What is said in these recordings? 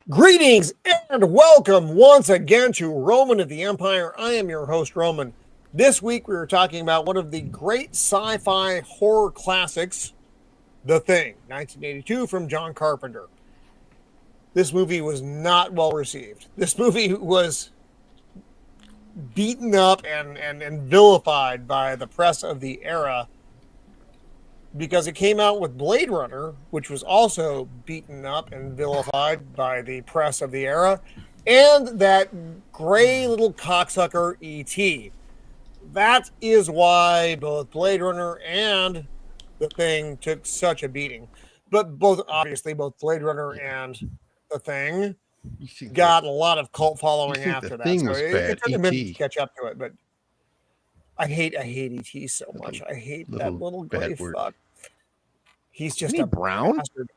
Greetings and welcome once again to Roman of the Empire. I am your host, Roman. This week we were talking about one of the great sci-fi horror classics, The Thing, 1982 from John Carpenter. This movie was not well received. This movie was beaten up and vilified by the press of the era because it came out with Blade Runner, which was also beaten up and vilified by the press of the era, and that gray little cocksucker E.T. That is why both Blade Runner and The Thing took such a beating. But both Blade Runner and The Thing got a lot of cult following after that. So it took a minute to catch up to it, but I hate E.T. so much. I hate that little gray fuck. He's just a brown. bastard.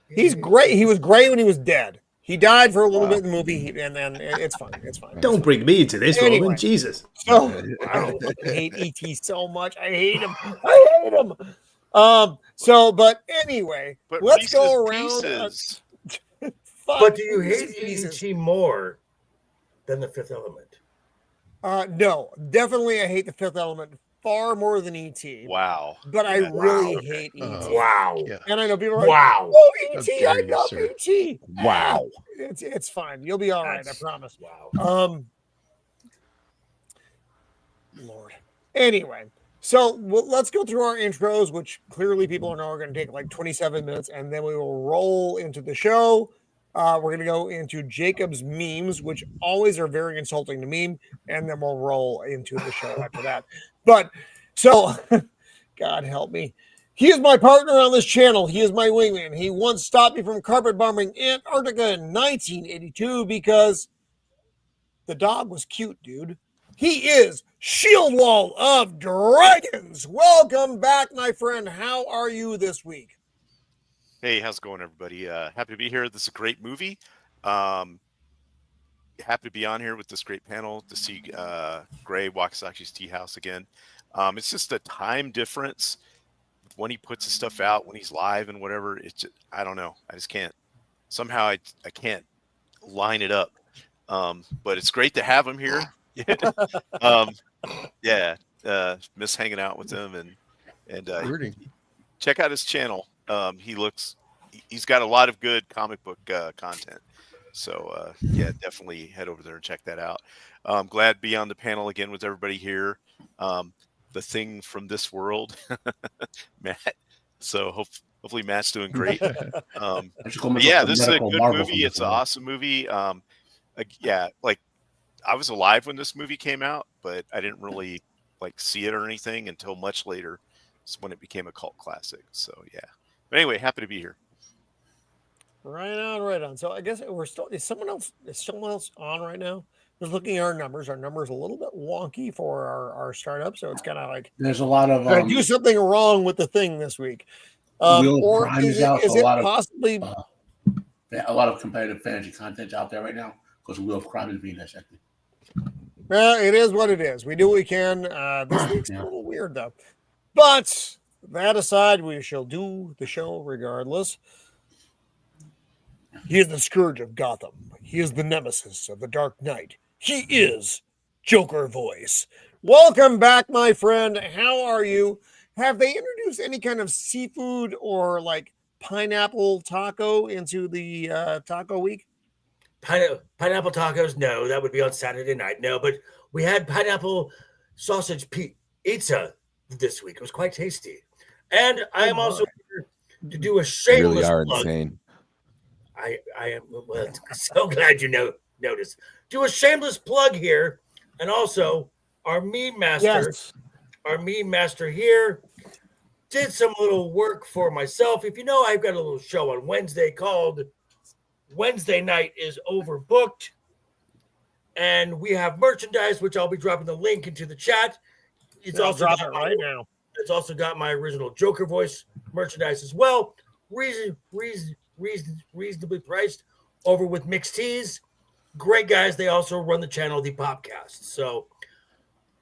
He's gray. He was gray when he was dead. He died for a little bit in the movie, and then it's fine. It's fine. Don't bring me into this, Anyway. Roman. Jesus. So I hate E.T. so much. I hate him. I hate him. But anyway, let's go around. But do you hate E.T. more than The Fifth Element? No, definitely I hate The Fifth Element far more than E.T. Wow. But I really hate E.T. Wow. Yeah. And I know people are like, wow. Oh, E.T., I love E.T. Wow. It's fine. You'll be all right, I promise. Wow. Lord. Anyway, so let's go through our intros, which clearly people know are going to take like 27 minutes, and then we will roll into the show. We're going to go into Jacob's memes, which always are very insulting to me, and then we'll roll into the show after that. But so, God help me. He is my partner on this channel. He is my wingman. He once stopped me from carpet bombing Antarctica in 1982 because the dog was cute, dude. He is Shield Wall of Dragons. Welcome back, my friend. How are you this week? Hey, how's it going, everybody? Happy to be here. This is a great movie. Happy to be on here with this great panel to see Gray Wakizashi's Teahouse again. It's just a time difference when he puts his stuff out, when he's live and whatever. It's just, I don't know. I just can't. Somehow I can't line it up. But it's great to have him here. Miss hanging out with him and check out his channel. He's got a lot of good comic book content. So definitely head over there and check that out. I'm glad to be on the panel again with everybody here. The Thing from this world, Matt. So hopefully Matt's doing great. This is a good movie. It's an awesome movie. Like I was alive when this movie came out, but I didn't really like see it or anything until much later. It's when it became a cult classic. So yeah. But anyway, happy to be here. Right on. So I guess we're still is someone else on right now? Just looking at our numbers are a little bit wonky for our startup. So it's kind of like there's a lot of did I do something wrong with The Thing this week. Or is it possibly a lot of competitive fantasy content out there right now because Wheel of Crime is being dissected. Well, it is what it is. We do what we can. This week's a little weird though. But that aside, we shall do the show regardless. He is the scourge of Gotham. He is the nemesis of the Dark Knight. He is Joker Voice. Welcome back, my friend. How are you? Have they introduced any kind of seafood or like pineapple taco into the taco week? Pineapple tacos? No, that would be on Saturday night. No, but we had pineapple sausage pizza this week. It was quite tasty. And I am also here to do a shameless really are plug. Insane. I am so glad you noticed. Do a shameless plug here, and also our meme master, our meme master here did some little work for myself. If you know, I've got a little show on Wednesday called Wednesday Night is Overbooked, and we have merchandise, which I'll be dropping the link into the chat. It's also drop it right now. It's also got my original Joker Voice merchandise as well. Reasonably priced over with Mixed Teas. Great guys. They also run the channel, The Popcast. So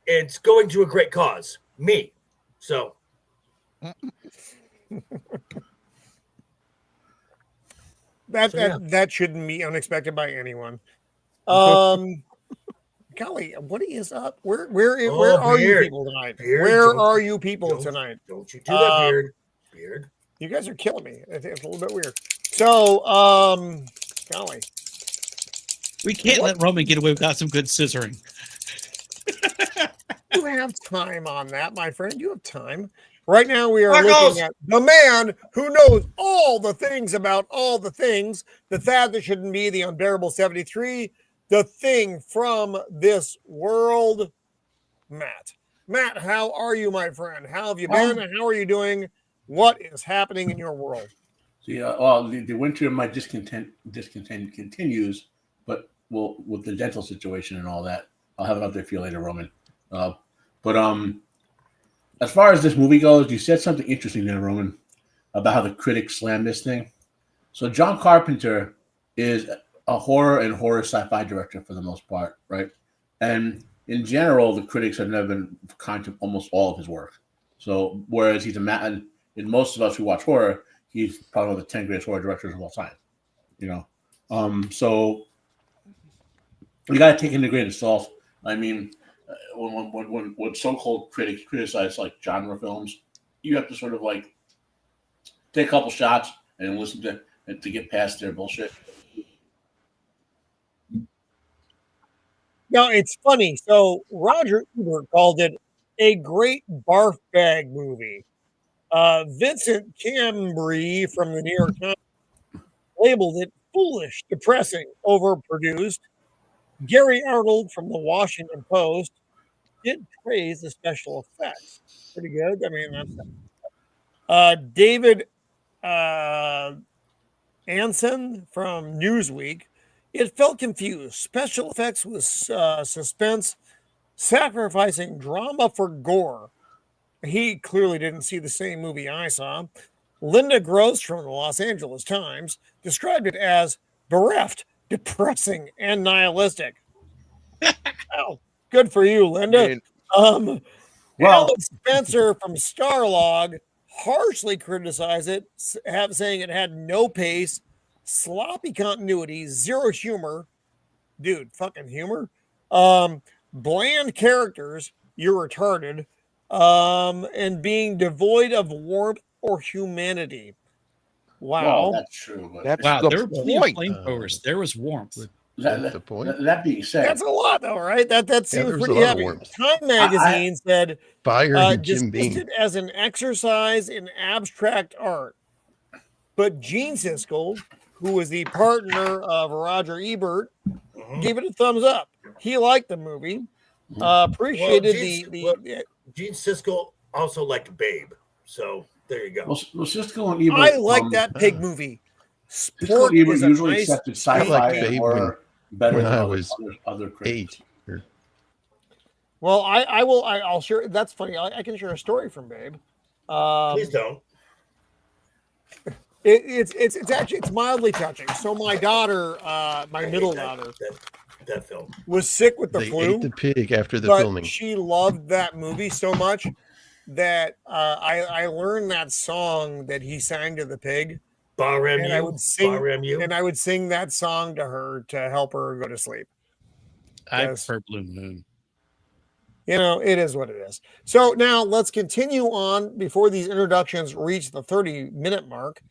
it's going to a great cause. Me. So That shouldn't be unexpected by anyone. Golly, what is up? Where are you people tonight? Where are you people tonight? Don't you do that, Beard? Beard. You guys are killing me. It's a little bit weird. So, golly. We can't let Roman get away without some good scissoring. You have time on that, my friend. You have time. Right now, we are looking at the man who knows all the things about all the things. The Thad that shouldn't be, the unbearable 73, the thing from this world. Matt, how are you, my friend? How have you been? And how are you doing? What is happening in your world? The winter of my discontent continues, but with the dental situation and all that, I'll have it up there for you later, Roman. As far as this movie goes, you said something interesting there, Roman, about how the critics slammed this thing. So John Carpenter is a horror and horror sci-fi director for the most part, right? And in general, the critics have never been kind to almost all of his work. So whereas he's in most of us who watch horror, he's probably one of the 10 greatest horror directors of all time. So you got to take it in a grain of salt. I mean, when so-called critics criticize like genre films, you have to sort of like take a couple shots and listen to get past their bullshit. Now, it's funny. So Roger Ebert called it a great barf bag movie. Vincent Cambry from the New York Times labeled it foolish, depressing, overproduced. Gary Arnold from the Washington Post did praise the special effects. Pretty good. I mean, that's David Anson from Newsweek. It felt confused. Special effects with suspense, sacrificing drama for gore. He clearly didn't see the same movie I saw. Linda Gross from the Los Angeles Times described it as bereft, depressing, and nihilistic. Well, good for you, Linda. Alan Spencer from Starlog harshly criticized it, saying it had no pace, sloppy continuity, zero humor. Dude, fucking humor. Bland characters, you're retarded. And being devoid of warmth or humanity. Wow. Well, that's true. There were plenty of flamethrowers. There was warmth. That's the point. That being said, that's a lot, though, right? That seems pretty heavy. Time Magazine said, dismissed it as an exercise in abstract art. But Gene Siskel, who was the partner of Roger Ebert, gave it a thumbs up. He liked the movie. Appreciated Gene Siskel also liked Babe. So there you go. Well, Siskel and Ebert. I like that pig movie. Sport is usually accepted sci-fi and horror better when than I was other critics. 8. Well, I'll share. That's funny. I can share a story from Babe. Please don't. It's mildly touching. So my daughter, my middle daughter, that film was sick with the they flu. Ate the pig after the but filming. She loved that movie so much that I learned that song that he sang to the pig. And I would sing that song to her to help her go to sleep. I prefer Blue Moon. You know, it is what it is. So now let's continue on before these introductions reach the 30-minute mark.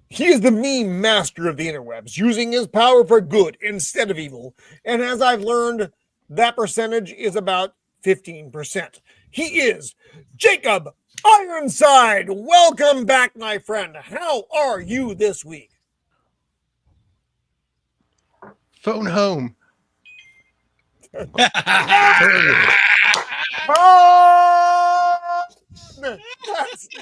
He is the meme master of the interwebs, using his power for good instead of evil. And as I've learned, that percentage is about 15%. He is Jacob Ironside. Welcome back, my friend. How are you this week? Phone home. That's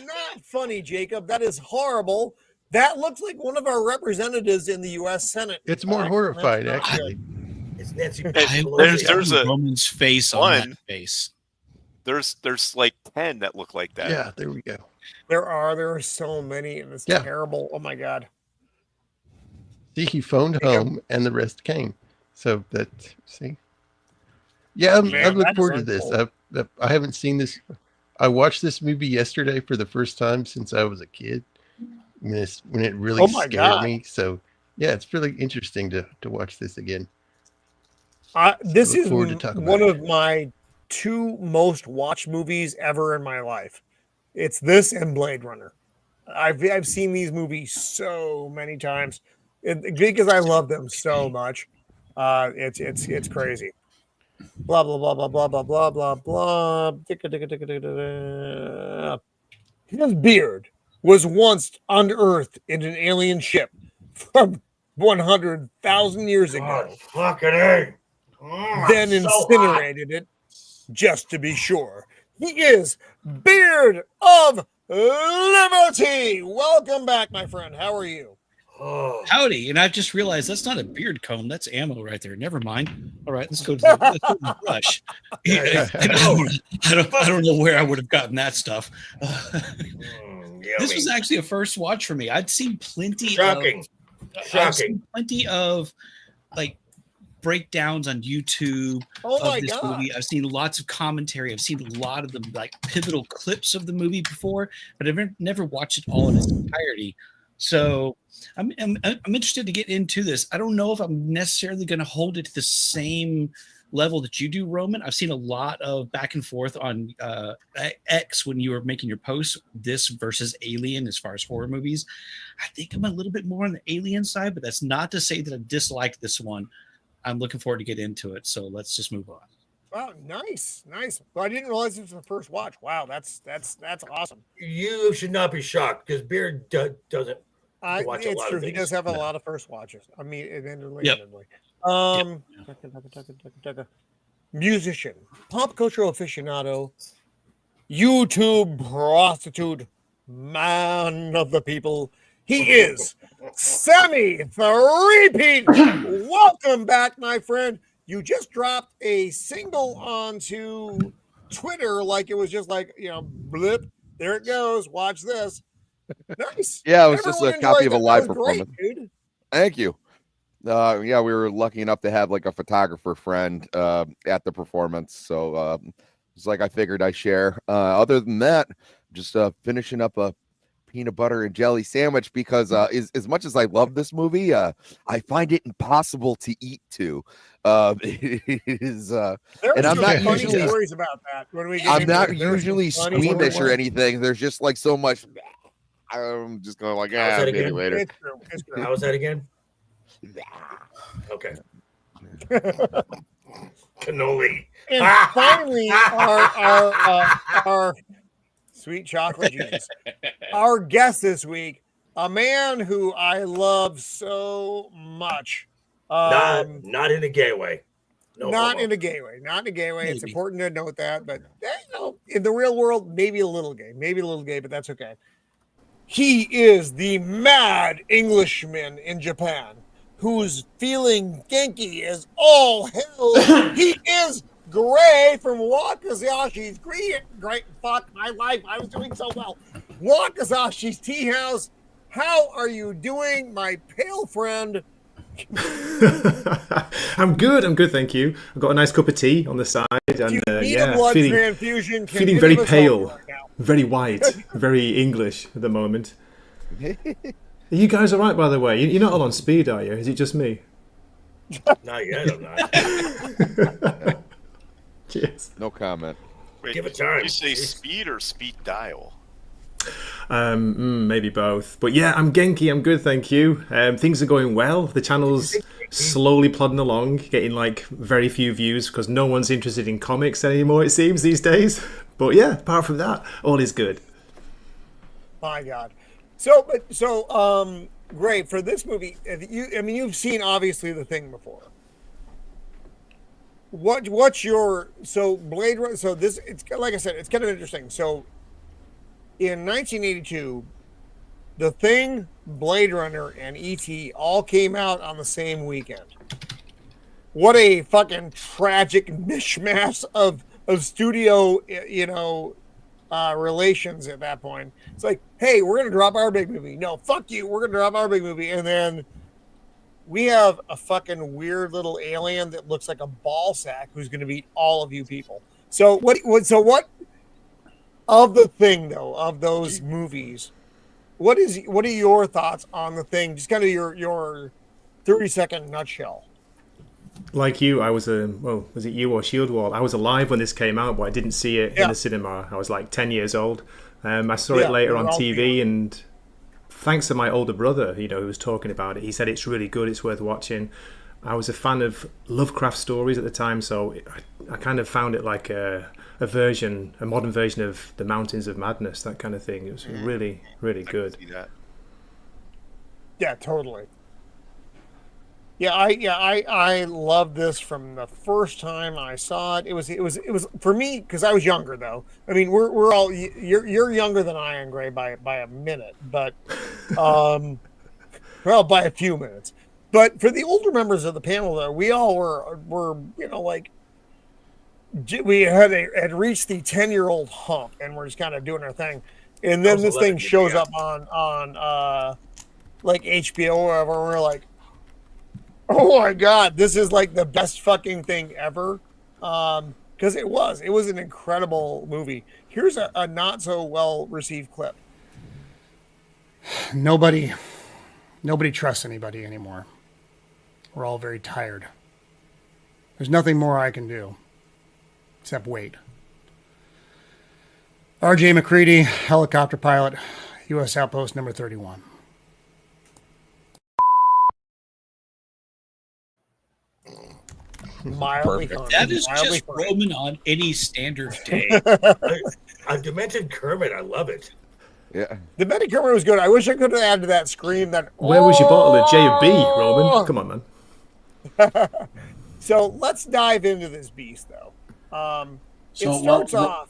not funny, Jacob. That is horrible. That looks like one of our representatives in the U.S. Senate. It's more horrified, actually. It's Nancy Pelosi. There's a Roman's face on that face. There's like 10 that look like that. Yeah, there we go. There are so many, and it's terrible. Oh my God. See, he phoned home and the rest came. So yeah, I look forward to this. I haven't seen this. I watched this movie yesterday for the first time since I was a kid. when it really Oh my scared God. me. So yeah, it's really interesting to watch this again. This look is forward to talking one about of my 2 most watched movies ever in my life. It's this and Blade Runner. I've seen these movies so many times because I love them so much. It's crazy. Blah blah blah blah blah blah blah blah blah. His beard was once unearthed in an alien ship from 100,000 years God, ago. fucking A. Oh, Then so incinerated it just to be sure. He is Beard of Liberty. Welcome back, my friend. How are you? Oh. Howdy, and I've just realized that's not a beard comb. That's ammo right there. Never mind. All right, let's go to the brush. I don't know where I would have gotten that stuff. This was actually a first watch for me. I'd seen plenty of like breakdowns on YouTube of this movie. I've seen lots of commentary. I've seen a lot of the like pivotal clips of the movie before, but I've never watched it all in its entirety. So I'm interested to get into this. I don't know if I'm necessarily going to hold it to the same level that you do, Roman. I've seen a lot of back and forth on X when you were making your posts, this versus Alien as far as horror movies. I think I'm a little bit more on the Alien side, but that's not to say that I dislike this one. I'm looking forward to get into it. So let's just move on. Wow, nice. Well, I didn't realize it was the first watch. Wow, that's awesome. You should not be shocked because Beard doesn't watch a lot of things. He does have a lot of first watches. I mean, admittedly. Musician, pop culture aficionado, YouTube prostitute, man of the people. He is Sammy Three-Peat. Welcome back, my friend. You just dropped a single onto Twitter like it was just like, blip. There it goes. Watch this. Nice. Yeah, it was just a copy of a live performance. Great, dude. Thank you. Yeah, we were lucky enough to have like a photographer friend at the performance. So it's like I figured I'd share. Other than that, just finishing up a peanut butter and jelly sandwich because as much as I love this movie, I find it impossible to eat to. It is and I'm not usually stories about that when we I'm not usually squeamish or anything. There's just like so much. I'm just going like, maybe later. It's true. How was that again? Okay. Cannoli. And finally, our sweet chocolate Jesus. Our guest this week, a man who I love so much. Not in a gay way. Not in a gay way. Maybe. It's important to note that, but in the real world, maybe a little gay, but that's okay. He is the mad Englishman in Japan who's feeling Genki as all hell. He is Gray from Wakizashi's great. Fuck my life. I was doing so well. Wakizashi's Teahouse. How are you doing, my pale friend? I'm good. Thank you. I've got a nice cup of tea on the side, and transfusion. Feeling very pale, right, very white, very English at the moment. Are you guys all right, by the way? You're not all on speed, are you? Is it just me? Not yet, I'm not. Cheers. No comment. Wait, give it time. Did you say speed or speed dial? Maybe both. But yeah, I'm Genki. I'm good, thank you. Things are going well. The channel's slowly plodding along, getting like very few views because no one's interested in comics anymore, it seems, these days. But yeah, apart from that, all is good. My God. So, great for this movie. You've seen obviously The Thing before. What's your Blade Runner? So this, it's like I said, it's kind of interesting. So, in 1982, The Thing, Blade Runner, and E.T. all came out on the same weekend. What a fucking tragic mishmash of studio, relations at that point. It's like, hey, we're gonna drop our big movie. No, fuck you. We're gonna drop our big movie, and then we have a fucking weird little alien that looks like a ball sack who's gonna beat all of you people. So what of The Thing though, of those movies, what are your thoughts on the thing? Just kind of your 30-second nutshell. Like you, I was was it you or Shield Wall? I was alive when this came out, but I didn't see it in the cinema. I was like 10 years old. I saw it later on TV, and thanks to my older brother, who was talking about it, he said it's really good, it's worth watching. I was a fan of Lovecraft stories at the time, so I kind of found it like a modern version of The Mountains of Madness, that kind of thing. It was really, really good. I can see that. Yeah, totally. I love this from the first time I saw it. It was for me, because I was younger though. I mean, we're all you're younger than I am, Gray, by a minute, but well, by a few minutes. But for the older members of the panel, though, we all were like we had reached the 10-year-old hump, and we're just kind of doing our thing. And then this thing shows up on like HBO or whatever. We're like, oh my God, this is like the best fucking thing ever. Because it was an incredible movie. Here's a not so well received clip. Nobody trusts anybody anymore. We're all very tired. There's nothing more I can do except wait. R.J. McCready, helicopter pilot, U.S. Outpost number 31. Mildly Perfect. funny. That is Mildly just funny. Roman on any standard day. A demented Kermit. I love it. Yeah. The Betty Kermit was good. I wish I could have added that scream. Where was your bottle of J&B, Roman? Come on, man. So let's dive into this beast, though. It starts off.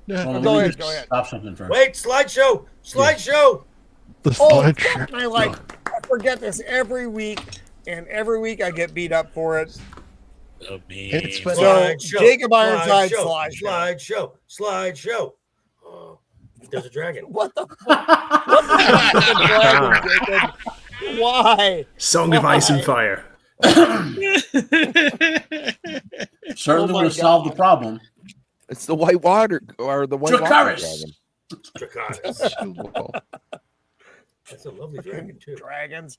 Go ahead. Stop something first. Wait, slideshow. The slideshow. I forget this every week, and every week I get beat up for it. Oh, man. It's funny. So Jacob Ironside slideshow. Oh, there's a dragon. What the fuck? What the dragon, Jacob? Why? Song of Ice and Fire. Certainly would have solved the problem. It's the white water or the white water Dracarys. dragon. Dracarys. That's a lovely dragon too. Dragons.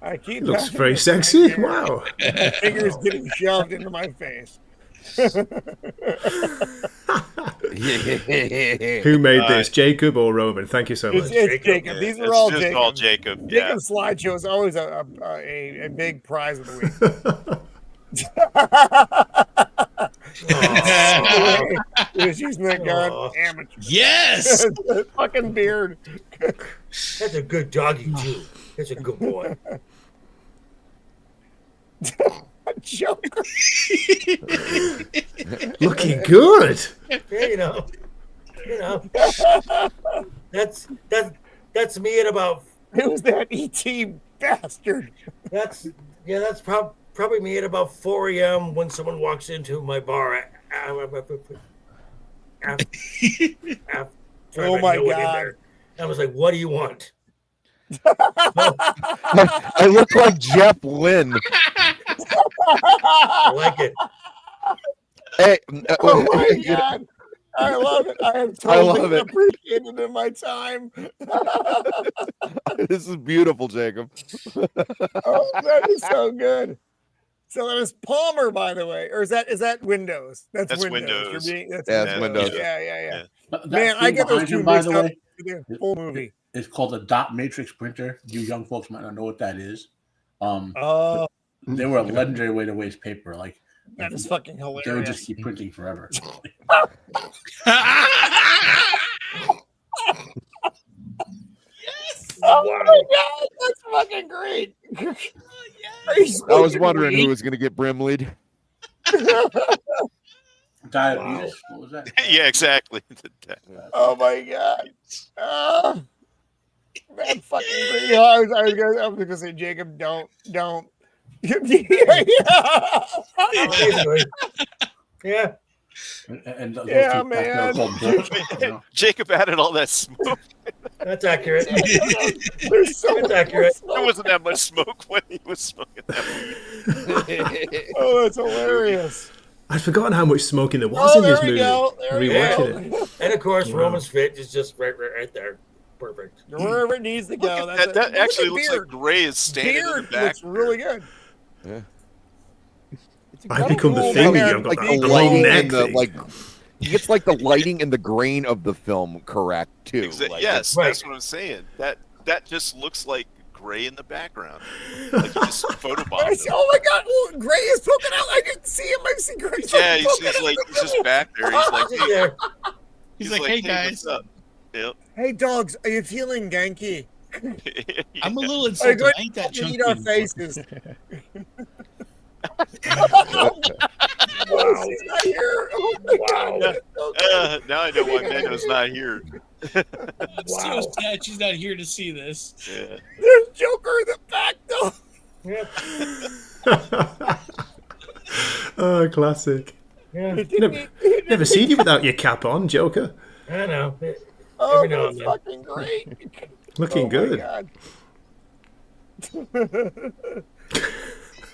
I keep Looks very sexy. Wow. My fingers getting shoved into my face. Who made this, Jacob or Roman? Thank you so much. It's Jacob. These are all Jacob. All Jacob. Yeah. Jacob's slideshow is always a big prize of the week. He was using that gun. Amateur. Yes. Fucking beard. That's a good doggy too. That's a good boy. Joker. Looking good. Yeah, that's me at about. Who's that ET bastard? That's probably me at about 4 a.m. when someone walks into my bar. Oh my God! I was like, "What do you want?" I look like Jeff Lynne. I like it. Hey, Oh my God! I love it. I have totally appreciated it in my time. This is beautiful, Jacob. Oh, that is so good. So that is Palmer, by the way, or is that Windows? That's Windows. That's Windows. Yeah. That Man, I get those two by mixed the up. way, The full movie. it's called a dot matrix printer. You young folks might not know what that is. They were a legendary way to waste paper. Like That is fucking hilarious. they would just keep printing forever. Oh my God, that's fucking great. I was wondering who was going to get Brimleyed. Diabetes. What was that? Yeah, exactly. Oh my God. That fucking great. I was gonna say, Jacob, don't. Yeah. And those Yeah, two back there are man. called books, you know? Jacob added all that smoke. That's accurate. There's so That's much accurate. smoke. There wasn't that much smoke when he was smoking that weed. Oh, that's hilarious. I'd forgotten how much smoking there was in this movie. There we go. Rewatching it. And of course, Wow. Roman's fit is just right there. Perfect. Wherever it needs to go. Look at that actually looks like Gray is standing in the Beard back. looks really good. Yeah. I become the cool, thing. man. I've got Like that the long lighting neck and the thing. like. He gets like the lighting and the grain of the film correct too. Like, Yes, Right. that's what I'm saying. That just looks like Gray in the background. Like you just photobombed him. Oh my God! Well, Gray is poking out. I didn't see him. I see Gray. Yeah, he's just back there. He's like, He's there. He's like, hey guys, what's up? Yep. Hey dogs, are you feeling ganky? I'm a little Are you insulted. going I ain't that to chunky eat our anymore. faces? Oh, she's not here. Oh my God. Now I know why Menno's not here. I'm so sad she's not here to see this. Yeah. There's Joker in the back, though. Oh, classic. Yeah, Never seen you without your cap on, Joker. I know. Oh, Every now and that's then. fucking great. Looking good.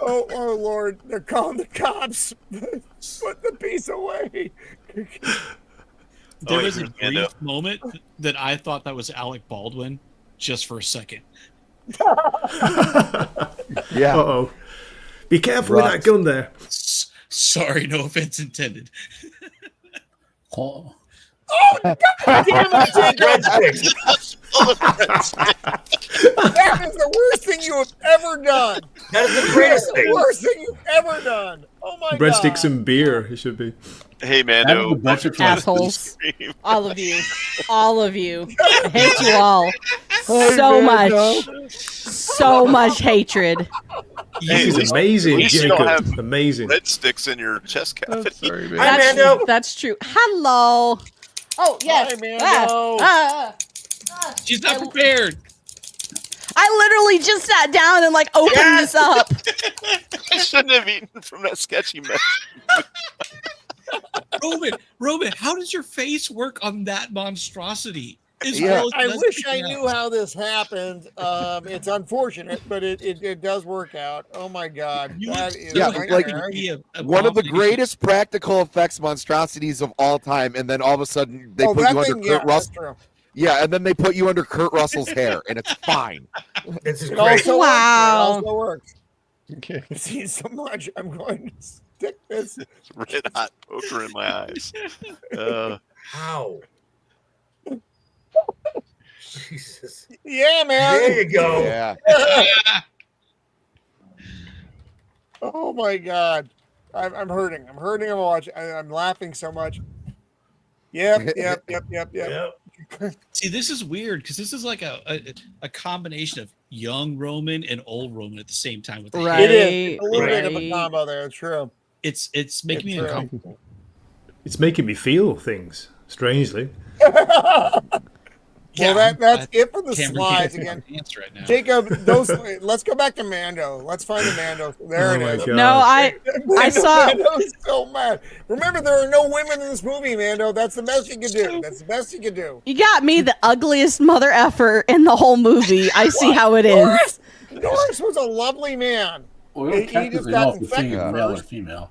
Oh Lord, they're calling the cops. Put the piece away. There was a here's Mando. brief moment that I thought that was Alec Baldwin, just for a second. Yeah. Uh-oh. Be careful with that gun there. Sorry, no offense intended. Oh, Damn it, Jacob. That is the worst thing you have ever done. That is the That is greatest the thing. worst thing you've ever done. Oh my God. Breadsticks and beer, it should be. Hey, That Mando. is the best Assholes. Stream. All of you. All of you. I hate you all. Hey, So Mando. much. So much hatred. Hey, This at is amazing, least you don't Jacob. have Amazing. red sticks in your chest cavity. Sorry, man. Hi, Mando. That's true. Hello. Oh, yes. Hi, Mando. She's not prepared. I literally just sat down and opened this up. I shouldn't have eaten from that sketchy mess. Roman, how does your face work on that monstrosity? As Yeah. well as I it does wish I everything knew else? how this happened. It's unfortunate, but it does work out. Oh my God. You That look is so Yeah, a like like, nightmare. be a One of the abomination. greatest practical effects monstrosities of all time, and then all of a sudden they put that you under thing, Kurt that's Russell. true. Yeah, and then they put you under Kurt Russell's hair, and it's fine. This is It great. also Wow. works. It also works. Okay. I've seen so much. I'm going to stick this. Red hot poker in my eyes. How? Jesus. Yeah, man. There you go. Yeah. Oh my God. I'm hurting. I'm hurting. I'm watching. I'm laughing so much. Yep. Yep. See, this is weird because this is like a combination of young Roman and old Roman at the same time. With the Right. It is. It's a little bit of a right. combo there. It's true. It's making me It's, uncomfortable. It's making me feel things, strangely. Well, that's it for the Cameron slides can't again. dance right now. Jacob, let's go back to Mando. Let's find the Mando. There Oh it my is. God. No, I saw- Mando's so mad. Remember, there are no women in this movie, Mando. That's the best you can do. That's the best you can do. You got me the ugliest mother effer in the whole movie. I see how it is. Norris was a lovely man. well, we He don't just technically got know if the thing is infected male or first. female.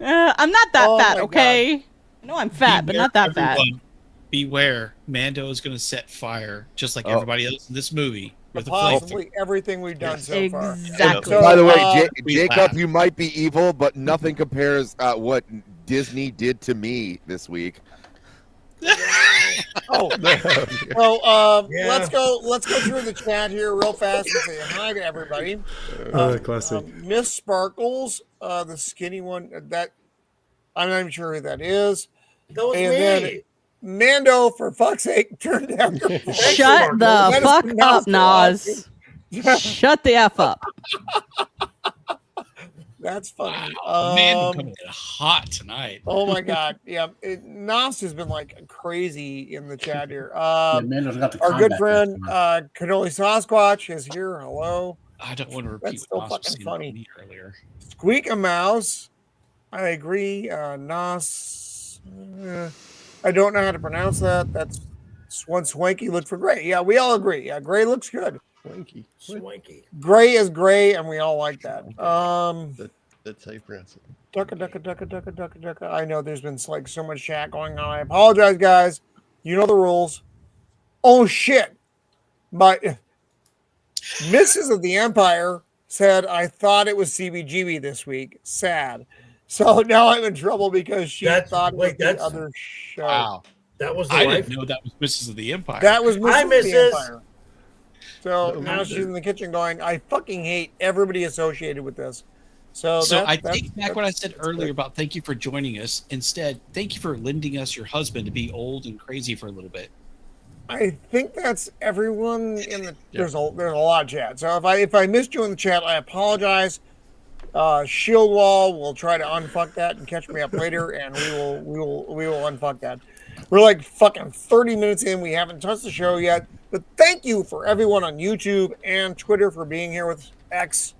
I'm not that Oh fat, my okay? I know I'm fat, but not that fat. Everyone, beware, Mando is going to set fire, just like everybody else in this movie, with a flamethrower. Possibly everything we've done so far. Exactly. So, By the way, we Jacob, laugh. you might be evil, but nothing compares what Disney did to me this week. Oh, well, Yeah. let's go through the chat here real fast and say hi to everybody. Classic. Miss Sparkles, the skinny one, that I'm not even sure who that is. That was And me. then Mando, for fuck's sake, turn down your phone. Shut the That is fuck pronounced up, Nas. Shut the F up. That's funny. Mando coming in hot tonight. Oh my God. Yeah. Nas has been like crazy in the chat here. Yeah, Mando's got the Our good combat friend, vest Cannoli Sasquatch is here. Hello. I don't want to That's repeat so what Nos was fucking saying funny. about me earlier. Squeak a Mouse. I agree. Nas. I don't know how to pronounce that. That's one Swanky looked for Gray. Yeah, we all agree. Yeah, Gray looks good. Swanky. Swanky. Gray is gray, and we all like that. That's how you pronounce it. Ducka. I know there's been like so much chat going on. I apologize, guys. You know the rules. Oh shit! My Mrs. of the Empire said I thought it was CBGB this week. Sad. So now I'm in trouble because she thought it was the other show. Wow. That was I didn't know that was Mrs. of the Empire. That was Hi, Mrs. of the Mrs. Empire. So now she's in the kitchen going, I fucking hate everybody associated with this. So I take back what I said earlier about thank you for joining us. Instead, thank you for lending us your husband to be old and crazy for a little bit. I think that's everyone in the. There's a lot of chat. So if I missed you in the chat, I apologize. Shield wall, we'll try to unfuck that and catch me up later, and we will unfuck that. We're like fucking 30 minutes in. We haven't touched the show yet, but thank you for everyone on YouTube and Twitter for being here with X,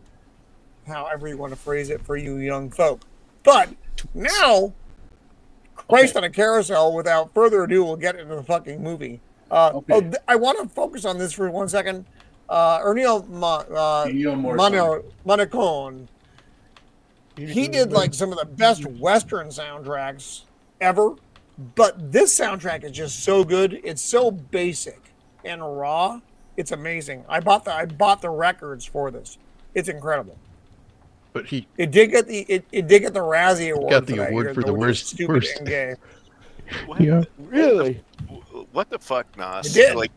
however you want to phrase it for you young folk. But now, Christ on a carousel. Without further ado, we'll get into the fucking movie. I want to focus on this for 1 second. Ennio Morricone. He did like some of the best Western soundtracks ever, but this soundtrack is just so good. It's so basic and raw. It's amazing. I bought the records for this. It's incredible. But it did get the Razzie Award. Got the award for the worst. Stupid and gay. Yeah, really. What the fuck, Nas? It did. Like,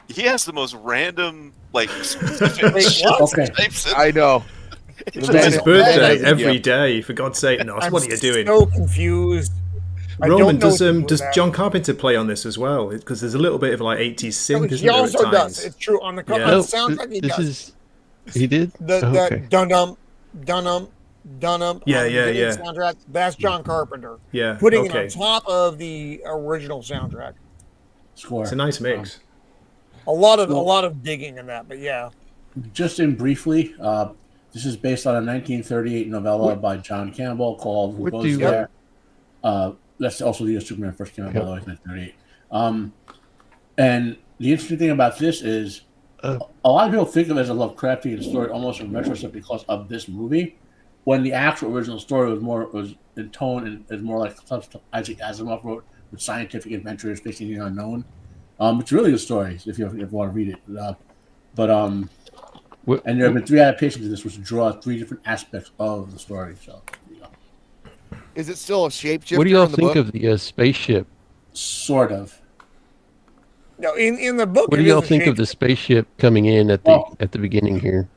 he has the most random, like, specific I know. It's his birthday every day. For God's sake, Nos, what are you doing? So confused. Roman, does John Carpenter play on this as well? Because there's a little bit of like 80s synth. He also does. It's true on the soundtrack. He does. He did. The Dunham. Yeah. Soundtrack. That's John Carpenter. Yeah. Putting it on top of the original soundtrack. Score. It's a nice mix. A lot of digging in that, but yeah. Just in briefly, this is based on a 1938 novella by John Campbell called Who Goes There? That's also the year Superman first came out, by the way, 1938. And the interesting thing about this is a lot of people think of it as a Lovecraftian story almost in retrospect because of this movie, when the actual original story was in tone and is more like stuff Isaac Asimov wrote with scientific adventurers facing the unknown. It's really good stories if you want to read it. And there have been 3 adaptations of this which draw 3 different aspects of the story. So, Is it still a shapeshifter? What do y'all think of the spaceship? Sort of. No, in the book. What do y'all think of the spaceship coming in at the beginning here?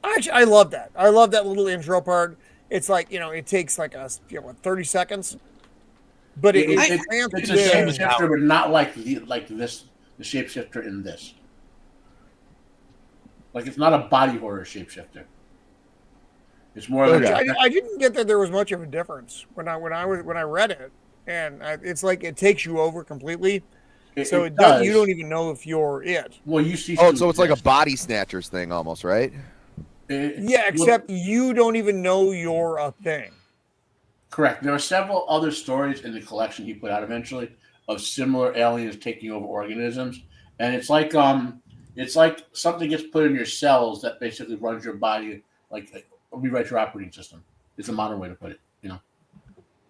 Actually, I love that. I love that little intro part. It's like, it takes like 30 seconds. But it's a shapeshifter, but not like this. The shapeshifter in this, like it's not a body horror shapeshifter. It's more like I didn't get that there was much of a difference when I read it, and it's like it takes you over completely. So it does. You don't even know if you're it. Well, you see. Oh, so it's like a body snatchers thing, almost, right? Yeah, except you don't even know you're a thing. Correct. There are several other stories in the collection he put out eventually of similar aliens taking over organisms, and it's like something gets put in your cells that basically runs your body, like rewrite your operating system. It's a modern way to put it,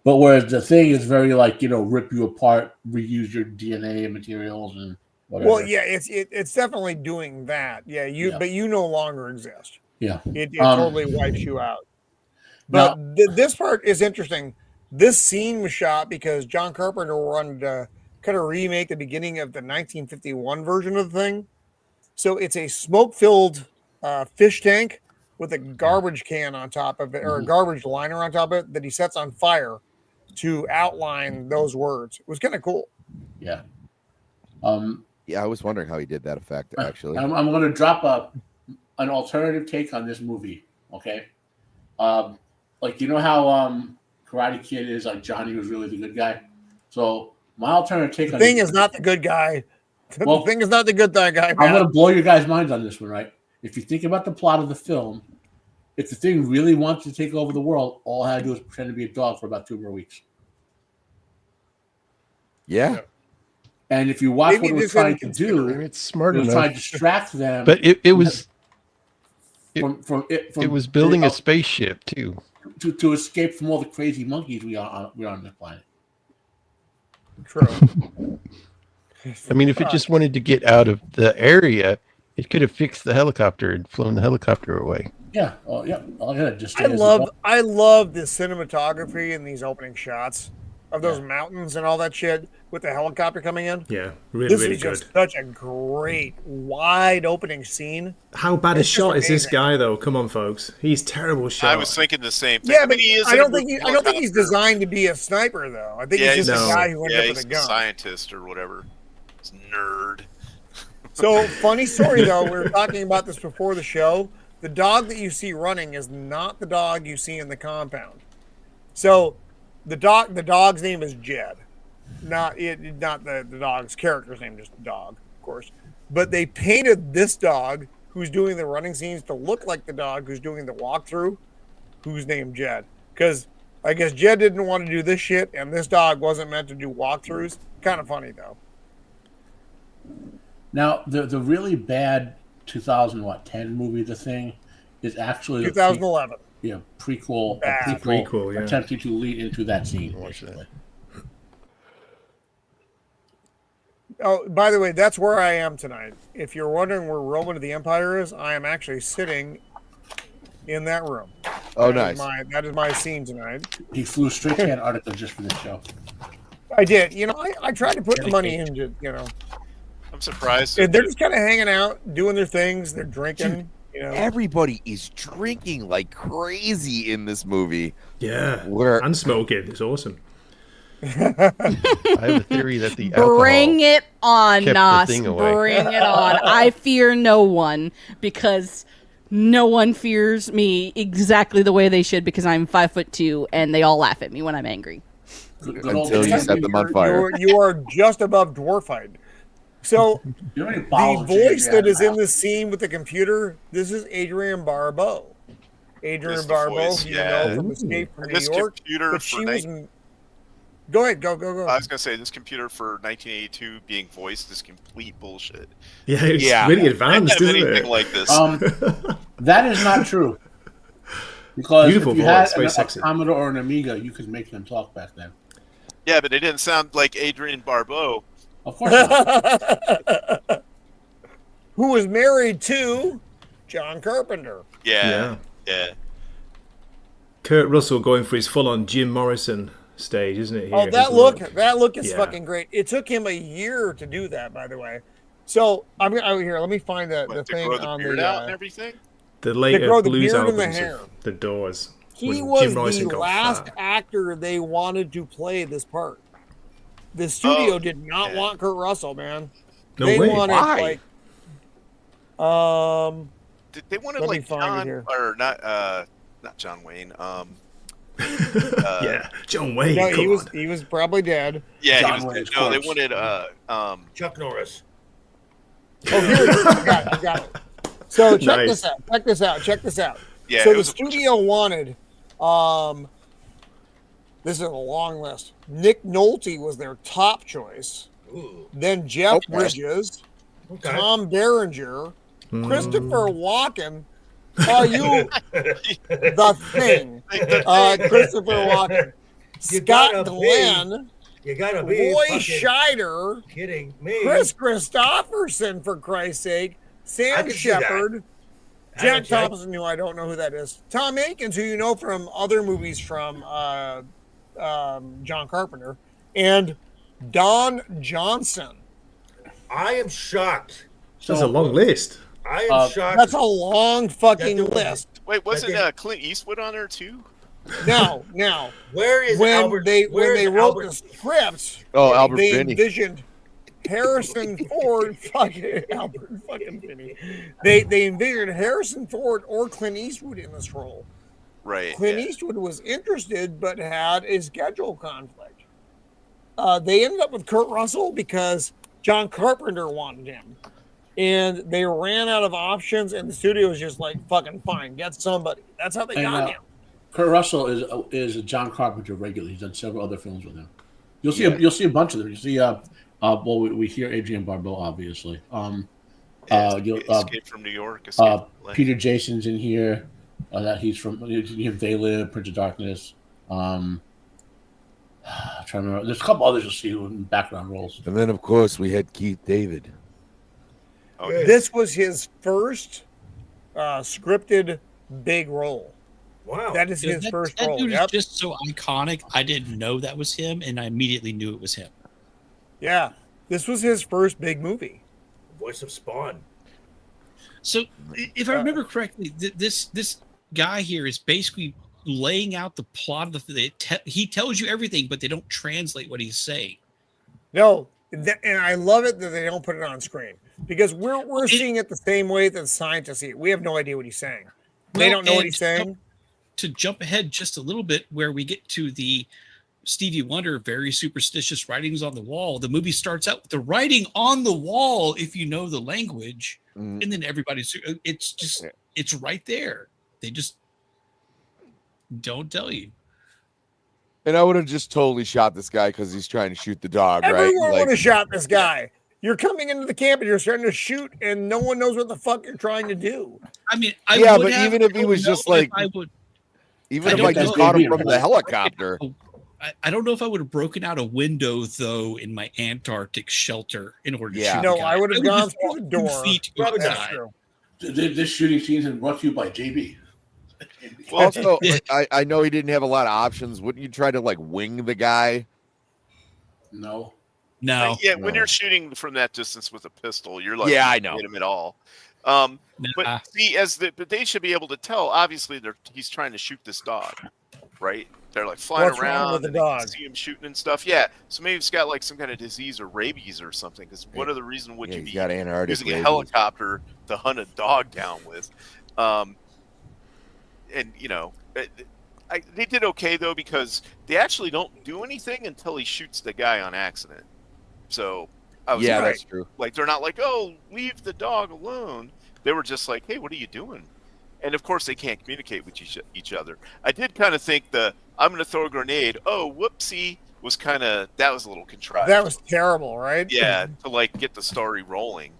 But whereas the thing is very rip you apart, reuse your DNA materials and whatever. Well, yeah, it's definitely doing that. Yeah, but you no longer exist. Yeah, it totally wipes you out. But this part is interesting. This scene was shot because John Carpenter wanted to kind of remake the beginning of the 1951 version of the thing. So it's a smoke-filled fish tank with a garbage can on top of it, or a garbage liner on top of it that he sets on fire to outline those words. It was kind of cool. Yeah. I was wondering how he did that effect, actually. I'm going to drop an alternative take on this movie, okay? Like, you know how Karate Kid is like Johnny was really the good guy? So my alternative take on the thing is not the good guy. The thing is not the good guy. Man. I'm going to blow your guys' minds on this one, right? If you think about the plot of the film, if the thing really wants to take over the world, all I had to do is pretend to be a dog for about 2 more weeks. Yeah. And if you watch what it was trying to do, it's smart enough. It was trying to distract them. But it was building a spaceship too. to escape from all the crazy monkeys we're on the planet. True. I mean, if it just wanted to get out of the area, it could have fixed the helicopter and flown the helicopter away. Yeah. Oh, yeah. Oh, yeah. Just I love the cinematography in these opening shots of those mountains and all that shit with the helicopter coming in. Yeah, really, this really is good. Just such a great wide opening scene. How bad a shot is this guy though? Come on, folks, he's terrible shot. I was thinking the same thing. Yeah, but I don't think he's designed to be a sniper though. I think he's just a guy who ended up with a gun. A scientist or whatever. It's nerd. So funny story though. We were talking about this before the show. The dog that you see running is not the dog you see in the compound. So the dog's name is Jed. Not the dog's character's name, just the dog, of course. But they painted this dog who's doing the running scenes to look like the dog who's doing the walkthrough, who's named Jed. Because I guess Jed didn't want to do this shit, and this dog wasn't meant to do walkthroughs. Kind of funny though. Now the really bad 2010 movie, The Thing, is actually 2011. Prequel yeah. attempting to lead into that scene. Oh, by the way, that's where I am tonight. If you're wondering where Roman of the Empire is, I am actually sitting in that room. Oh, nice. That is my scene tonight. He flew straight to Antarctica just for this show. I did. I tried to put the money into, I'm surprised. They're just kind of hanging out, doing their things. They're drinking. Everybody is drinking like crazy in this movie. Yeah, and smoking. It's awesome. I have a theory that the alcohol bring it on, kept Nas. the thing away. Bring it on. I fear no one because no one fears me exactly the way they should because I'm 5'2" and they all laugh at me when I'm angry. Until you set them on fire. You are just above dwarf height. So the voice that is in this scene with the computer, this is Adrienne Barbeau. Adrienne Barbeau, you know from Escape from New York. But she was. Go ahead, go. I was gonna say this computer for 1982 being voiced is complete bullshit. Yeah, it's really advanced, isn't anything it? like this. That is not true. Because beautiful if you voice, had a Commodore or an Amiga, you could make them talk back then. Yeah, but it didn't sound like Adrienne Barbeau. Of course not. Who was married to John Carpenter. Yeah. Kurt Russell going for his full-on Jim Morrison stage, isn't it? Here, that look is fucking great. It took him a year to do that, by the way. So I'm over here. Let me find the thing on the out and everything. The later blues albums, the Doors. He was the last actor they wanted to play this part. The studio did not want Kurt Russell, man. No way. Wanted, Why? They wanted like John or not John Wayne. Yeah, John Wayne. No, he was probably dead. Yeah, John he was. Wayne's No, they corpse. wanted Chuck Norris. Oh, here it is. I got it. So check this out. Yeah, so the studio wanted. This is a long list. Nick Nolte was their top choice. Ooh. Then Jeff Bridges, Tom Berenger, Christopher Walken. Are you the Thing? Christopher Walken, Scott Glenn. You gotta be Roy Scheider. Kidding me. Chris Christopherson, for Christ's sake. Sam Shepard. Jack Thompson, who I don't know who that is. Tom Aikens, who you know from other movies from John Carpenter. And Don Johnson. I am shocked. That's a long list. I am shocked. That's a long fucking list. Wait, wasn't Clint Eastwood on there too? Now, where is when Albert? They wrote the script, Albert they Finney. envisioned Harrison Ford, fucking Albert fucking Finney. They envisioned Harrison Ford or Clint Eastwood in this role. Right. Clint Eastwood was interested, but had a schedule conflict. They ended up with Kurt Russell because John Carpenter wanted him. And they ran out of options, and the studio was just like, fucking fine, get somebody. That's how they got him. Kurt Russell is a John Carpenter regular. He's done several other films with him. You'll see a bunch of them. You see, we hear Adrienne Barbeau, obviously. Escape from New York. Peter Jason's in here. that he's from. They Live, Prince of Darkness. I'm trying to remember. There's a couple others you'll see in background roles. And then, of course, we had Keith David. Okay. This was his first scripted big role. Wow. That is his first that role. dude Yep. is just so iconic. I didn't know that was him, and I immediately knew it was him. Yeah. This was his first big movie. Voice of Spawn. So, if I remember correctly, this guy here is basically laying out the plot of he tells you everything, but they don't translate what he's saying. No, and I love it that they don't put it on screen because we're seeing it the same way that the scientists see it. We have no idea what he's saying. They don't know what he's saying. To jump ahead just a little bit, where we get to the Stevie Wonder very superstitious writings on the wall, the movie starts out with the writing on the wall if you know the language, and then it's right there. They just don't tell you. And I would have just totally shot this guy because he's trying to shoot the dog, Everyone right? would have shot this guy. You're coming into the camp and you're starting to shoot, and no one knows what the fuck you're trying to do. I mean, even if he was just like, even if I just caught him from the helicopter. I don't know if I would have broken out a window though in my Antarctic shelter in order to shoot. No, the guy. I would have gone just through the door. That's true. This shooting scene is brought to you by JB. Also, I know he didn't have a lot of options. Wouldn't you try to like wing the guy? No. When you're shooting from that distance with a pistol, you're like, I know, hit him at all. But see, but they should be able to tell. Obviously, he's trying to shoot this dog, right? They're like flying around with the and dog? You can see him shooting and stuff. Yeah, so maybe it's got like some kind of disease or rabies or something. Because what other reason would you be using a helicopter to hunt a dog down with? And they did okay though because they actually don't do anything until he shoots the guy on accident. So I was right. That's true. Like they're not like, oh, leave the dog alone. They were just like, hey, what are you doing? And of course they can't communicate with each other. I did kind of think I'm going to throw a grenade. Oh, whoopsie that was a little contrived. That was terrible, right? Yeah, to like get the story rolling.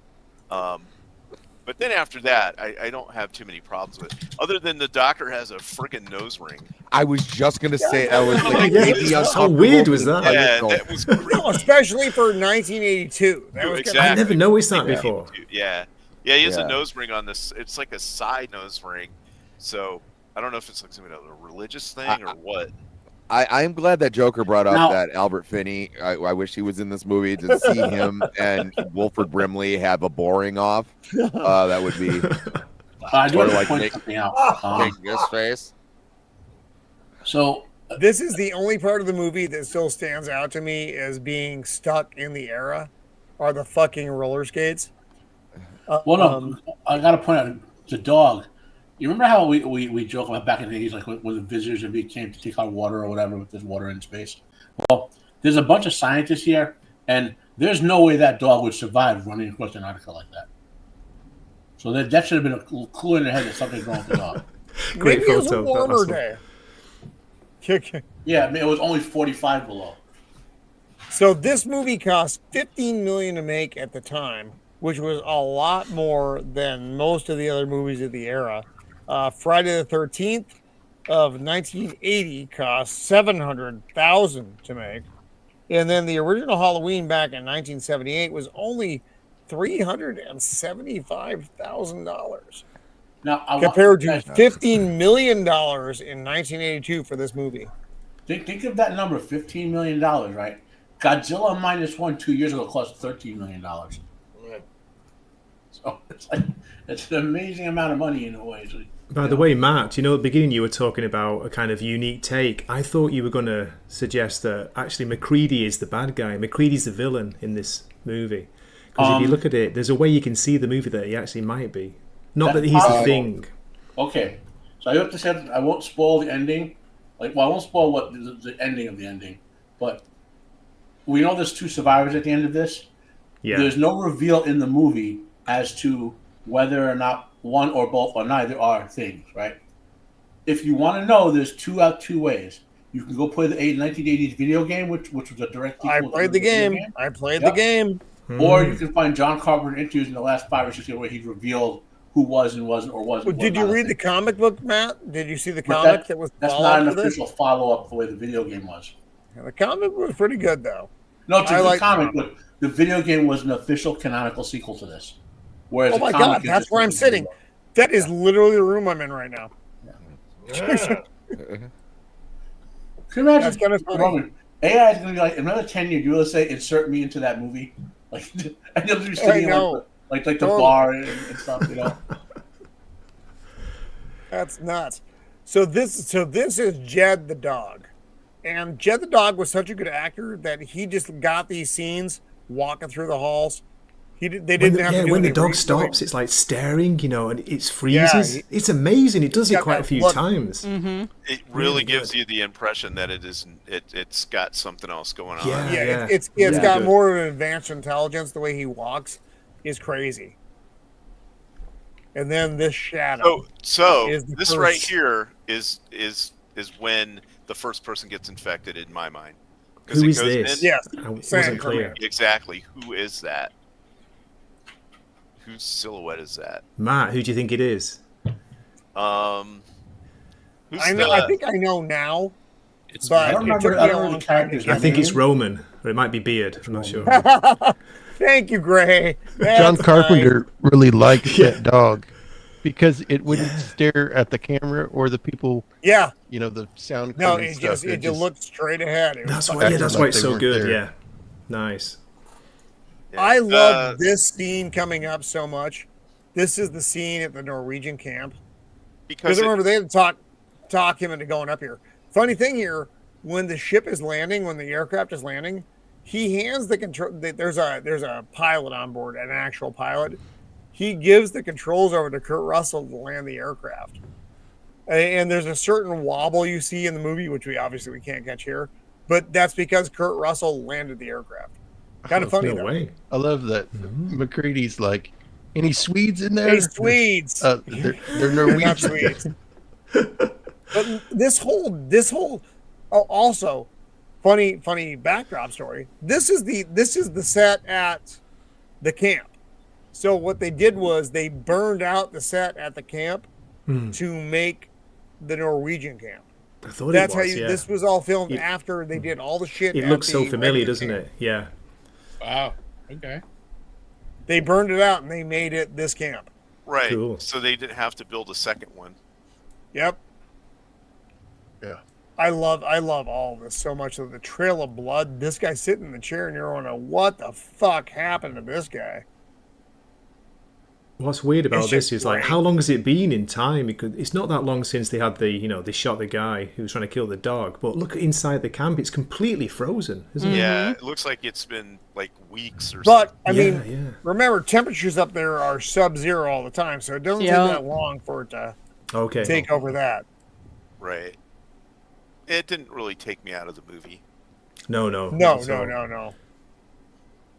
But then after that, I don't have too many problems with it. Other than the doctor has a friggin' nose ring. I was just gonna say I was like, how weird was that? Yeah, that was creepy. No, especially for 1982. Exactly. I never noticed that before. Yeah, he has a nose ring on this. It's like a side nose ring. So I don't know if it's like some kind of a religious thing or what. I am glad that Joker brought up that Albert Finney. I wish he was in this movie to see him and Wilford Brimley have a boring off. That would be. I do want to point something out. Making his face. So this is the only part of the movie that still stands out to me as being stuck in the era, are the fucking roller skates. I got to point out the dog. You remember how we joke about back in the 80s, like when the visitors came to take out water or whatever, with this water in space? Well, there's a bunch of scientists here, and there's no way that dog would survive running across Antarctica like that. So that should have been a clue in their head that something's wrong with the dog. Maybe it was a warmer day. Yeah, I mean, it was only 45 below. So this movie cost $15 million to make at the time, which was a lot more than most of the other movies of the era. Friday the 13th of 1980 cost $700,000 to make, and then the original Halloween back in 1978 was only $375,000. Now, compared to $15 million in 1982 for this movie. Think of that number, $15 million, right? Godzilla -1 2 years ago cost $13 million. So it's an amazing amount of money in a way. So, by the way, Matt, at the beginning you were talking about a kind of unique take. I thought you were going to suggest that actually MacReady is the bad guy. MacReady's the villain in this movie. Because if you look at it, there's a way you can see the movie that he actually might be. Not that he's the thing. Okay. So I have to say I won't spoil the ending. I won't spoil what the ending of the ending. But we know there's 2 survivors at the end of this. Yeah. There's no reveal in the movie as to whether or not one or both or neither are things, right? If you want to know, there's two ways. You can go play the 1980s video game, which was a direct sequel. I played the game. I played the game. Or you can find John Carpenter interviews in the last 5 or 6 years where he revealed who was and wasn't or wasn't. Well, did you read the comic book, Matt? Did you see the But comic that was that's not an official follow-up the way the video game was. Yeah, the comic was pretty good, though. No, it's a good comic, but the video game was an official canonical sequel to this. Whereas oh my god, that's where I'm sitting. That is literally the room I'm in right now. Yeah. Can you imagine? That's kind of funny. AI is going to be like, another 10 years, you will say, insert me into that movie. Like, and you'll be sitting like the bar and stuff, you know? That's nuts. So this is Jed the dog. And Jed the dog was such a good actor that he just got these scenes walking through the halls. They didn't have to do when the dog stops, it's like staring, you know, and it freezes. Yeah, it's amazing. It does it quite a few times. Mm-hmm. It really gives you the impression that it's got something else going on. Yeah. It's got more of an advanced intelligence. The way he walks is crazy. And then this shadow. So this right here is when the first person gets infected in my mind. Who is this? Yes, I wasn't clear. Exactly. Who is that? Whose silhouette is that? Matt, who do you think it is? I think I know now. I don't remember the characters. I think it's Roman, or it might be Beard. I'm not sure. Thank you, Gray. John Carpenter really liked that dog because it wouldn't stare at the camera or the people. Yeah. You know, the sound. No, it just looked straight ahead. That's why it's so good. There. Yeah. Nice. Yeah. I love this scene coming up so much. This is the scene at the Norwegian camp. Because remember, they had to talk him into going up here. Funny thing here, when the ship is landing, when the aircraft is landing, he hands the control. There's a pilot on board, an actual pilot. He gives the controls over to Kurt Russell to land the aircraft. And there's a certain wobble you see in the movie, which we can't catch here. But that's because Kurt Russell landed the aircraft. Kind of funny, no way. I love that McCready's like, any Swedes in there? Hey, Swedes. They're Norwegian. Not Swedes. But this whole also funny backdrop story. This is the set at the camp. So what they did was they burned out the set at the camp to make the Norwegian camp. I thought that's how this was all filmed after they did all the shit. It looks so familiar, doesn't it? Yeah. Wow. Okay. They burned it out and they made it this camp. Right. Cool. So they didn't have to build a second one. Yep. Yeah. I love all of this so much. Of the trail of blood. This guy sitting in the chair and you're going, what the fuck happened to this guy? What's weird about this is like, how long has it been in time? Because it's not that long since they had they shot the guy who was trying to kill the dog. But look inside the camp; it's completely frozen, isn't it? Yeah, it looks like it's been like weeks or something. But I mean, remember, temperatures up there are sub-zero all the time, so it doesn't take that long for it to take over that. Right. It didn't really take me out of the movie. No.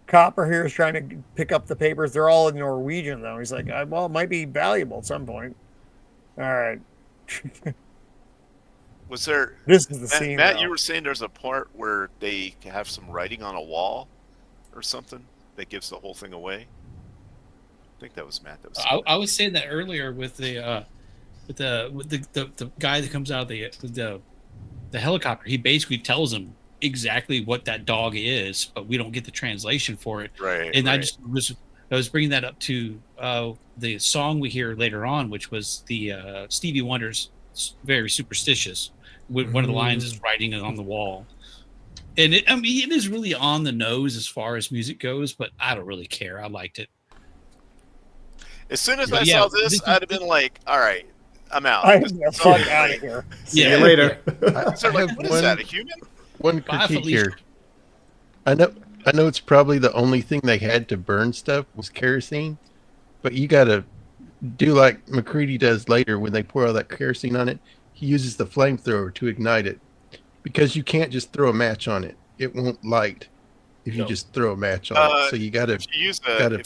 Copper here is trying to pick up the papers. They're all in Norwegian, though. He's like, well, it might be valuable at some point. All right. Was there... This is the scene, Matt, you were saying there's a part where they have some writing on a wall or something that gives the whole thing away? I think that was Matt. I was saying that earlier with the guy that comes out of the helicopter. He basically tells him exactly what that dog is, but we don't get the translation for it. Right. And I was bringing that up to the song we hear later on, which was the Stevie Wonder's "Very Superstitious." One of the lines is writing it on the wall, and it is really on the nose as far as music goes, but I don't really care. I liked it. As soon as I saw this, I'd have been like, "All right, I'm out." Fuck out of here. See you later. What is that? A human? One critique here. I know it's probably the only thing they had to burn stuff was kerosene, but you got to do like McCready does later when they pour all that kerosene on it. He uses the flamethrower to ignite it because you can't just throw a match on it. It won't light if you just throw a match on it. So you got to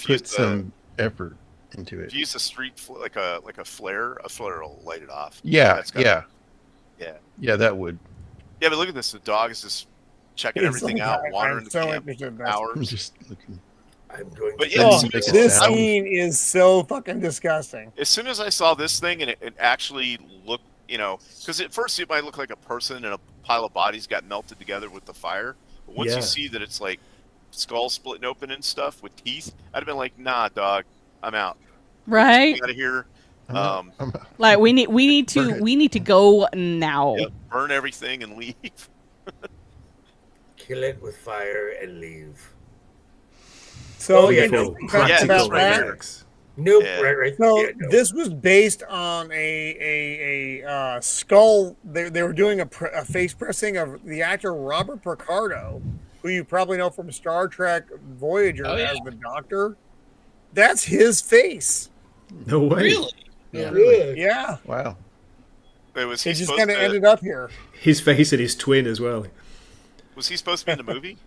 put some effort into it. If you use a street like a flare will light it off. Yeah, that would. Yeah, but look at this. The dog is just checking everything out, wandering the camp hours. Just looking. I'm going But to. yeah, Oh, as soon as, this scene is so fucking disgusting. as soon as I saw this thing and it actually looked, because at first it might look like a person and a pile of bodies got melted together with the fire. But once you see that it's like skull splitting open and stuff with teeth, I'd have been like, nah, dog, I'm out. Right? Out of here. Like we need to go now. Yep, burn everything and leave. Kill it with fire and leave. So practical about that. effects. Nope. Yeah. Right. So Yeah, no. this was based on a skull. They were doing a face pressing of the actor Robert Picardo, who you probably know from Star Trek Voyager as the Doctor. That's his face. No way. Really? Yeah. Really? Yeah. Wow. It just kind of ended up here. His face and his twin as well. Was he supposed to be in the movie?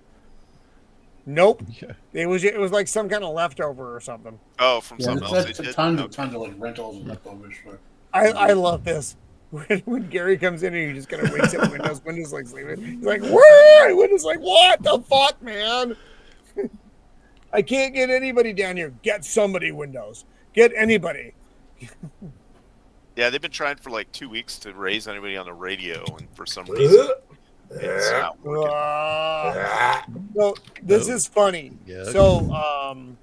Nope. Yeah. It was like some kind of leftover or something. Oh, from Yeah, something else. that's They a did? ton Okay. of like rentals and leftovers for. I love this. When Gary comes in and he just kind of waits at Windows. Windows like sleeping. He's like, "Where?" Windows like, "What the fuck, man? I can't get anybody down here. Get somebody, Windows. Get anybody." Yeah, they've been trying for like 2 weeks to raise anybody on the radio, and for some reason, it's not working. So this is funny. Yuck. So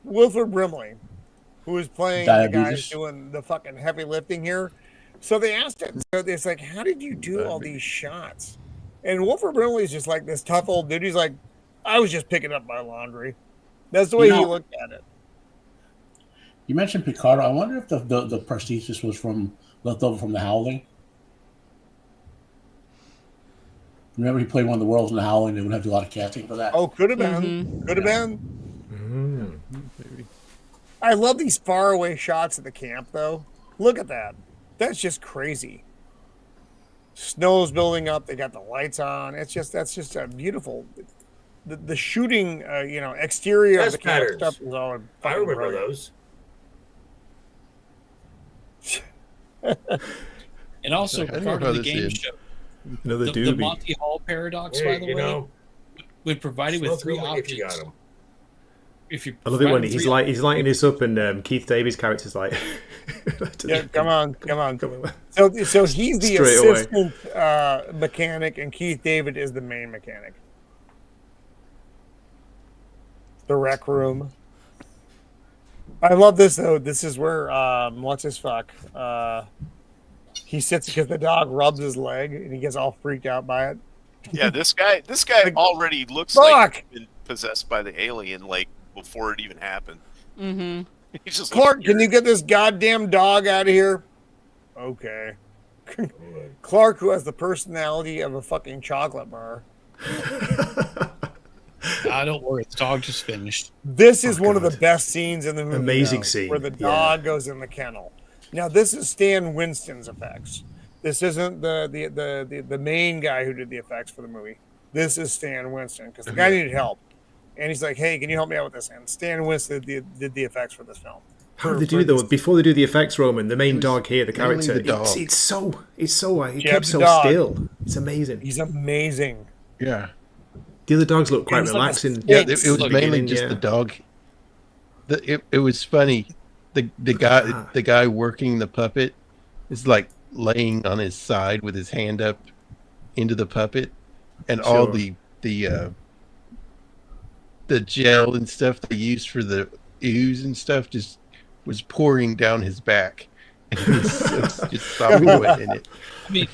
Wilford Brimley, who is playing the guy Diabetes. doing the fucking heavy lifting here. So they asked him, so it's like, how did you do all these shots? And Wilford Brimley is just like this tough old dude. He's like, I was just picking up my laundry. That's the way he looked at it. You mentioned Picardo. I wonder if the prosthesis was left over from The Howling. Remember, he played one of the worlds in The Howling. They would have to do a lot of casting for that. Oh, could have been. Could have been. I love these faraway shots of the camp, though. Look at that. That's just crazy. Snow's building up. They got the lights on. That's just a beautiful. The shooting, exterior of the camp patterns. stuff is all. I remember brilliant. those. And also, I don't part know of how the this game is. show, Another the doobie. Monty Hall paradox, Hey, by the you way, know, when provided with smoke 3 them if you got options. 'em. If you I love it when provided he's three he's lighting this up, and Keith Davies' character's like, Yeah, come on. So he's the Straight away. assistant mechanic, and Keith David is the main mechanic. The rec room. I love this though. This is where what's his fuck? He sits because the dog rubs his leg, and he gets all freaked out by it. Yeah, this guy already looks Fuck! like he's been possessed by the alien, like before it even happened. Mm-hmm. He's just Clark, can you get this goddamn dog out of here? Okay. Clark, who has the personality of a fucking chocolate bar. don't worry, the dog just finished. This is one of the best scenes in the movie. Amazing though, scene, where the yeah. dog goes in the kennel. Now this is Stan Winston's effects. This isn't the main guy who did the effects for the movie. This is Stan Winston because the guy needed help, and he's like, "Hey, can you help me out with this?" And Stan Winston did the effects for this film. How do they do though? Before they do the effects, Roman, the main was dog here, the mainly character, the dog. it's so he Yeah, kept the so dog. still. It's amazing. He's amazing. Yeah. The other dogs look quite He's like a relaxing. Yeah, it was at the mainly beginning, just yeah. the dog. It was funny. The guy working the puppet is like laying on his side with his hand up into the puppet, and all Sure. the gel and stuff they used for the ooze and stuff just was pouring down his back, and he was just sopping wet in it. I mean,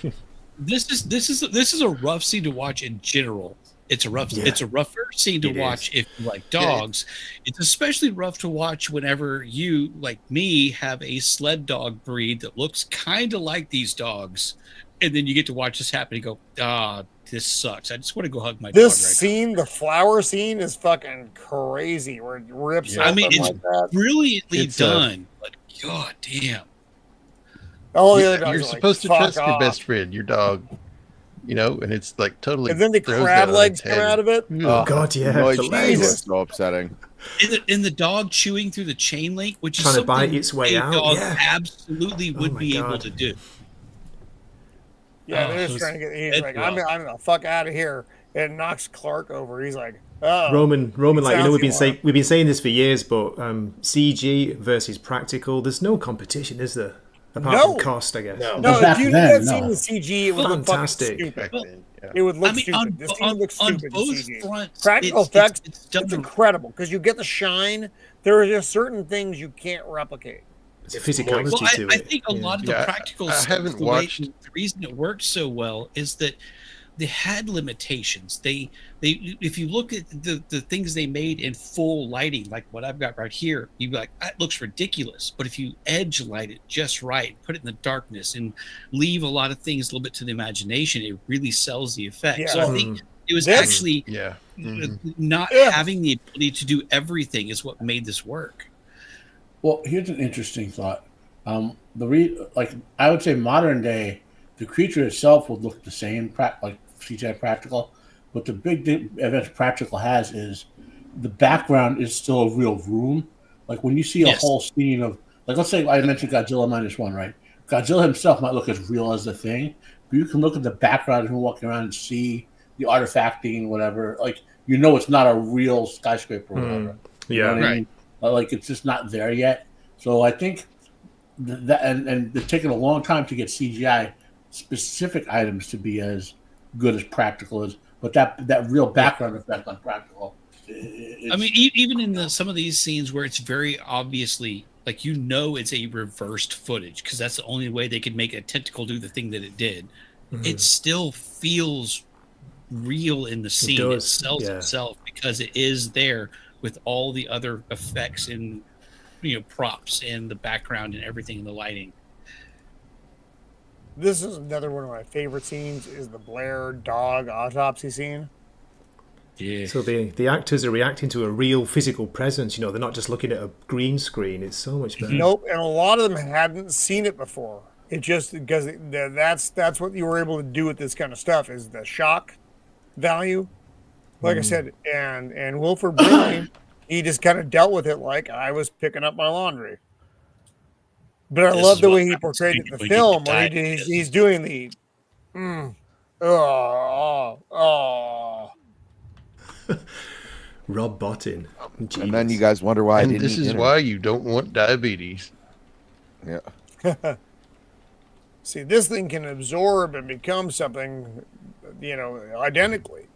this is a rough scene to watch in general. It's a rougher scene to It watch if you like dogs. It's especially rough to watch whenever you, like me, have a sled dog breed that looks kind of like these dogs, and then you get to watch this happen and go, this sucks. I just want to go hug my dog right This scene, the flower scene, is fucking crazy. Where it rips. Yeah. I mean, open it's like that. brilliantly It's, done, but god damn. Oh, the other dogs You're are like, supposed to "Fuck trust your off." best friend, your dog, and it's like totally. And then the throws crab that on legs its come head. out of it. Oh God, yeah, Noise the was legs. so upsetting. In the dog chewing through the chain link, which is Trying to something bite its way a out, dog yeah. absolutely would my be able God. to do. Yeah, Oh, they're just it's- trying to get. He's it's like, rough. I'm the fuck out of here. It knocks Clark over. He's like, "Oh, Roman, like, you know, sounds we've been saying this for years, but CG versus practical, there's no competition, is there? Apart from cost, I guess. No. No, Back if you then, had seen no. the CG, it would look fucking Fantastic. stupid. Back then, yeah. It would look I mean, stupid. This scene looks on stupid in both CG. fronts, Practical effects, it's done it's incredible because you get the shine. There are just certain things you can't replicate. It's physicality Well, to I it. think a lot of the Yeah, practical I stuff, haven't the watched- reason it worked so well is that they had limitations. They if you look at the things they made in full lighting, like what I've got right here, you'd be like, that looks ridiculous. But if you edge light it just right, put it in the darkness, and leave a lot of things a little bit to the imagination, it really sells the effect. Yeah. So I think it was This- actually Yeah. not Yeah. having the ability to do everything is what made this work. Well, here's an interesting thought. Like I would say, modern day, the creature itself would look the same, like CGI practical. But the big advantage practical has is the background is still a real room. Like when you see a whole scene of, like, let's say I mentioned Godzilla -1, right? Godzilla himself might look as real as the thing, but you can look at the background of him walking around and see the artifacting, whatever. Like, you know, it's not a real skyscraper or whatever. You know what I mean? Like, it's just not there yet. So I think that, and it's taken a long time to get CGI specific items to be as good as practical is, but that real background effect on practical. I mean, even in some of these scenes where it's very obviously, like, you know, it's a reversed footage because that's the only way they could make a tentacle do the thing that it did. It still feels real in the scene. It sells itself because it is there with all the other effects and, you know, props and the background and everything in the lighting. This is another one of my favorite scenes, is the Blair dog autopsy scene. Yeah. So the actors are reacting to a real physical presence. You know, they're not just looking at a green screen. It's so much better. Nope, and a lot of them hadn't seen it before. It just because that's what you were able to do with this kind of stuff is the shock value. Like I said, and Wilford Brimley, he just kind of dealt with it like I was picking up my laundry. But I love the way he portrayed it in the film, where he's doing the Rob Bottin. And then you guys wonder why I And didn't this eat is dinner. why you don't want diabetes. Yeah. See, this thing can absorb and become something, you know, identically.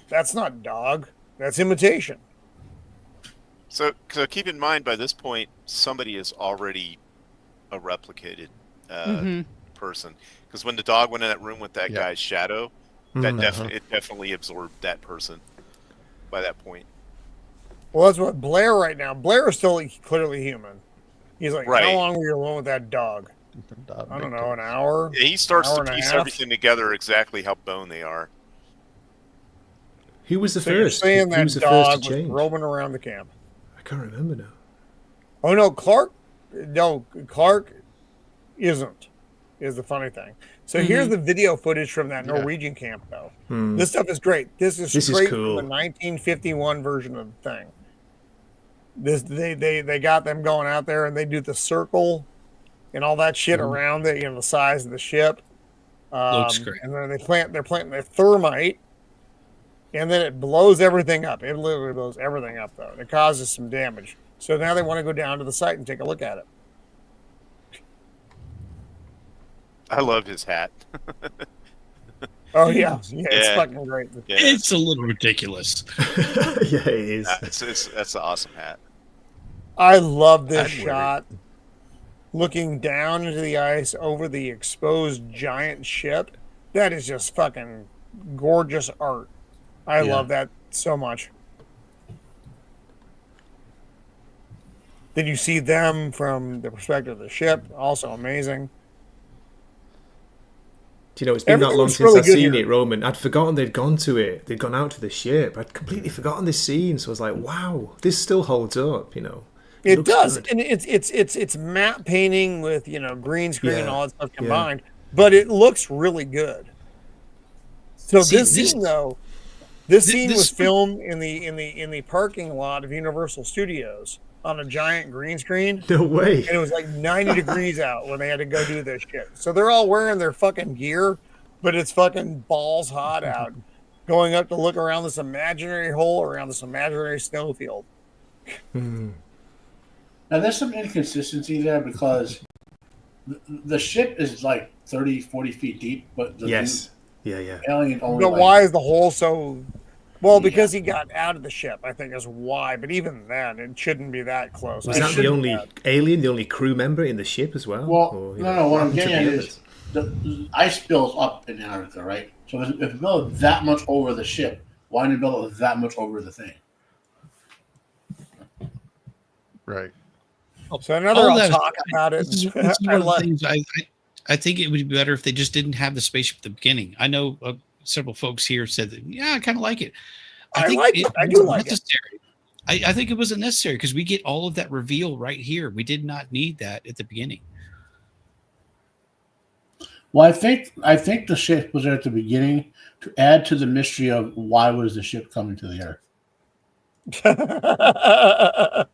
That's not dog. That's imitation. So keep in mind, by this point, somebody is already a replicated person. Because when the dog went in that room with that guy's shadow, that it definitely absorbed that person by that point. Well, that's what Blair right now. Blair is still clearly human. He's like, Right. how long were you alone with that dog? I don't know, an hour? Yeah, he starts hour to and a piece half? everything together exactly how bone they are. Who was the So you're first? saying Who that was the dog first to was change? roaming around the camp? I can't remember now. Oh, no, Clark isn't, is the funny thing. So here's the video footage from that Norwegian camp, though. This stuff is great. This is straight cool. from the 1951 version of the thing. They got them going out there and they do the circle and all that shit around it, you know, the size of the ship. Looks great. And then they're planting their thermite, and then it blows everything up. It literally blows everything up, though. It causes some damage. So now they want to go down to the site and take a look at it. I love his hat. Oh yeah, it's Yeah. fucking great. Yeah, It's a little ridiculous. Yeah, it is. that's an awesome hat. I love this I'd wear it. shot. Looking down into the ice over the exposed giant ship. That is just fucking gorgeous art. I love that so much. Then you see them from the perspective of the ship. Also amazing. Do you know, it's been that Everything long was since really I've good seen here. it, Roman. I'd forgotten they'd gone to it. They'd gone out to the ship. I'd completely forgotten this scene. So I was like, wow, this still holds up, you know. It looks does, good. and it's matte painting with, you know, green screen and Yeah, all that stuff combined, but it looks really good. So See, this this- scene though, this scene this- was filmed in the parking lot of Universal Studios on a giant green screen, No way. and it was like 90 degrees out when they had to go do this shit. So they're all wearing their fucking gear, but it's fucking balls hot out. going up to look around this imaginary hole around this imaginary snowfield. Now, there's some inconsistency there because the ship is like 30, 40 feet deep, but the alien only. But why is the hole so? Well, because he got out of the ship, I think is why. But even then, it shouldn't be that close. Was that the only alien, the only crew member in the ship as well? Well, or, no. What I'm getting at is the ice builds up in Antarctica, right? So if you build that much over the ship, why didn't you build it that much over the thing? Right. So another I'll talk about it. This is one of the things I think it would be better if they just didn't have the spaceship at the beginning. I know several folks here said that, yeah, I kind of like it. I do like it. I think it wasn't necessary because we get all of that reveal right here. We did not need that at the beginning. Well, I think the ship was there at the beginning to add to the mystery of why was the ship coming to the Earth.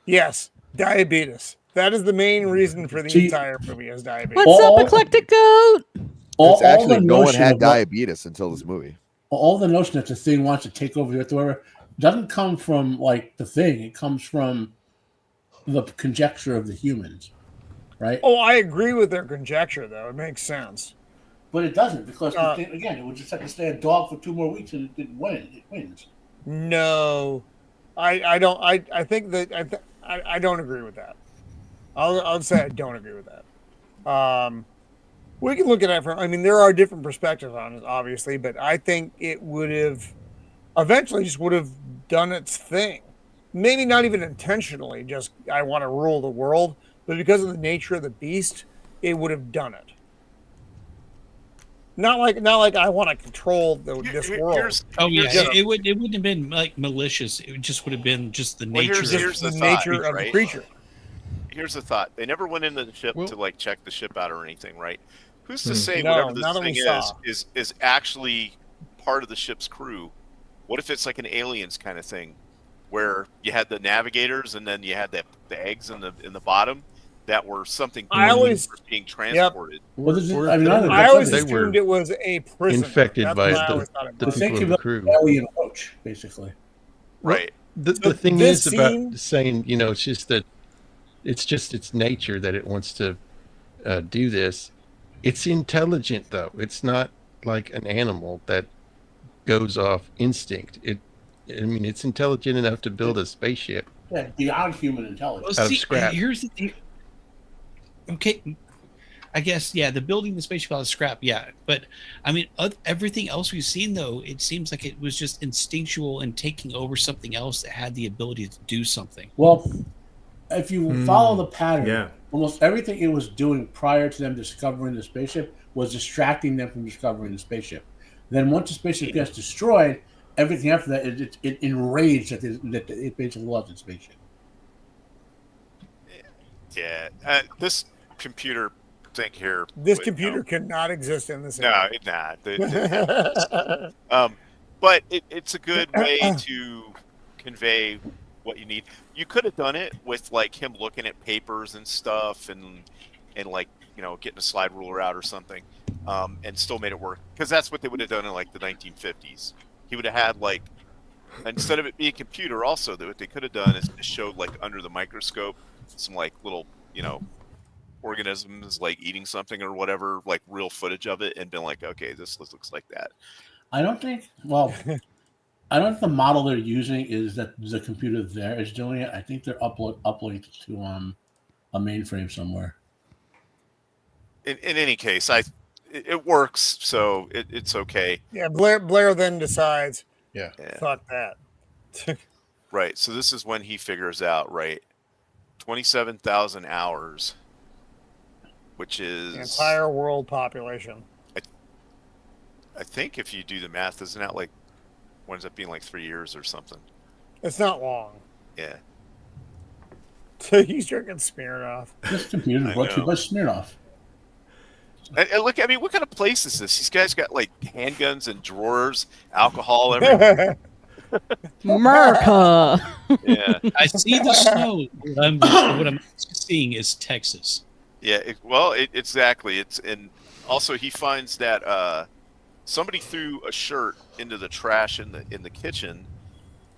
Yes, diabetes. That is the main reason for the entire movie is diabetes. What's up, eclectic goat? No one had diabetes until this movie. All the notion that the thing wants to take over the Earth, whatever, doesn't come from like the thing. It comes from the conjecture of the humans, right? Oh, I agree with their conjecture, though. It makes sense. But it doesn't because the thing, again, it would just have to stay a dog for 2 more weeks and it wins. No, I don't. I think that I don't agree with that. I'll say I don't agree with that. We can look at it from. I mean, there are different perspectives on it, obviously, but I think it would have eventually just would have done its thing. Maybe not even intentionally. Just I want to rule the world, but because of the nature of the beast, it would have done it. Not like I want to control this world. It wouldn't have been like malicious. It just would have been just the nature. Here's the nature of the creature. Here's the thought: they never went into the ship to like check the ship out or anything, right? Who's to say whatever this thing is actually part of the ship's crew? What if it's like an aliens kind of thing, where you had the navigators and then you had the eggs in the bottom that were something being transported. Yep. I always assumed it was a prisoner. Infected by the people in the crew. Alien roach, basically. Right. The thing is about saying, it's just that it's just its nature that it wants to do this. It's intelligent, though. It's not like an animal that goes off instinct. It's intelligent enough to build a spaceship. Yeah, beyond human intelligence. Well, out of scrap. Here's the thing. Okay, I guess, the building the spaceship out of scrap, but I mean, everything else we've seen, though, it seems like it was just instinctual and taking over something else that had the ability to do something. Well, if you follow the pattern, almost everything it was doing prior to them discovering the spaceship was distracting them from discovering the spaceship. Then once the spaceship gets destroyed, everything after that, it enraged that it basically was a spaceship. Yeah, this computer thing here. This computer cannot exist in this area. But it's a good way to convey what you need. You could have done it with like him looking at papers and stuff and like, getting a slide ruler out or something, and still made it work, because that's what they would have done in like the 1950s. He would have had like, instead of it being a computer, also what they could have done is showed like under the microscope some like little organisms like eating something or whatever, like real footage of it, and been like, okay, this looks like that. I don't think the model they're using is that the computer there is doing it. I think they're uploading it to a mainframe somewhere. In any case, it works, so it's okay. Yeah, Blair then decides, fuck that. Right, so this is when he figures out, 27,000 hours, which is the entire world population. I think if you do the math, isn't that like winds up being like 3 years or something? It's not long. Yeah. So he's drinking Smirnoff. This computer brought to you by Smirnoff. And look, I mean, what kind of place is this? These guys got like handguns and drawers, alcohol, everything. America. Yeah, I see the snow. What I'm seeing is Texas. Yeah, exactly. And also he finds that somebody threw a shirt into the trash in the kitchen,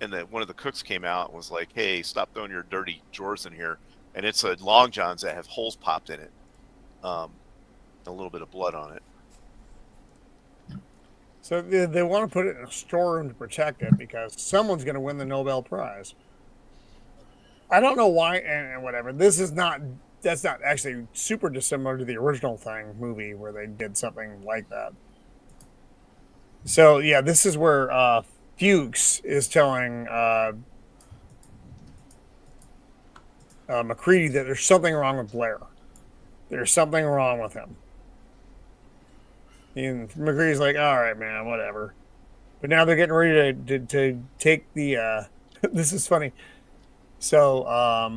and then one of the cooks came out and was like, "Hey, stop throwing your dirty drawers in here." And it's a long johns that have holes popped in it, a little bit of blood on it. So they want to put it in a storeroom to protect it because someone's going to win the Nobel Prize. I don't know why, and whatever. That's not actually super dissimilar to the original movie where they did something like that. So yeah, this is where Fuchs is telling MacReady that there's something wrong with Blair. There's something wrong with him. And MacReady's like, all right, man, whatever. But now they're getting ready to take the this is funny. So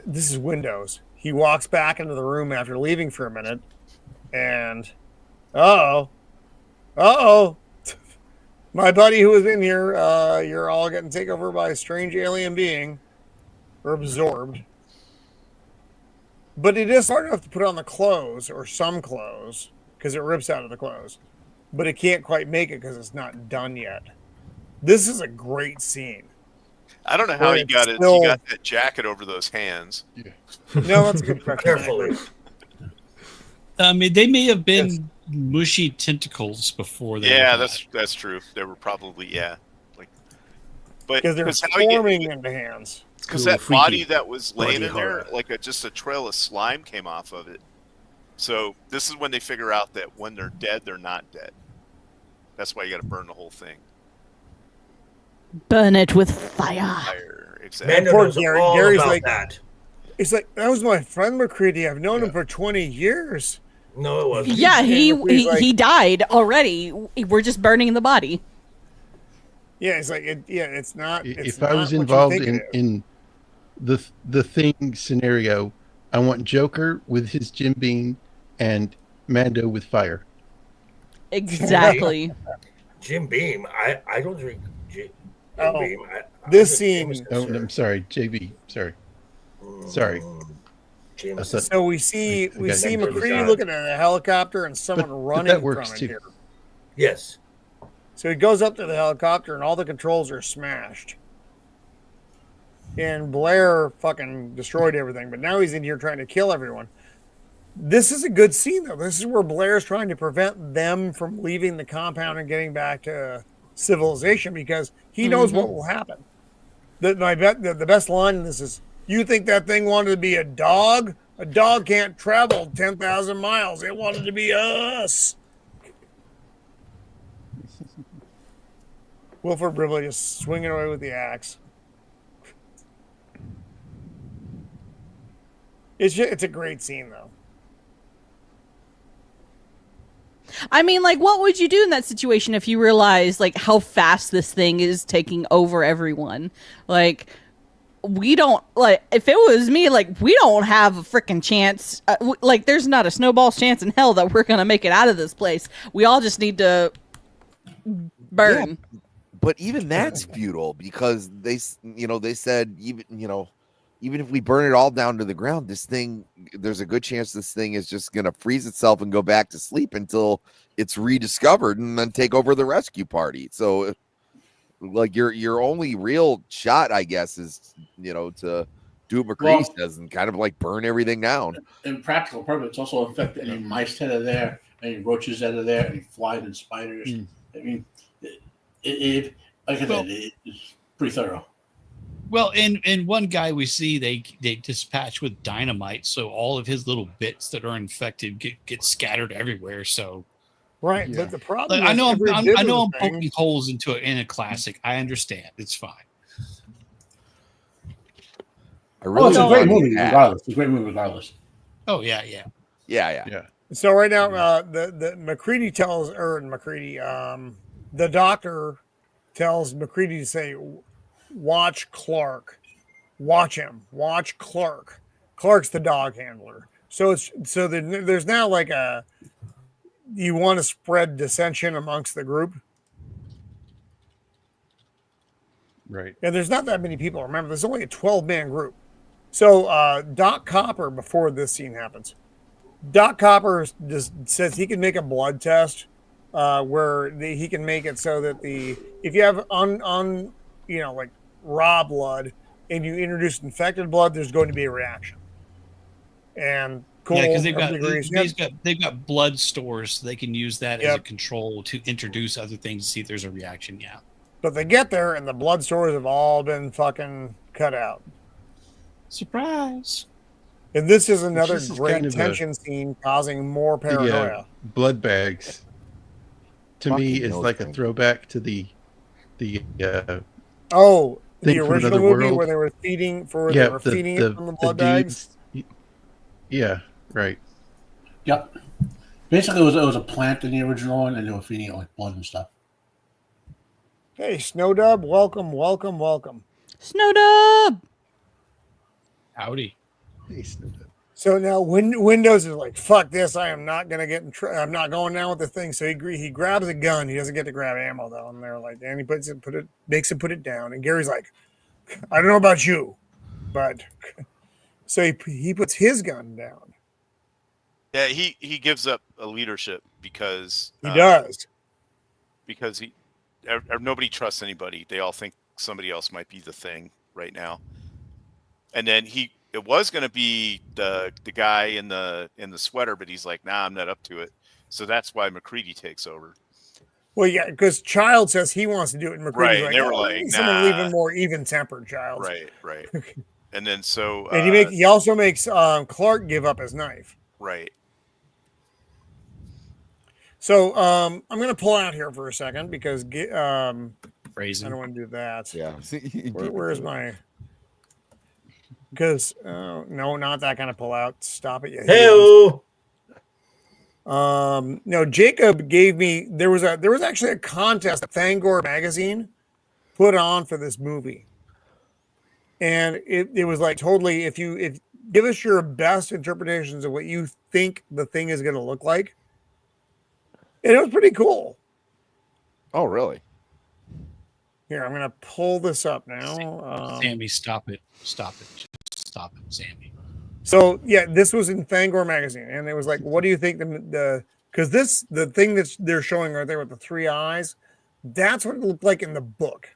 this is Windows. He walks back into the room after leaving for a minute, and my buddy who was in here, you're all getting taken over by a strange alien being or absorbed. But it is hard enough to put on the clothes or some clothes because it rips out of the clothes. But it can't quite make it because it's not done yet. This is a great scene. I don't know how he got it. He got that jacket over those hands. Yeah. No, that's a good question. Carefully. They may have been mushy tentacles before they. Yeah, that's true. They were probably because they're forming into hands. Because that body that was laying in there, just a trail of slime came off of it. So this is when they figure out that when they're dead, they're not dead. That's why you got to burn the whole thing. Burn it with fire. Exactly. Poor Gary's like that. It's like, that was my friend MacReady. I've known him for 20 years. No, it wasn't. Yeah, he died already. We're just burning the body. Yeah, it's like it's not. If I was involved in the thing scenario, I want Joker with his Jim Beam and Mando with fire. Exactly. Jim Beam. I don't drink Jim Beam. This scene. Oh, I'm sorry, JB. Sorry. So we see MacReady looking at a helicopter and someone running that works from it too. here. Yes. So he goes up to the helicopter and all the controls are smashed. And Blair fucking destroyed everything, but now he's in here trying to kill everyone. This is a good scene, though. This is where Blair's trying to prevent them from leaving the compound and getting back to civilization because he knows what will happen. The best line in this is, "You think that thing wanted to be a dog? A dog can't travel 10,000 miles. It wanted to be us." Wilford Brimley just swinging away with the axe. It's a great scene, though. I mean, what would you do in that situation if you realize, how fast this thing is taking over everyone? We don't, if it was me, we don't have a freaking chance. There's not a snowball's chance in hell that we're going to make it out of this place. We all just need to burn. Yeah, but even that's futile because they said even if we burn it all down to the ground, there's a good chance this thing is just going to freeze itself and go back to sleep until it's rediscovered and then take over the rescue party. So your only real shot, I guess, is, to do what MacReady says and kind of burn everything down. In practical purpose, also affect any mice that are there, any roaches that are there, any flies and spiders. I mean, it's pretty thorough. Well, and one guy we see they dispatch with dynamite, so all of his little bits that are infected get scattered everywhere. So, right, but the problem I know I'm poking holes into it in a classic. I understand, it's fine. It's a great movie, regardless. It's a great movie, regardless. Oh yeah. So right now, the MacReady tells the doctor tells MacReady to say, "Watch Clark, watch him, watch Clark." Clark's the dog handler. So there's now you want to spread dissension amongst the group, right? And there's not that many people. Remember, there's only a 12-man group. So Doc Copper, before this scene happens, Doc Copper just says he can make a blood test where he can make it so that if you have like raw blood and you introduce infected blood, there's going to be a reaction. And cool, yeah, because they've got blood stores, so they can use that as a control to introduce other things to see if there's a reaction. Yeah, but they get there and the blood stores have all been fucking cut out. Surprise! And this is another great tension scene causing more paranoia. The blood bags, to me, is like a throwback to the original movie where they were feeding it from the blood bags. Yeah, right. Yep. Basically, it was a plant in the original one, and they were feeding it like blood and stuff. Hey, Snowdub, welcome. Snowdub! Howdy. Hey, Snowdub. So now Windows is like, fuck this, I am not going to get in I'm not going down with the thing. So he grabs a gun. He doesn't get to grab ammo, though. And they're like, and he makes him put it down. And Gary's like, I don't know about you, but... So he puts his gun down. Yeah, he gives up a leadership because he does. Because nobody trusts anybody. They all think somebody else might be the thing right now. And then it was going to be the guy in the sweater, but he's like, nah, I'm not up to it. So that's why McCready takes over. Well, yeah, because Child says he wants to do it, and McCready's right, like, they were like, someone even more even-tempered, Child. Right. And then so... and he also makes Clark give up his knife. Right. So I'm going to pull out here for a second because Phrasing. I don't want to do that. Yeah. Where's my... Because, no, not that kind of pull out. Stop it. Hey-o! No, Jacob gave me... There was actually a contest that Fangor magazine put on for this movie. And it was like totally, if give us your best interpretations of what you think the thing is going to look like. And it was pretty cool. Oh, really? Here, I'm going to pull this up now. Sammy, stop it. Stop it. Just stop it, Sammy. So, yeah, this was in Fangor magazine. And it was like, what do you think because the thing that they're showing right there with the three eyes, that's what it looked like in the book.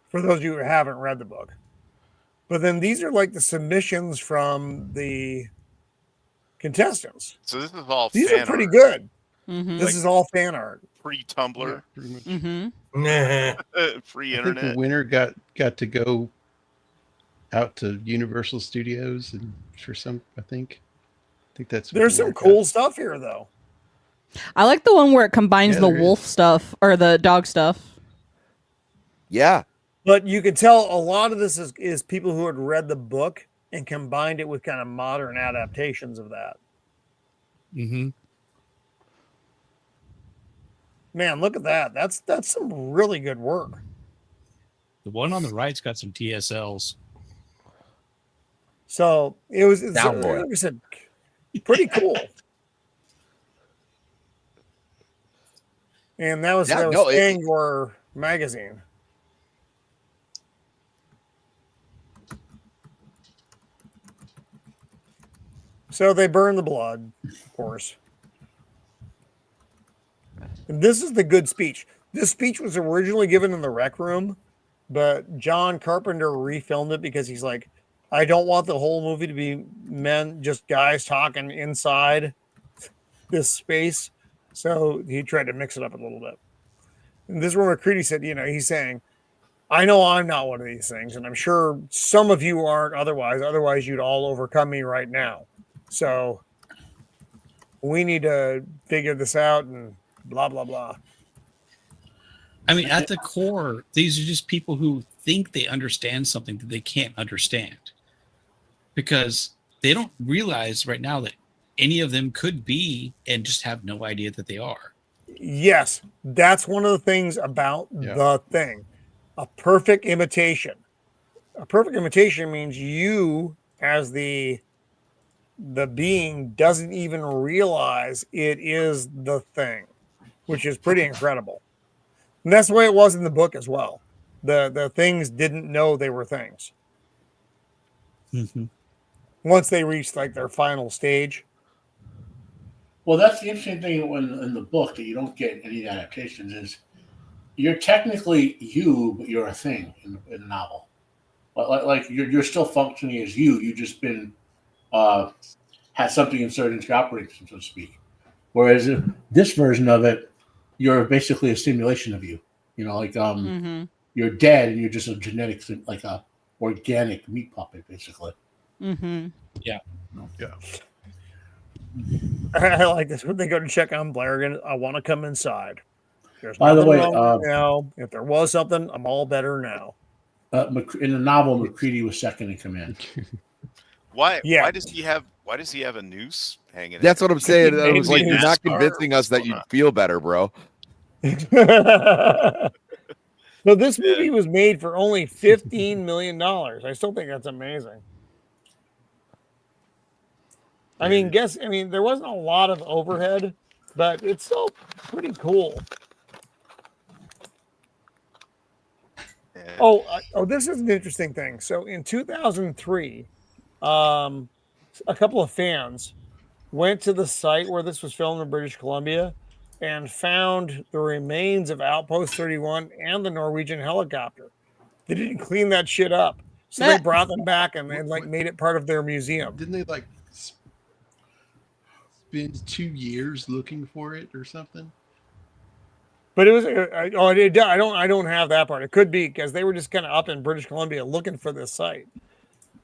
For those of you who haven't read the book. But then these are like the submissions from the contestants. So this is all these fan are pretty art. good. Mm-hmm. This is all fan art. Pre-Tumblr. Mm-hmm. Free I internet. think the winner got to go out to Universal Studios and for some. I think that's. There's some cool stuff here, though. I like the one where it combines the wolf stuff or the dog stuff. Yeah. But you can tell a lot of this is people who had read the book and combined it with kind of modern adaptations of that. Mm-hmm. Man, look at that. That's some really good work. The one on the right's got some TSLs. So it's like I said, pretty cool. And that was Fangor magazine. So they burn the blood, of course. And this is the good speech. This speech was originally given in the rec room, but John Carpenter refilmed it because he's like, I don't want the whole movie to be just guys talking inside this space. So he tried to mix it up a little bit. And this is where McCready said, he's saying, I know I'm not one of these things, and I'm sure some of you aren't otherwise you'd all overcome me right now. So we need to figure this out and blah, blah, blah. I mean, at the core, these are just people who think they understand something that they can't understand because they don't realize right now that any of them could be and just have no idea that they are. Yes, that's one of the things about the thing. A perfect imitation. A perfect imitation means you, as the being, doesn't even realize it is the thing, which is pretty incredible. And that's the way it was in the book as well. The things didn't know they were things. Mm-hmm. Once they reached like their final stage. Well, that's the interesting thing in the book that you don't get any adaptations is you're technically you, but you're a thing in the novel. Like you're still functioning as you. You just been had something inserted into your operating system, so to speak. Whereas this version of it, you're basically a simulation of you. You know, like you're dead and you're just a genetic, like a organic meat puppet, basically. Mm-hmm. Yeah. I like this. When they go to check on Blair again, I want to come inside. There's By the nothing way, wrong now. If there was something, I'm all better now. In the novel, McCready was second in command. Why? Yeah. Why does he have a noose hanging? That's what I'm saying. I He was like, made you're not NASCAR. convincing us that you'd feel better, bro. So this movie was made for only $15 million. I still think that's amazing. I mean, there wasn't a lot of overhead, but it's still pretty cool. Yeah. Oh, this is an interesting thing. So in 2003, a couple of fans went to the site where this was filmed in British Columbia and found the remains of Outpost 31 and the Norwegian helicopter. They didn't clean that shit up. So they brought them back and made it part of their museum. Didn't they spend 2 years looking for it or something? But it was I don't have that part. It could be because they were just kind of up in British Columbia looking for this site.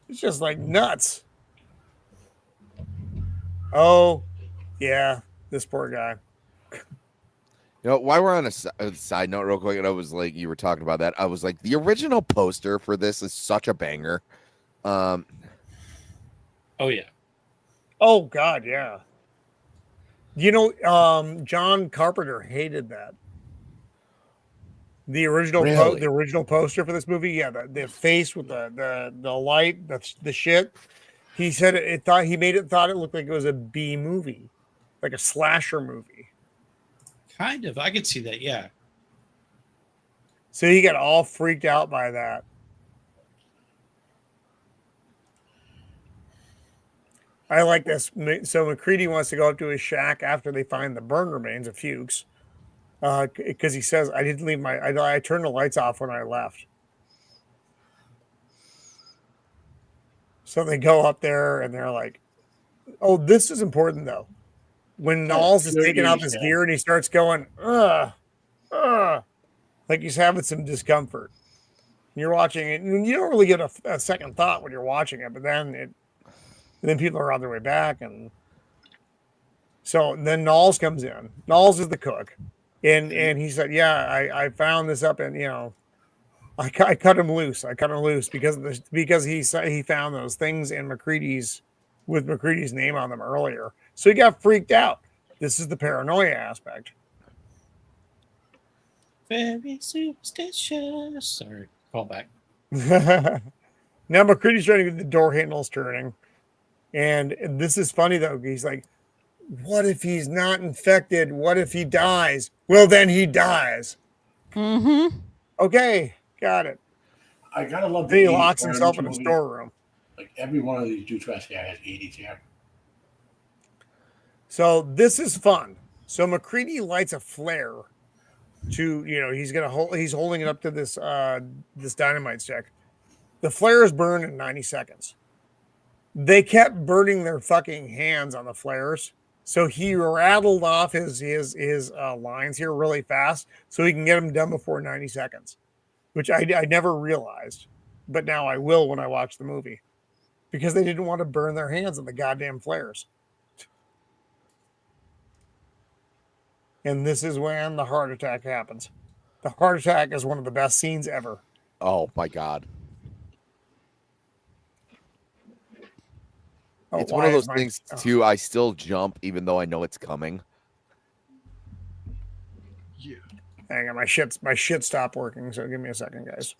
It's just like nuts. Oh, yeah, this poor guy. You know, while we're on a side note, real quick, and I was like, you were talking about that. I was like, the original poster for this is such a banger. Oh yeah. Oh God, yeah. You know, John Carpenter hated that. The original, Really? the original poster for this movie, yeah, the face with the light, the shit. He said he made it looked like it was a B movie, like a slasher movie. Kind of. I could see that. Yeah. So he got all freaked out by that. I like this. So McCready wants to go up to his shack after they find the burn remains of Fuchs, because he says, "I didn't leave I turned the lights off when I left." So they go up there and they're like, "Oh, this is important though." When Knowles is taking off his gear and he starts going, like he's having some discomfort. You're watching it, and you don't really get a second thought when you're watching it, but then people are on their way back, and so then Knowles comes in. Knowles is the cook, and he said, "Yeah, I found this up, and I cut him loose. I cut him loose because he found those things in McCready's name on them earlier, so he got freaked out. This is the paranoia aspect." Very superstitious. Sorry, call back. Now McCready's trying to get the door handles turning. And this is funny, though. He's like, what if he's not infected? What if he dies? Well, then he dies. Mm-hmm. Okay, got it. I gotta love Then he locks himself in a storeroom. Like every one of these Dutrash guys has 80 here. So this is fun. So McCready lights a flare to, he's holding it up to this dynamite stick. The flares burn in 90 seconds. They kept burning their fucking hands on the flares. So he rattled off his lines here really fast so he can get them done before 90 seconds, which I never realized. But now I will when I watch the movie because they didn't want to burn their hands on the goddamn flares. And this is when the heart attack happens. The heart attack is one of the best scenes ever. Oh, my God. Oh, it's one of those things, too, I still jump even though I know it's coming. Yeah. Hang on, my shit stopped working, so give me a second, guys.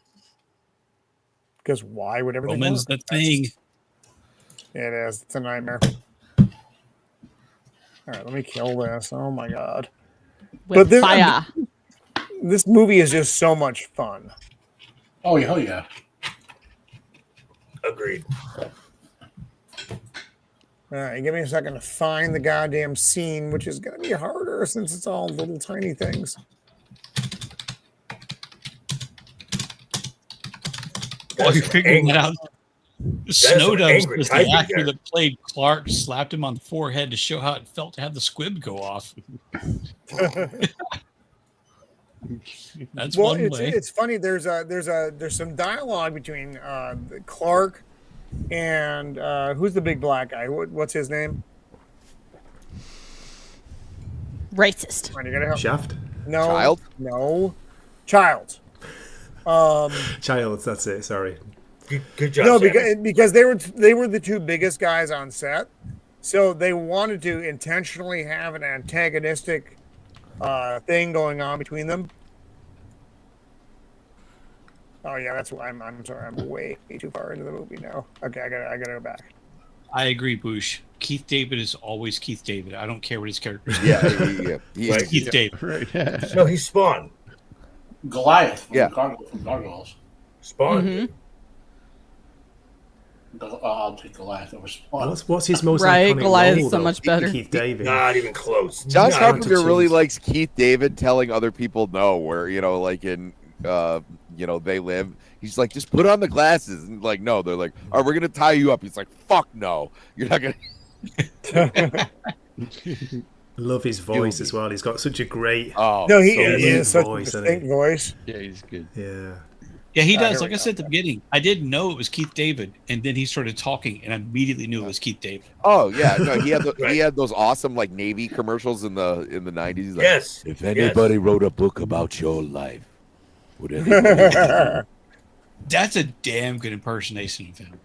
Because why would everything Roman's work? the thing. It is. It's a nightmare. All right, let me kill this. Oh, my God. With fire. This movie is just so much fun. Oh, hell yeah. Agreed. All right, give me a second to find the goddamn scene, which is going to be harder since it's all little tiny things. While you're figuring that out, Snowdubs was the actor that played Clark, slapped him on the forehead to show how it felt to have the squib go off. That's one way. It's funny. There's some dialogue between Clark and who's the big black guy? What's his name? Racist. Come on, you're gonna help. Shaft? No. Child? No. Child. Child, that's it. Sorry. Good job. No, because they were the two biggest guys on set, so they wanted to intentionally have an antagonistic thing going on between them. Oh yeah, that's why I'm sorry. I'm way too far into the movie now. Okay, I gotta go back. I agree, Bush. Keith David is always Keith David. I don't care what his character is. Yeah. He's Keith David. Right. No, he's Spawn. Goliath from Yeah. from Gargoyles. Spawn. Mm-hmm. I'll take Goliath over Spawn. What's his most Right, iconic Goliath's role, so though? much better. Keith David. Not even close. Josh Not Carpenter even really close. likes Keith David telling other people no, where like in They Live. He's like, just put on the glasses, and like, no, they're like, all right, we're gonna tie you up. He's like, fuck no, you're not gonna. Love his voice as well. He's got such a great. No, he so is such a voice, isn't distinct he? voice. Yeah, he's good. Yeah. Yeah, he does. here Like we I go. said at the beginning, I didn't know it was Keith David, and then he started talking, and I immediately knew it was Keith David. Oh yeah, no, he had Right. he had those awesome like Navy commercials in the 90s. Like, Yes. If yes. anybody wrote a book about your life, would anybody That's a damn good impersonation of him.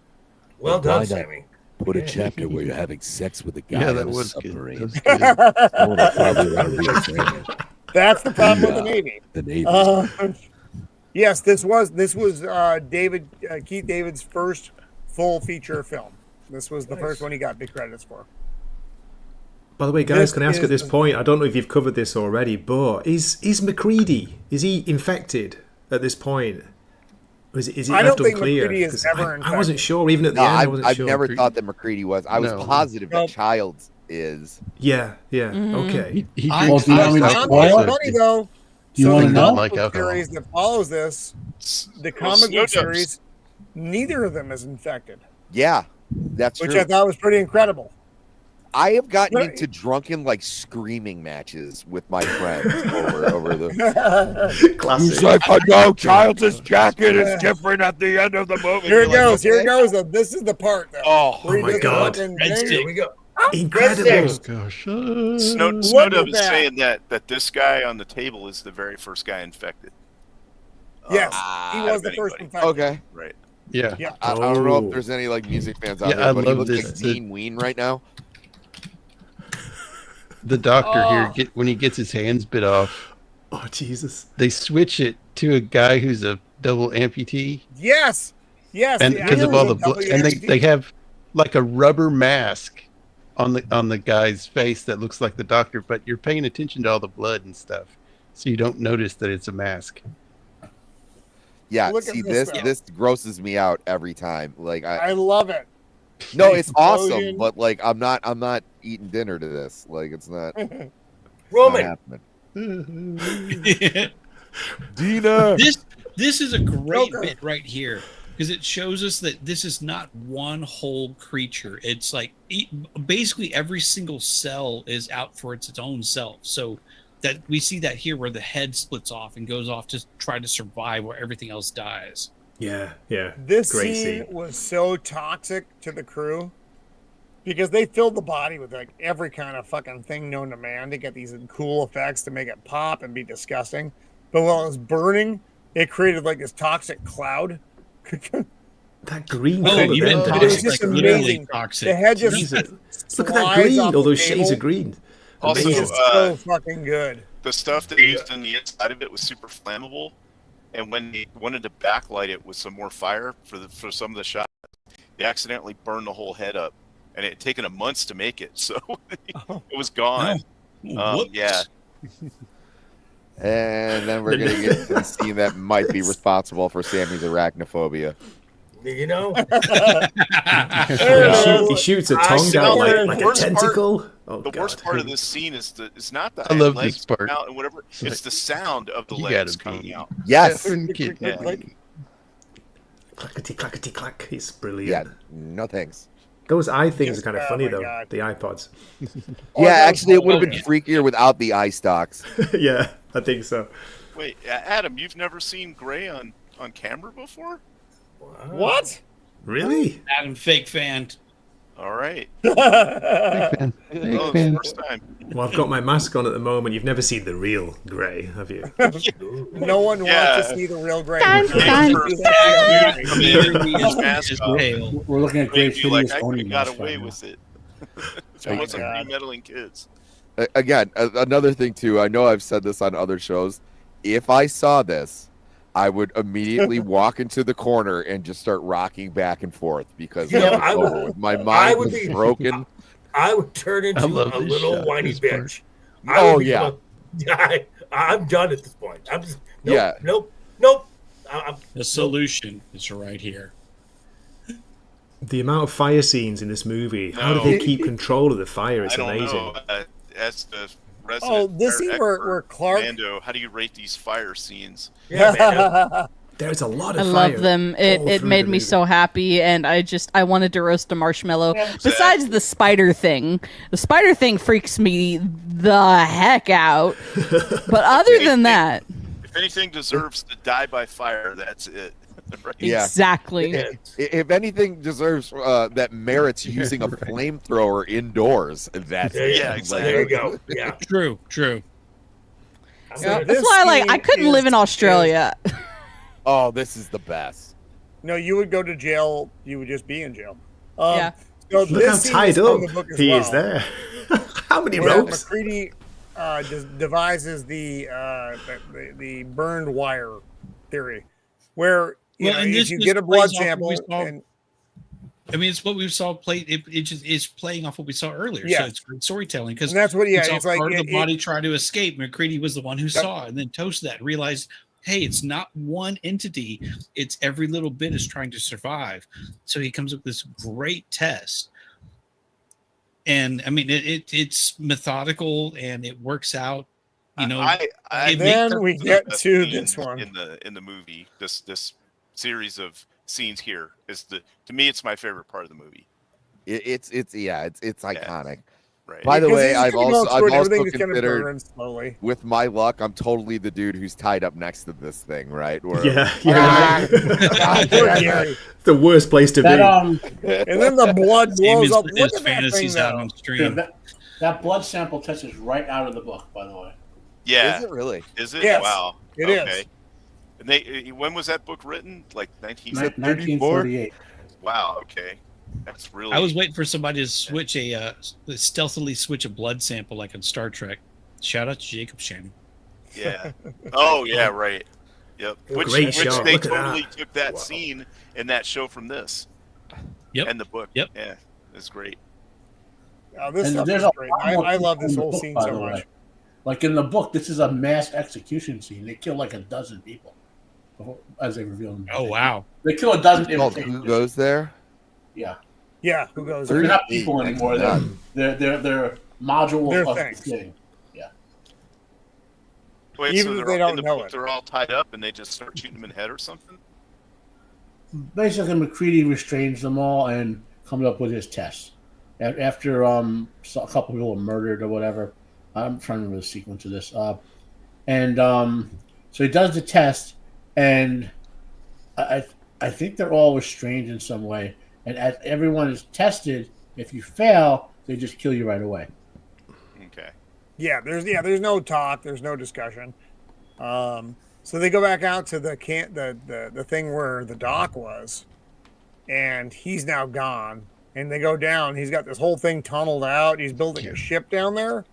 Well Why done, not? Sammy. put a chapter where you're having sex with a guy Yeah, that on a was good. submarine? That was good. Someone will probably want to read it, Sammy. That's the problem with the Navy. The Navy. Yes, this was Keith David's first full feature film. This was the first one he got big credits for. By the way, guys, This can I ask at this is- point? I don't know if you've covered this already, but is McCready, is he infected at this point? Or is it I left don't think unclear? McCready is 'Cause ever I wasn't infected. sure. Even at the No, end, I wasn't I've sure. never thought that McCready was. I was No. positive Nope. that Childs is. Yeah. Okay. He I- drinks do you want me to alcohol, spoil it? so Funny though. You so wanna the know? comic Like book alcohol. series that follows this, the Well, comic book Snowdubs. series, neither of them is infected, Yeah, that's which true. I thought was pretty incredible. I have gotten Right. into drunken like screaming matches with my friends over the. Classic. He's like, "Oh no, Childs' jacket is different at the end of the movie." Here it You're like, goes. Here it "Okay." goes. Though. This is the part. Though, Oh, where he my does the God. fucking Red thing. stick. Here we go. Incredible. Red Gosh. Snowdub at is that. saying that this guy on the table is the very first guy infected. Yes, he out was of the first anybody. infected. Okay. Right. Yeah. Yeah. I don't know Oh. if there's any like music fans out Yeah, there, I but he love looks this. like Dean Ween right now. The doctor Oh. here, when he gets his hands bit off, Oh Jesus. they switch it to a guy who's a double amputee, Yes. Yes. and the because of actor all was the a blood, and they have like a rubber mask on the guy's face that looks like the doctor, but you're paying attention to all the blood and stuff, so you don't notice that it's a mask. Yeah, Look at see this, this though. grosses me out every time. Like I love it. no, it's awesome, explosion. but like I'm not eating dinner to this. Like it's not, Roman. not happening. Dina. This is a great Joker. bit right here because it shows us that this is not one whole creature. It's like basically every single cell is out for its own self. So that we see that here where the head splits off and goes off to try to survive where everything else dies. Yeah. This Great scene scene. was so toxic to the crew because they filled the body with like every kind of fucking thing known to man to get these cool effects to make it pop and be disgusting. But while it was burning, it created like this toxic cloud. That green Oh, colour you then, meant didn't It was toxic, it? just like literally amazing. toxic. The head just Jesus. Look at that slides green, off all the those shades table. of green. Also, It's Amazing. so fucking good. the stuff they used on the inside of it was super flammable, and when they wanted to backlight it with some more fire for some of the shots, they accidentally burned the whole head up, and it had taken a month to make it, so it was gone. Whoops. Yeah. And then we're gonna get to the scene that might be responsible for Sammy's arachnophobia. You know, he shoots a tongue out like a tentacle. The worst part of this scene is it's not the I love legs this part. out and whatever. It's the sound of the You legs gotta coming out. Yes. Clackety clackety clack. He's brilliant. Yeah. No thanks. Those eye things are kind of funny though. God. The iPods. Yeah, actually, it would have been freakier without the eye stalks. Yeah, I think so. Wait, Adam, you've never seen Gray on camera before? What? Really? Adam, fake fan. All right. Big fan. First time. Well, I've got my mask on at the moment. You've never seen the real Grey, have you? No one wants to see the real Gray. We're looking at Gray's hideous I owning got mask away right with it. Oh, It wasn't meddling kids. Again, another thing too. I know I've said this on other shows. If I saw this, I would immediately walk into the corner and just start rocking back and forth because my mind was broken. I would turn into a little shot, whiny bitch. Oh yeah. I'm done at this point. I'm just nope. The solution is right here. The amount of fire scenes in this movie. How do they keep control of the fire? It's amazing. As the resident this scene where Clark. Mando, how do you rate these fire scenes? Yeah, There's a lot of I fire. love them. It made me so happy, and I wanted to roast a marshmallow. Besides the spider thing freaks me the heck out. But other than that, if anything deserves to die by fire, that's it. Right? Yeah. Exactly. If anything deserves that merits using a flamethrower indoors, that's it. Yeah, exactly. There you go. Yeah. True. That's why I couldn't live in Australia. Oh, this is the best. No, you would go to jail. You would just be in jail. Yeah. So Look how tied up he is there. How many ropes? McCready devises the burned wire theory, where if you get a blood sample, it's what we saw play. It just is playing off what we saw earlier. Yeah. So it's great storytelling because that's what. Yeah, it's like part of the body tried to escape. McCready was the one who saw it, and then toasted that and realized, hey, it's not one entity; it's every little bit is trying to survive. So he comes up with this great test, and I mean, it's methodical and it works out. Then we get to this one in the movie. This series of scenes here is to me it's my favorite part of the movie. It's iconic. Right. By the way, I've also considered with my luck, I'm totally the dude who's tied up next to this thing, right? Where, the worst place to be. And then the blood blows up. His fantasies out on stream. That blood sample test is right out of the book, by the way. Yeah. Is it really? Is it? Yes, Wow. it is. And when was that book written? Like 1948. Wow. Okay. That's really. I was waiting for somebody to switch stealthily switch a blood sample like on Star Trek. Shout out to Jacob Shannon. Yeah. Oh yeah. Right. Yep. Which shot. they Look at totally that. took that scene in that show from this. Yep. And the book. Yep. Yeah. It's great. This stuff is great. I love this whole scene so much. Like in the book, this is a mass execution scene. They kill like a dozen people, as they reveal them. Oh wow! They kill a dozen people. Who goes there? Yeah. Yeah. Who goes? They're not people anymore. They're modules They're of things. thing. Yeah. Wait, Even so if they don't know book, it. they're all tied up and they just start shooting them in the head or something? Basically, McCready restrains them all and comes up with his test. After a couple people were murdered or whatever. I'm trying to remember the sequence of this. So he does the test, and I think they're all restrained in some way. And as everyone is tested, if you fail, they just kill you right away. Okay. Yeah, there's no talk, there's no discussion. So they go back out to the thing where the dock was, and he's now gone. And they go down. He's got this whole thing tunneled out. He's building a ship down there.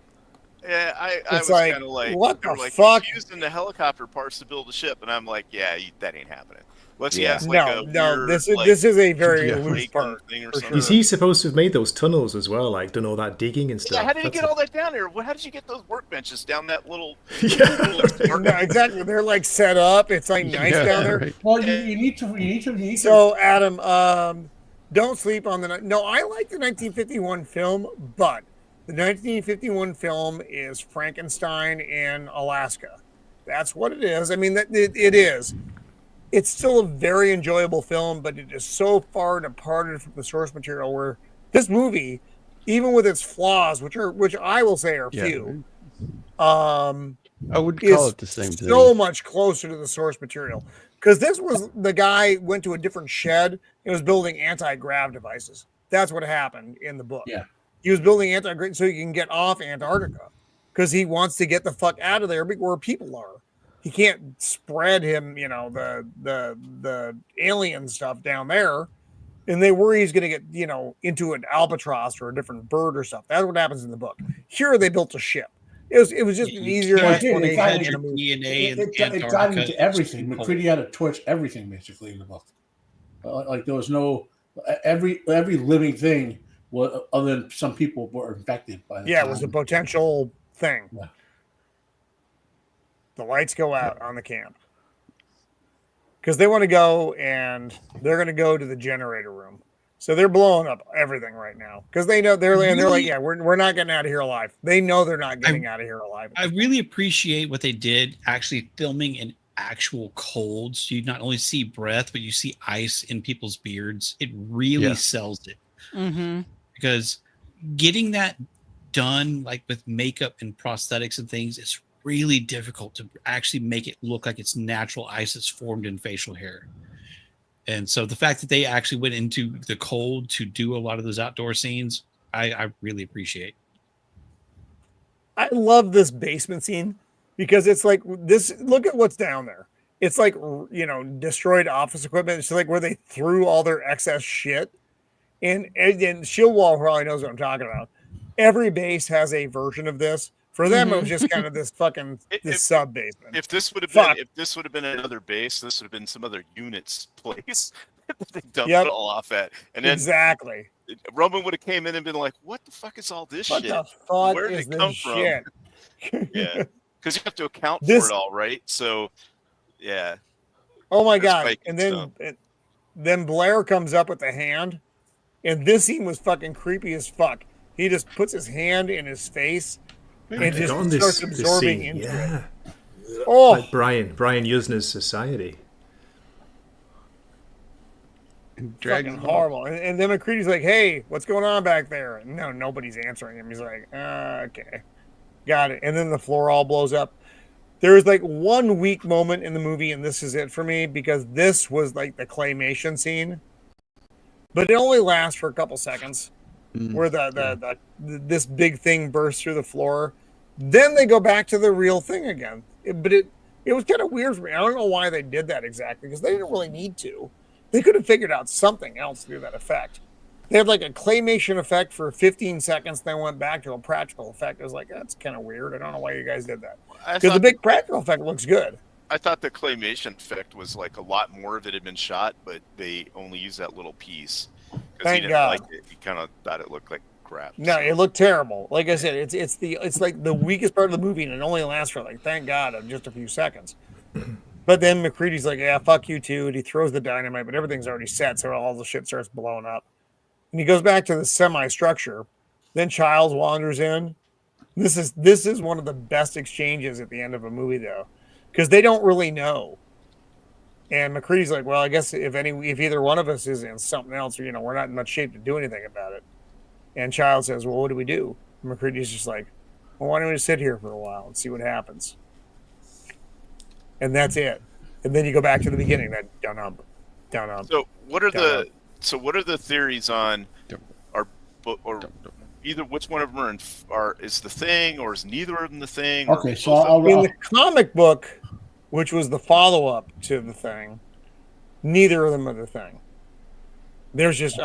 Yeah, I It's was kind of like, what the like, fuck? He's using the helicopter parts to build a ship, and I'm like, yeah, that ain't happening. Unless he Yeah. has like a No, weird, this is like, this is a very Yeah. loose bacon part. thing or for something. Is he supposed to have made those tunnels as well? Like done all that digging and stuff? Yeah, how did he That's get all that down there? How did you get those workbenches down that little? Yeah. No, exactly. They're like set up. It's like nice Yeah, down there. right. Well, you need to. So, Adam, don't sleep on the. No, I like the 1951 film, but the 1951 film is Frankenstein in Alaska. That's what it is. I mean, it is. It's still a very enjoyable film, but it is so far departed from the source material where this movie, even with its flaws, which I will say are Yeah. few, I would is call it the same thing. so much closer to the source material. Because this was the guy went to a different shed and was building anti-grav devices. That's what happened in the book. Yeah. He was building anti-grav so he can get off Antarctica because he wants to get the fuck out of there where people are. He can't spread him, the alien stuff down there. And they worry he's going to get, into an albatross or a different bird or stuff. That's what happens in the book. Here they built a ship. It was just an easier explanation. Had your DNA in It got Antarctica. into everything. McCready had to torch everything basically in the book. Like there was no every living thing was, other than some people were infected by the it was a potential thing. Yeah. The lights go out on the camp because they want to go and they're going to go to the generator room. So they're blowing up everything right now because they know they're like, yeah, we're not getting out of here alive. They know they're not getting out of here alive. I really appreciate what they did actually filming in actual cold. So you not only see breath, but you see ice in people's beards. It really sells it. Mm-hmm. Because getting that done, like with makeup and prosthetics and things, it's really difficult to actually make it look like it's natural ice that's formed in facial hair. And so the fact that they actually went into the cold to do a lot of those outdoor scenes, I really appreciate. I love this basement scene because it's like this. Look at what's down there. It's like, destroyed office equipment. It's like where they threw all their excess shit. And Shieldwall probably knows what I'm talking about. Every base has a version of this. For them, it was just kind of this fucking sub basement. If this would have been another base, this would have been some other unit's place that they dumped it all off at. And then exactly, Roman would have came in and been like, "What the fuck is all this what shit? The fuck Where did is it come this from?" Shit? Yeah, because you have to account for it all, right? So, yeah. Oh my god! And then Blair comes up with the hand, and this scene was fucking creepy as fuck. He just puts his hand in his face. And just starts absorbing into it. Oh, like Brian Yuzna's Society. Fucking horrible. And then McCready's like, "Hey, what's going on back there?" And no, nobody's answering him. He's like, "Okay, got it." And then the floor all blows up. There was like one weak moment in the movie, and this is it for me because this was like the claymation scene, but it only lasts for a couple seconds. Where this big thing bursts through the floor, then they go back to the real thing again. But it was kind of weird for me. I don't know why they did that exactly because they didn't really need to. They could have figured out something else to do that effect. They had like a claymation effect for 15 seconds, then went back to a practical effect. I was like, that's kind of weird. I don't know why you guys did that because the big practical effect looks good. I thought the claymation effect was like a lot more of it had been shot, but they only used that little piece. Thank God. Like it. He kind of thought it looked like crap. No, it looked terrible. Like I said, it's like the weakest part of the movie, and it only lasts for like, thank God, just a few seconds. But then McCready's like, "Yeah, fuck you too," and he throws the dynamite, but everything's already set, so all the shit starts blowing up. And he goes back to the semi-structure. Then Childs wanders in. This is one of the best exchanges at the end of a movie, though, because they don't really know. And McCready's like, "Well, I guess if either one of us is in something else, we're not in much shape to do anything about it." And Childs says, "Well, what do we do?" And McCready's just like, "Well, why don't we sit here for a while and see what happens?" And that's it. And then you go back to the beginning. That down up. So what are the theories on either which one of them is the thing or is neither of them the thing? Okay, so in the comic book, which was the follow-up to the thing, neither of them are the thing. There's just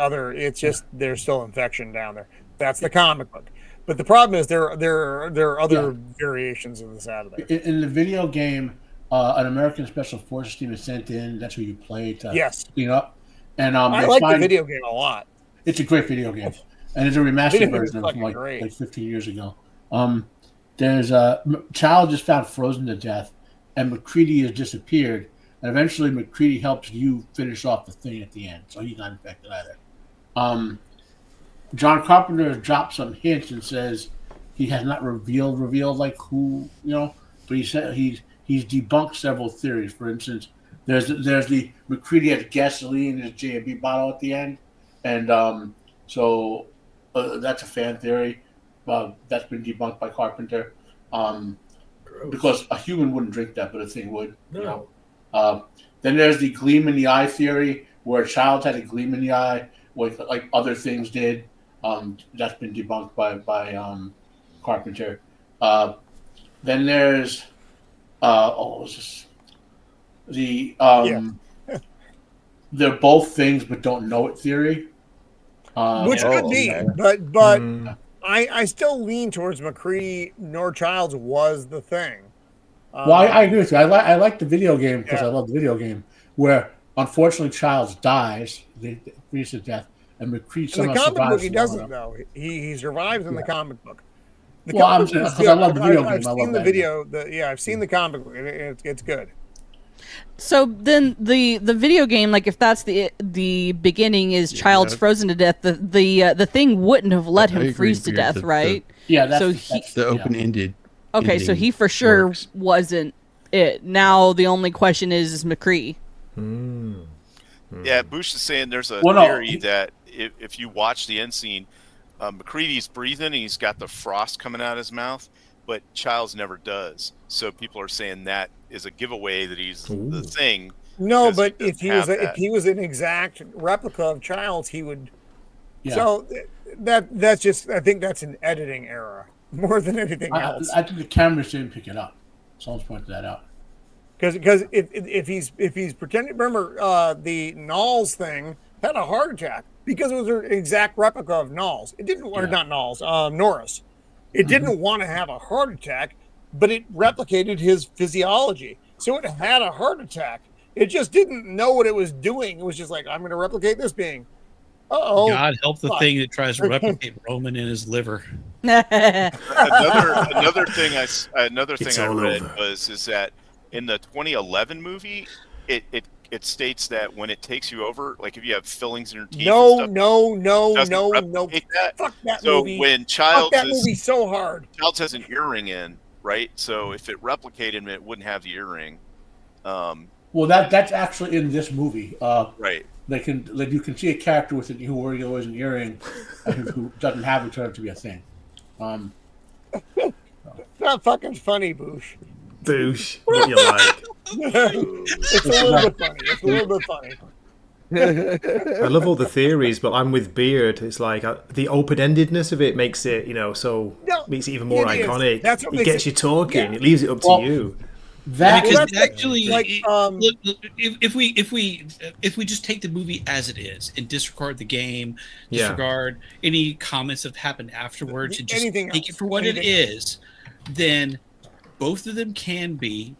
there's still infection down there. That's the comic book. But the problem is there are other variations of this out of there. In the video game, an American Special Forces team is sent in. That's who you play to clean up. And I like the video game a lot. It's a great video game, and it's a remastered version of it from like 15 years ago. There's a child just found frozen to death, and McCready has disappeared. And eventually, McCready helps you finish off the thing at the end, so he's not infected either. John Carpenter dropped some hints and says he has not revealed like who, but he said he's debunked several theories. For instance, there's the McCready has gasoline in his J&B bottle at the end, and so that's a fan theory. That's been debunked by Carpenter, because a human wouldn't drink that, but a thing would. No. Then there's the gleam in the eye theory, where a child had a gleam in the eye, like other things did. That's been debunked by Carpenter. Then there's they're both things but don't know it theory, which could be, but I still lean towards McCready nor Childs was the thing. Well, I agree with you. I like the video game because I love the video game, where unfortunately Childs dies, they freeze to death, and McCready somehow survives. In the comic book, he doesn't though. He survives in the comic book. I love the video game. I've seen the video. I've seen the comic book. It's good. So then the video game, like if that's the beginning is Child's frozen to death, the thing wouldn't have let him freeze to death, right? That's the open-ended. Okay, so he for sure wasn't it. Now the only question is McCree. Yeah, Bush is saying there's a theory that if you watch the end scene, McCready's breathing and he's got the frost coming out of his mouth, but Childs never does. So people are saying that is a giveaway that he's the thing. No, but if he was an exact replica of Childs, he would. Yeah. So that's just, I think that's an editing error more than anything else. I think the cameras didn't pick it up. Someone's pointed that out. Because if he's pretending, remember the Knowles thing had a heart attack because it was an exact replica of Knowles. It didn't, or not Knowles, Norris. It didn't want to have a heart attack, but it replicated his physiology. So it had a heart attack. It just didn't know what it was doing. It was just like, I'm going to replicate this being. God help the thing that tries to replicate Roman in his liver. another thing I read is that in the 2011 movie, it states that when it takes you over, like if you have fillings in your teeth, no. Fuck that so movie. When Childs that movie so hard. Childs has an earring in, right? So if it replicated him, it wouldn't have the earring. Well, that's actually in this movie. Right. You can see a character with who wears an earring who doesn't have it turn out to be a thing. Not fucking funny, Boosh. Boosh, what you like? It's a little bit funny. I love all the theories, but I'm with Beard. It's like the open-endedness of it makes it, makes it even more iconic. It gets you talking. It leaves it up to you. Because actually, if we just take the movie as it is and disregard the game, disregard any comments that have happened afterwards, and just take it for what it is, then both of them can be.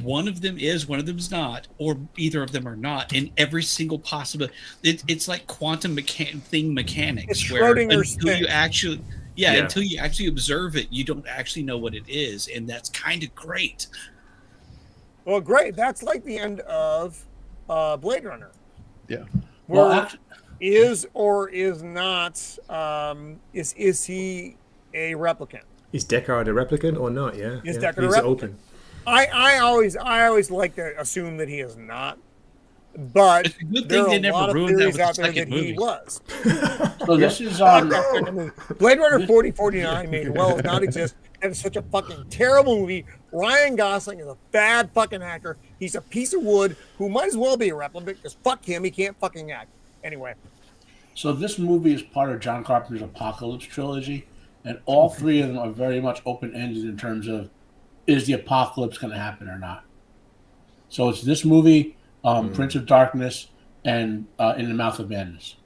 One of them is, one of them is not, or either of them are not. In every single possible, it's like quantum mechanics. It's where Schrodinger's until thing. you actually, until you actually observe it, you don't actually know what it is, and that's kind of great. Well, great. That's like the end of Blade Runner. Yeah. Where is or is not, is he a replicant? Is Deckard a replicant or not? Yeah. Is Deckard a replicant? Open. I always like to assume that he is not. But it's a good there thing are they a lot never of ruined that theories with the out there second that he movie. was. So this is Blade Runner 4049 made well as not exist, and it's such a fucking terrible movie. Ryan Gosling is a bad fucking actor. He's a piece of wood who might as well be a replicant because fuck him, he can't fucking act. Anyway. So this movie is part of John Carpenter's Apocalypse trilogy, and all three of them are very much open-ended in terms of, is the apocalypse going to happen or not? So it's this movie, Prince of Darkness, and In the Mouth of Madness.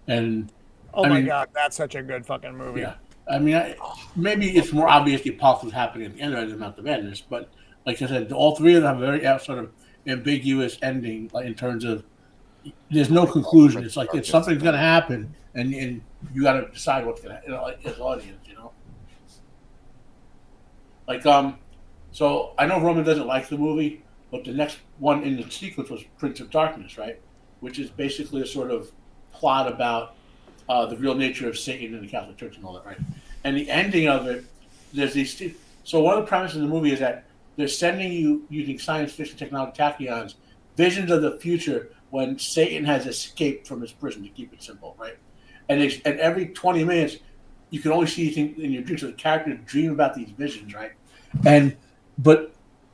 And my God, that's such a good fucking movie. Yeah. I mean, maybe it's more obvious the apocalypse happening at the end of In the Mouth of Madness, but like I said, all three of them have a very sort of ambiguous ending, like in terms of there's no conclusion. It's like if something's going to happen, and you got to decide what's going to, like as audience, Like so I know Roman doesn't like the movie, but the next one in the sequence was Prince of Darkness, right? Which is basically a sort of plot about the real nature of Satan and the Catholic Church and all that, right? And the ending of it, there's these. So one of the premises of the movie is that they're sending you, using science fiction technology tachyons, visions of the future when Satan has escaped from his prison, to keep it simple, right? And every 20 minutes, you can only see things in your dreams. So the characters dream about these visions, right?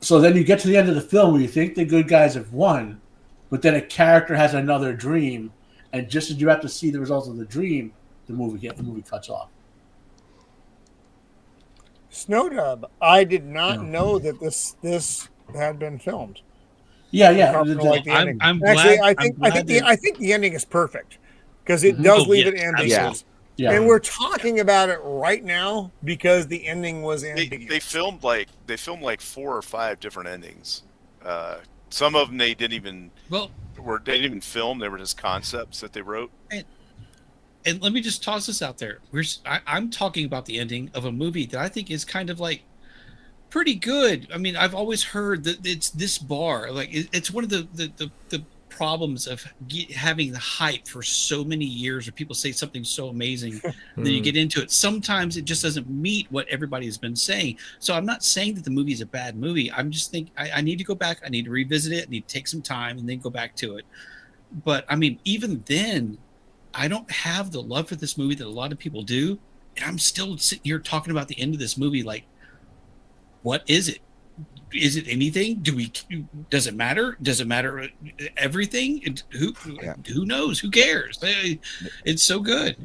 So then you get to the end of the film where you think the good guys have won, but then a character has another dream, and just as you have to see the results of the dream, the movie cuts off. Snowdub, I did not know that this had been filmed. Yeah. Like the ending. I'm Actually, glad. I think the ending is perfect because it does leave it ambiguous. Yeah. And we're talking about it right now because the ending was ambiguous. They filmed like 4 or 5 different endings. Some of them they didn't even film. They were just concepts that they wrote. And let me just toss this out there. I'm talking about the ending of a movie that I think is kind of like pretty good. I mean, I've always heard that it's this bar. Like it's one of the problems of having the hype for so many years, where people say something so amazing, then you get into it. Sometimes it just doesn't meet what everybody has been saying. So I'm not saying that the movie is a bad movie. I'm just thinking I need to go back. I need to revisit it. I need to take some time and then go back to it. But I mean, even then, I don't have the love for this movie that a lot of people do. And I'm still sitting here talking about the end of this movie. Like, what is it? Is it anything? Does it matter? Does it matter everything? Who knows? Who cares? It's so good.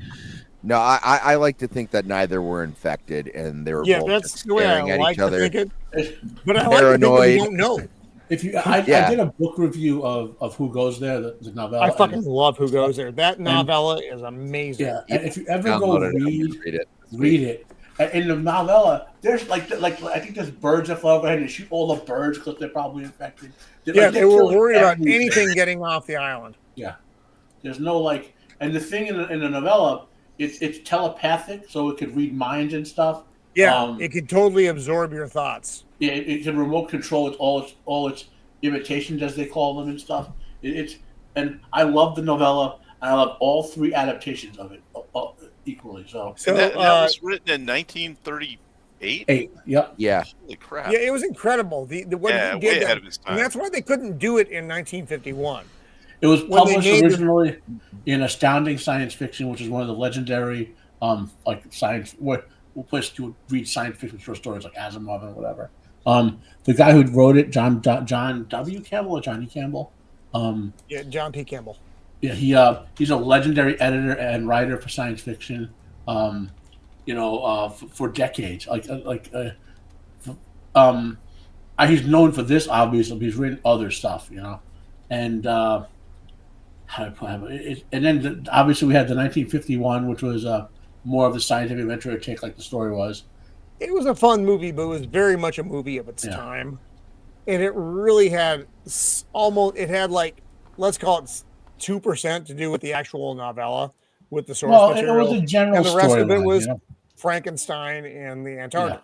No, I like to think that neither were infected and they were both that's just the way staring I at like each other. to think it. But I paranoid. like to think that we don't know. I did a book review of Who Goes There, the novella. I fucking love Who Goes There. That novella is amazing. Yeah, and if you ever go read it. In the novella, there's like I think there's birds that fly overhead and they shoot all the birds because they're probably infected. They were worried about anything getting off the island. Yeah, there's no and the thing in the novella, it's telepathic, so it could read minds and stuff. Yeah, it could totally absorb your thoughts. Yeah, it can remote control all its imitations, as they call them, and stuff. And I love the novella, and I love all 3 adaptations of it equally. So that was written in 1938. Yeah. Holy crap! Yeah, it was incredible. What he did ahead of his time. And that's why they couldn't do it in 1951. It was published originally in Astounding Science Fiction, which is one of the legendary science place to read science fiction short stories like Asimov and whatever. The guy who wrote it, John W. Campbell or John E. Campbell? John P. Campbell. Yeah, he's a legendary editor and writer for science fiction. For decades. He's known for this, obviously. But he's written other stuff, and how to put it. And then obviously we had the 1951, which was more of the scientific adventure take, like the story was. It was a fun movie, but it was very much a movie of its time, and it really had let's call it 2% to do with the actual novella, with the source material. It was a general and the rest of it was Frankenstein and the Antarctic.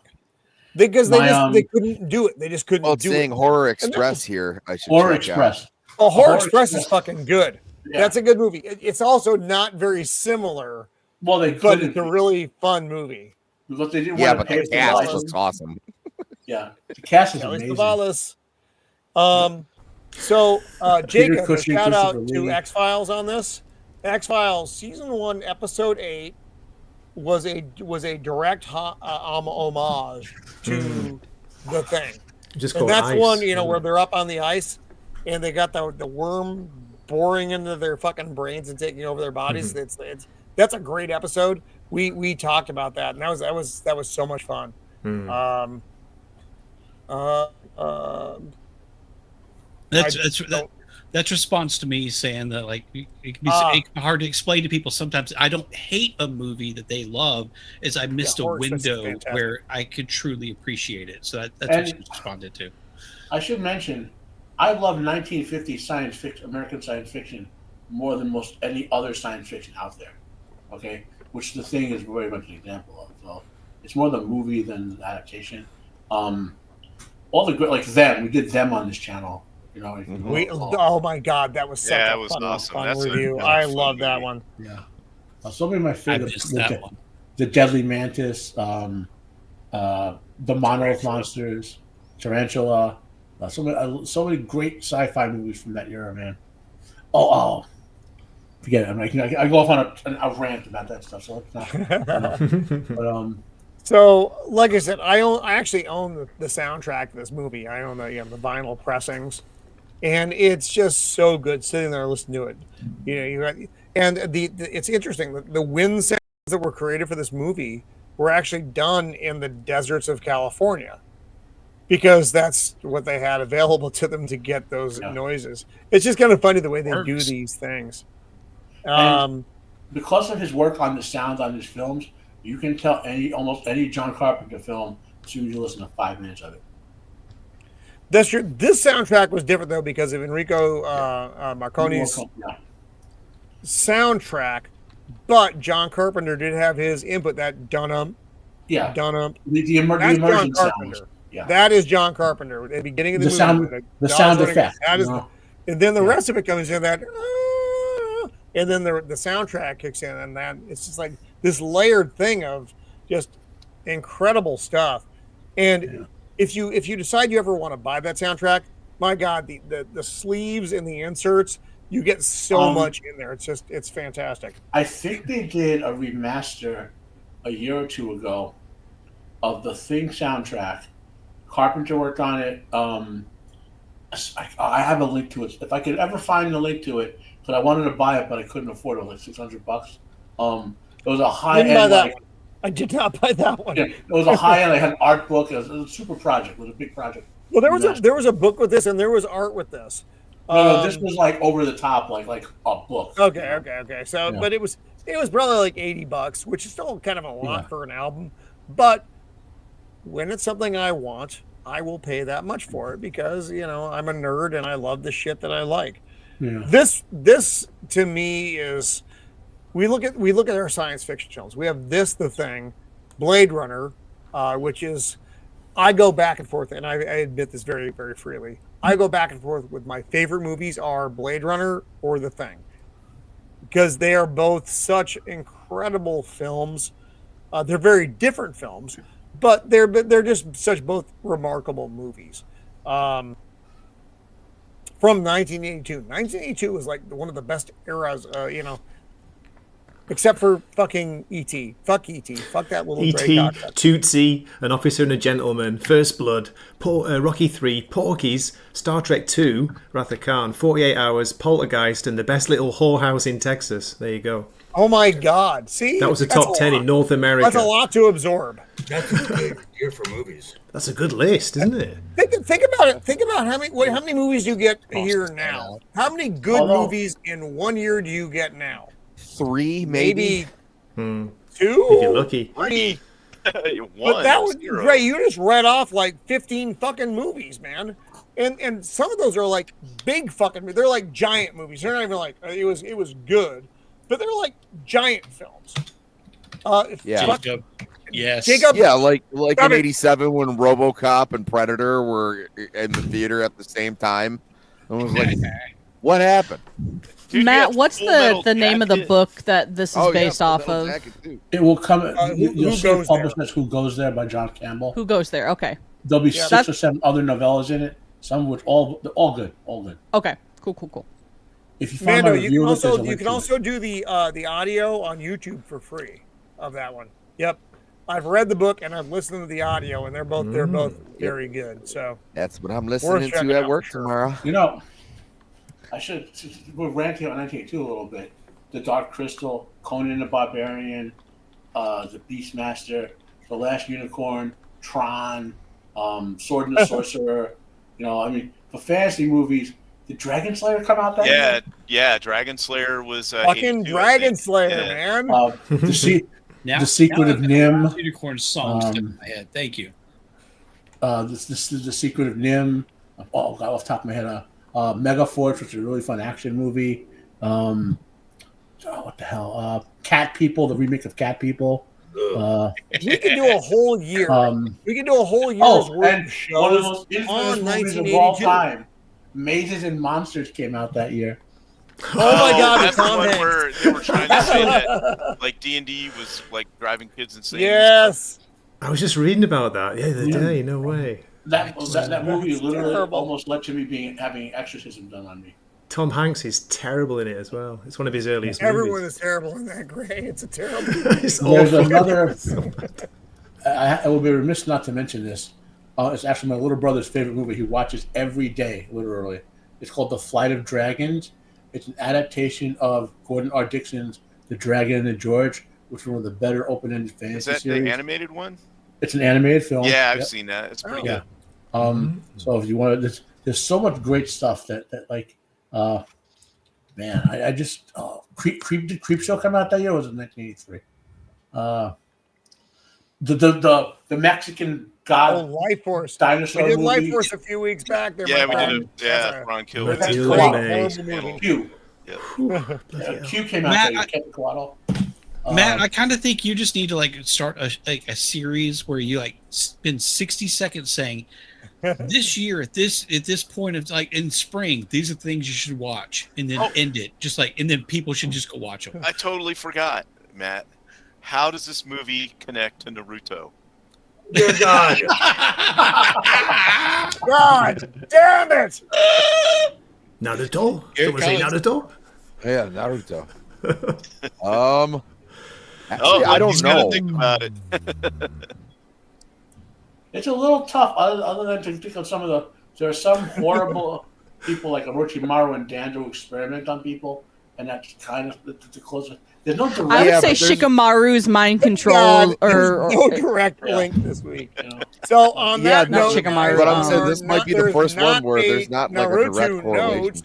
Because they couldn't do it. They just couldn't do it. It's saying Horror Express here. I should Horror check Express. out. Oh, Horror Express is fucking good. Yeah. That's a good movie. It's also not very similar. Well, but it's a really fun movie. But they didn't but the cast looks awesome. Yeah, the cast is amazing. So, Jacob, shout out to X-Files on this. X-Files season 1, episode 8 was a direct homage to the thing. And that's one, where they're up on the ice and they got the worm boring into their fucking brains and taking over their bodies. That's a great episode. We talked about that, and that was so much fun. That's response to me saying that it can be hard to explain to people sometimes. I don't hate a movie that they love, as I missed a window where I could truly appreciate it. So that's what you responded to. I should mention, I love 1950s science fiction, American science fiction, more than most any other science fiction out there. Okay, which The Thing is very much an example of. So it's more the movie than the adaptation. All the great, like Them, we did Them on this channel. You know, oh my god, that was such Yeah, a it was fun, awesome. fun That's review. a I fun love that movie. one. Yeah, so many of my I favorites. missed that one. The Deadly Mantis, the Monolith Monsters, Tarantula. So many great sci-fi movies from that era, man. Oh, forget it. I'm like, I go off on a rant about that stuff. So let's not. But So, like I said, I actually own the soundtrack of this movie. I own the vinyl pressings, and it's just so good sitting there listening to it. It's interesting. The wind sounds that were created for this movie were actually done in the deserts of California, because that's what they had available to them to get those noises. It's just kind of funny the way they do these things. Because of his work on the sound on his films, you can tell almost any John Carpenter film as soon as you listen to 5 minutes of it. That's true. This soundtrack was different though because of Enrico Morricone's soundtrack, but John Carpenter did have his input. That Dunham, Dunham. The immersion sounds. Yeah. That is John Carpenter at the beginning of the movie. The sound effect. And then the rest of it comes in that, and then the soundtrack kicks in, and that it's just like this layered thing of just incredible stuff. And if you decide you ever want to buy that soundtrack, my God, the sleeves and the inserts, you get so much in there. It's fantastic. I think they did a remaster a year or two ago of the Thing soundtrack. Carpenter worked on it. I have a link to it. If I could ever find the link to it, because I wanted to buy it, but I couldn't afford it. It was like $600. It was a high end. I did not buy that one. Yeah, it was a high end. I had an art book. It was a super project. It was a big project. Well, there was a book with this, and there was art with this. No, this was like over the top, like a book. Okay. So, but it was probably like $80, which is still kind of a lot for an album. But when it's something I want, I will pay that much for it because I'm a nerd and I love the shit that I like. Yeah. This to me is we look at our science fiction films. We have The Thing, Blade Runner, which is I go back and forth, and I admit this very, very freely. I go back and forth with my favorite movies are Blade Runner or The Thing, because they are both such incredible films. They're very different films, but they're just such both remarkable movies. From 1982. 1982 was like one of the best eras, except for fucking E.T. Fuck E.T. Fuck that little E.T., Tootsie, An Officer and a Gentleman, First Blood, Rocky 3, Porky's, Star Trek 2, Wrath of Khan, 48 Hours, Poltergeist, and The Best Little Whorehouse in Texas. There you go. Oh my God! See, that was a top 10 in North America. That's a lot to absorb. That's a good year for movies. That's a good list, isn't it? Think about it. Think about how many movies you get a year now. How many good movies in 1 year do you get now? 3, maybe. 2. If you're lucky. 3. But that was Ray. You just read off like 15 fucking movies, man. And some of those are like big fucking. They're like giant movies. They're not even like it was good. But they're like giant films. Jacob. Yes. Jacob. Yeah, like in '87 when RoboCop and Predator were in the theater at the same time. I was like, what happened? Dude, Matt, what's the name of the book that this is based off of? It will come. You'll see it published Who Goes There by John Campbell. Who Goes There? Okay. There'll be 6 or 7 other novellas in it. Some of which all good. Okay. Cool. If you find my review, you can also do the audio on YouTube for free of that one. Yep, I've read the book and I've listened to the audio, and they're both very good. So that's what I'm listening to at work tomorrow. We're ranting on 1982 a little bit. The Dark Crystal, Conan the Barbarian, the Beastmaster, The Last Unicorn, Tron, Sword and the Sorcerer. For fantasy movies. Did Dragon Slayer come out that year? Yeah. Dragon Slayer was fucking Dragon Slayer, man. The Secret of Nim. Unicorn song stuck in my head. Thank you. The Secret of Nim. oh god, off the top of my head, Mega Force, which is a really fun action movie. What the hell? Cat People, the remake of Cat People. We could do a whole year. We could do a whole year's worth of shows one of the most infamous on movies of all 1982. time, Mazes and Monsters, came out that year. Oh my God, that's the Tom one Hanks. where they were trying to say that like D&D was like driving kids insane. Yes. I was just reading about that the other day. No way. That movie literally terrible. almost led to me having exorcism done on me. Tom Hanks is terrible in it as well. It's one of his earliest Everyone movies. is terrible in that, Gray. It's a terrible It's There's awful. another. I will be remiss not to mention this. It's actually my little brother's favorite movie. He watches every day, literally. It's called The Flight of Dragons. It's an adaptation of Gordon R. Dixon's The Dragon and the George, which is one of the better open-ended fantasy Is that series. the animated one? It's an animated film. Yeah, I've Yep. seen that. It's pretty Yeah. good. So if you want to, there's so much great stuff that like, man, I just did Creep Show come out that year? Or was it 1983? The Mexican god Life Force. dinosaur We did movie. Life Force a few weeks back. There, Yeah, my we friend. did. Yeah, That's Ron a Kilmer. That's Matilda great. May. horrible movie. Q. Yeah. Q came out Matt, there. Kevin Coato. Matt, I kind of think you just need to like start a series where you like spend 60 seconds saying, this year at this point of like in spring, these are things you should watch, and then end it just like, and then people should just go watch them. I totally forgot, Matt. How does this movie connect to Naruto? Dear God. God damn it! Naruto? Here Someone say comes- Naruto? Yeah, Naruto. Oh, I don't he's gotta know. think about it. It's a little tough, other than to think of some of the. There are some horrible people like Orochimaru and Danzo who experiment on people, and that's kind of the closer. There's no direct. I would Yeah, say but there's- Shikamaru's mind control God, or there's no direct link this week. So on Yeah, that no, note, Shikamaru, but I'm um, saying this might be the there's first one not where a there's not like a Naruto direct correlation.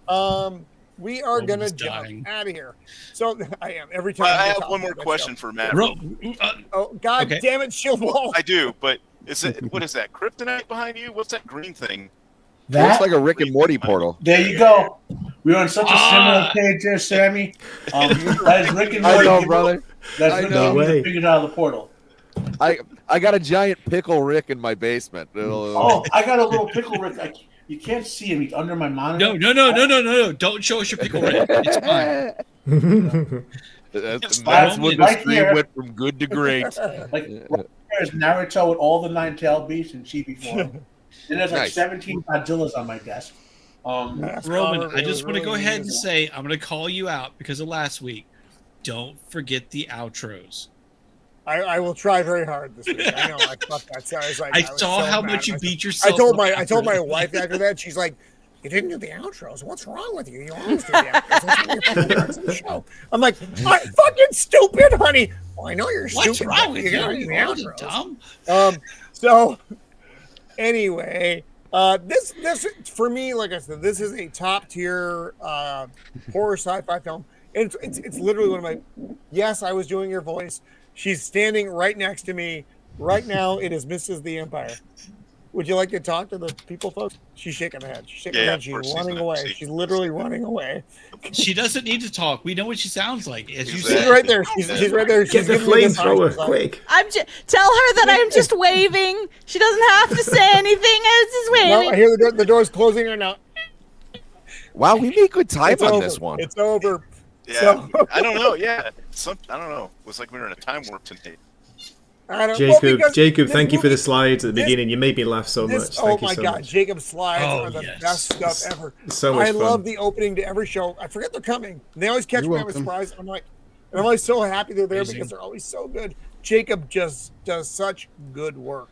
note. We are Roman's gonna dying. jump out of here. So I am every time. I we have talk one more about that question show. for Matt. Oh God Okay. damn it, Shield Wall! I do, but is it what is that? Kryptonite behind you? What's that green thing? Looks like a Rick and Morty portal. There you go. We're on such a similar page there, Sammy. That is Rick and I Morty. know, brother. That's I Rick know. and Morty way. figured out of the portal. I got a giant pickle Rick in my basement. Oh, I got a little pickle Rick. You can't see him. He's under my monitor. No. Don't show us your pickle Rick. It's fine. That's Right when the here. stream went from good to great. Like right there is Naruto with all the 9-tailed beasts in chibi form. Then there's like Nice. 17 Godzillas on my desk. Roman, I just want to go ahead and say I'm going to call you out because of last week. Don't forget the outros. I will try very hard this week. I know I fucked that. So I was like, I was saw so how mad much at you myself. beat yourself. I told my wife after that. She's like, "You didn't do the outros. What's wrong with you? You always do the outros. The show." I'm like, "I'm fucking stupid, honey." Well, I know you're What's stupid. wrong but with you? gotta do you? the You're outros. dumb. So anyway, this for me, like I said, this is a top tier horror sci-fi film. And it's literally one of my. Yes, I was doing your voice. She's standing right next to me right now. It is Mrs. the Empire. Would you like to talk to the people, folks? She's shaking her head. She's shaking her head. She's running away. She's literally running away. She doesn't need to talk. We know what she sounds like. As you She's said, right there. She's right there. Get She's the giving me this flamethrower, eye. quick. tell her that I'm just waving. She doesn't have to say anything. I was just No, waving. I hear the door's closing right now. Wow, we made good time It's on over. this one. It's over. Yeah, So- I don't know. Yeah, I don't know. It was like we were in a time warp tonight. I don't, Jacob, thank you for the this slides at the this- beginning. You made me laugh so much. Oh Thank you my so God, much. Jacob's slides Oh, are the yes. best stuff ever. So much I fun. love the opening to every show. I forget they're coming. They always catch You're me by welcome. surprise. I'm like, and I'm always so happy they're there Amazing. because they're always so good. Jacob just does such good work.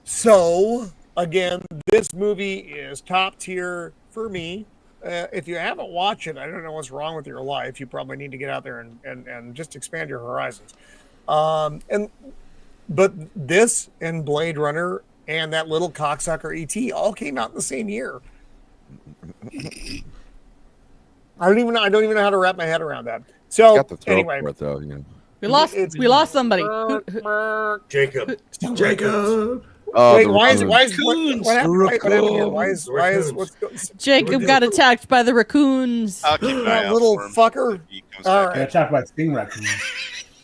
So again, this movie is top tier for me. If you haven't watched it, I don't know what's wrong with your life. You probably need to get out there and just expand your horizons. But this and Blade Runner and that little cocksucker ET all came out in the same year. I don't even know how to wrap my head around that. So Got the throat anyway, for it though. Yeah. We lost somebody. Jacob. Jacob. Oh, Wait, the why is raccoons. what happened? What happened here? Why is Raccoons. Jacob got attacked by the raccoons. I'll keep an eye that out little for him fucker? if he comes All back right. I talk about sting raccoons.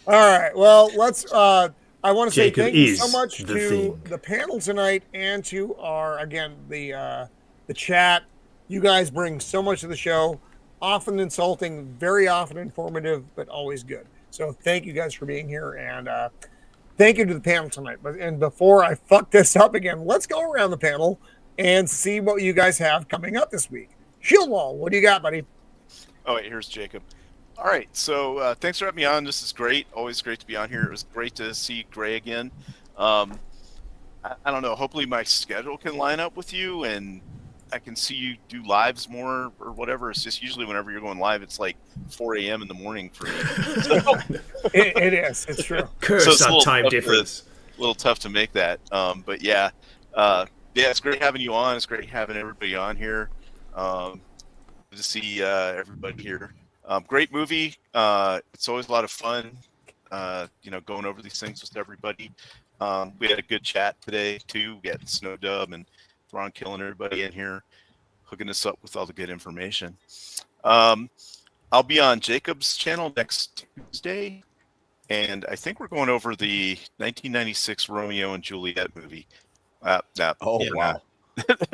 All right. Well, let's. I want to say Jacob thank you so is much the to thing. the panel tonight and to our the chat. You guys bring so much to the show. Often insulting, very often informative, but always good. So thank you guys for being here, and thank you to the panel tonight. And before I fuck this up again, let's go around the panel and see what you guys have coming up this week. Shield Wall, what do you got, buddy? Oh, wait, here's Jacob. All right, so thanks for having me on. This is great. Always great to be on here. It was great to see Gray again. I don't know. Hopefully my schedule can line up with you, and I can see you do lives more or whatever. It's just usually whenever you're going live, it's like 4 a.m. in the morning for me. So, It is. It's true. Curse it's a that little time tough difference. a little tough to make that. But yeah, it's great having you on. It's great having everybody on here. Good to see everybody here. Great movie. It's always a lot of fun, going over these things with everybody. We had a good chat today too. We had Snow Dub and Thrawn killing everybody in here, hooking us up with all the good information. I'll be on Jacob's channel next Tuesday, and I think we're going over the 1996 Romeo and Juliet movie. Oh, wow.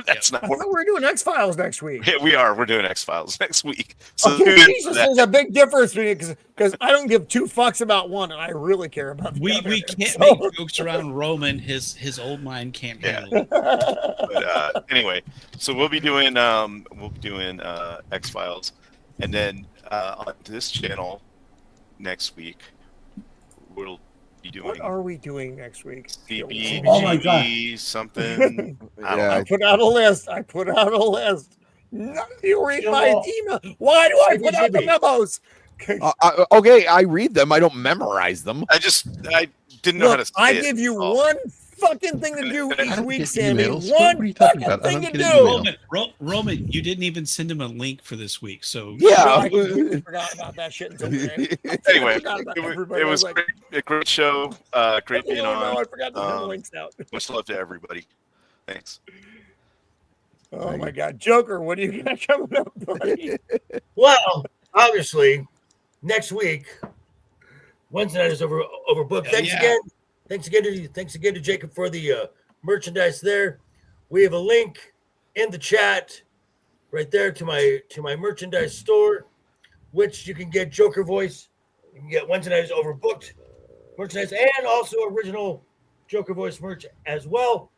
That's not. I thought we were doing X-Files next week. Yeah, we are. We're doing X-Files next week. So Okay, Jesus, there's a big difference because I don't give two fucks about one, and I really care about the We other. can't So- make jokes around Roman. His old mind can't handle it. But anyway, so we'll be doing X-Files, and then on this channel next week we'll be doing What are we doing next week? CBGB Oh my God. something. Yeah. I put out a list. None of you read my email. Why do I put out the memos? Okay, I read them. I don't memorize them. I didn't know how to Look, say I it. give you Oh. one fucking thing to do I each don't week, get Sammy. emails. What are you One talking fucking about? I thing don't to get do. email. Roman, you didn't even send him a link for this week, so Yeah. I completely forgot about that shit until today. Anyway, I forgot about everybody. it I was like, a great show. Great being oh, no, I on. forgot to send the links out. Much love to everybody. Thanks. Oh my God, Joker, what do you got coming up, buddy? Well, obviously, next week, Wednesday night is overbooked. Thanks again to Jacob for the merchandise there. We have a link in the chat right there to my merchandise store, which you can get Joker voice. You can get Wednesday night is overbooked merchandise and also original Joker voice merch as well.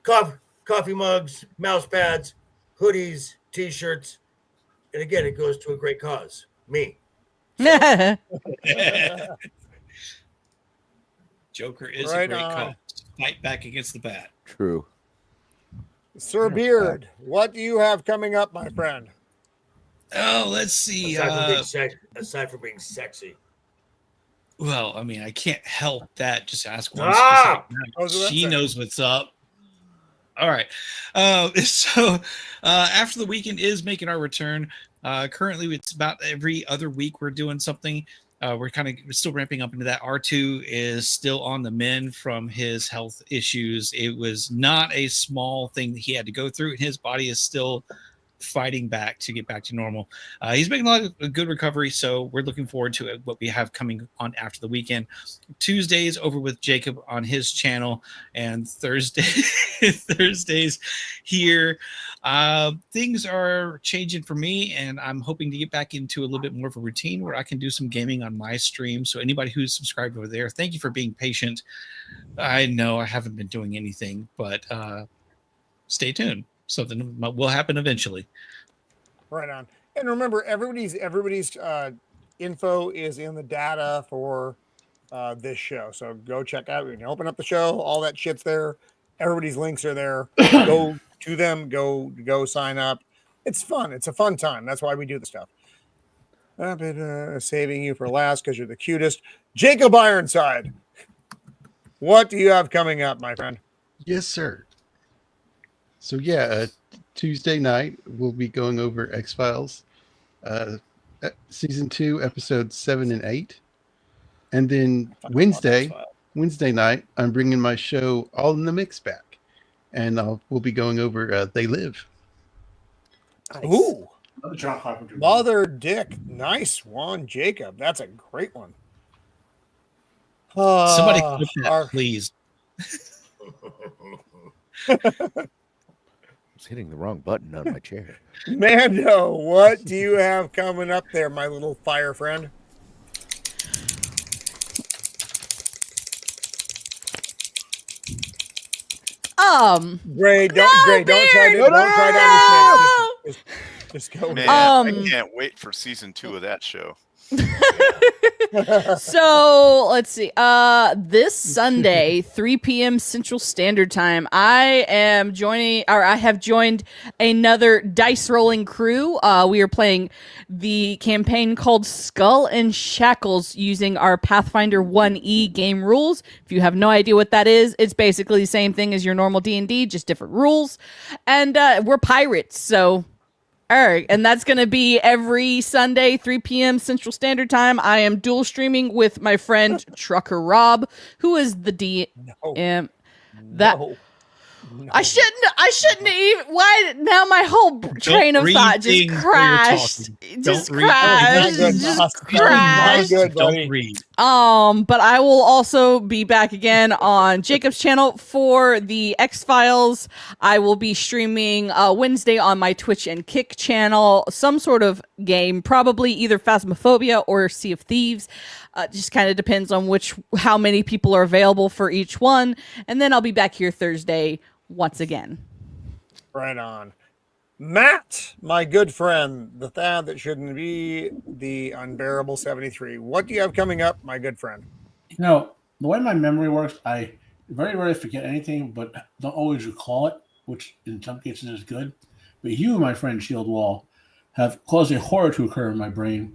Coffee mugs, mouse pads, hoodies, t-shirts, and again, it goes to a great cause. Me. Joker is Right a great on. cause. Fight back against the bat. True. Sir Beard, what do you have coming up, my friend? Oh, let's see. Aside from being sexy. Well, I mean, I can't help that. Just ask one Ah! specific. She knows what's up. All right. So after the weekend is making our return. Currently, it's about every other week we're doing something. We're still ramping up into that. R2 is still on the mend from his health issues. It was not a small thing that he had to go through, and his body is still fighting back to get back to normal. He's making a lot of good recovery, so we're looking forward to what we have coming on after the weekend. Tuesdays over with Jacob on his channel, and Thursdays here. Things are changing for me, and I'm hoping to get back into a little bit more of a routine where I can do some gaming on my stream. So anybody who's subscribed over there, thank you for being patient. I know I haven't been doing anything, but stay tuned. Something will happen eventually. Right on. And remember, everybody's info is in the data for this show. So go check out. You can open up the show. All that shit's there. Everybody's links are there. Go to them. Go sign up. It's fun. It's a fun time. That's why we do the stuff. I've been saving you for last because you're the cutest. Jacob Ironside, what do you have coming up, my friend? Yes, sir. So yeah, Tuesday night we'll be going over X-Files, season 2, episodes 7 and 8, and then Wednesday Wednesday night, I'm bringing my show All in the Mix back, and we'll be going over They Live. Nice. Ooh, John Carpenter. Mother Dick, nice one, Jacob. That's a great one. Somebody clip that, please. I was hitting the wrong button on my chair. Mando, what do you have coming up there, my little fire friend? Gray, don't try to understand. Just go. Man, I can't wait for season 2 of that show. So let's see. This Sunday, 3 p.m. Central Standard Time, I have joined another dice rolling crew. We are playing the campaign called Skull and Shackles using our Pathfinder 1E game rules. If you have no idea what that is, it's basically the same thing as your normal D&D, just different rules. And we're pirates, so... All right, and that's going to be every Sunday, 3 p.m. Central Standard Time. I am dual streaming with my friend Trucker Rob, who is the DM. No. I shouldn't even. Why now? My whole train of thought just crashed. Just crashed. Don't read. But I will also be back again on Jacob's channel for the X-Files. I will be streaming Wednesday on my Twitch and Kick channel, some sort of game, probably either Phasmophobia or Sea of Thieves. Just kind of depends on how many people are available for each one. And then I'll be back here Thursday once again. Right on. Matt, my good friend, the Thad that shouldn't be, the Unbearable 73. What do you have coming up, my good friend? You know, the way my memory works, I very rarely forget anything, but don't always recall it, which in some cases is good. But you, my friend Shield Wall, have caused a horror to occur in my brain.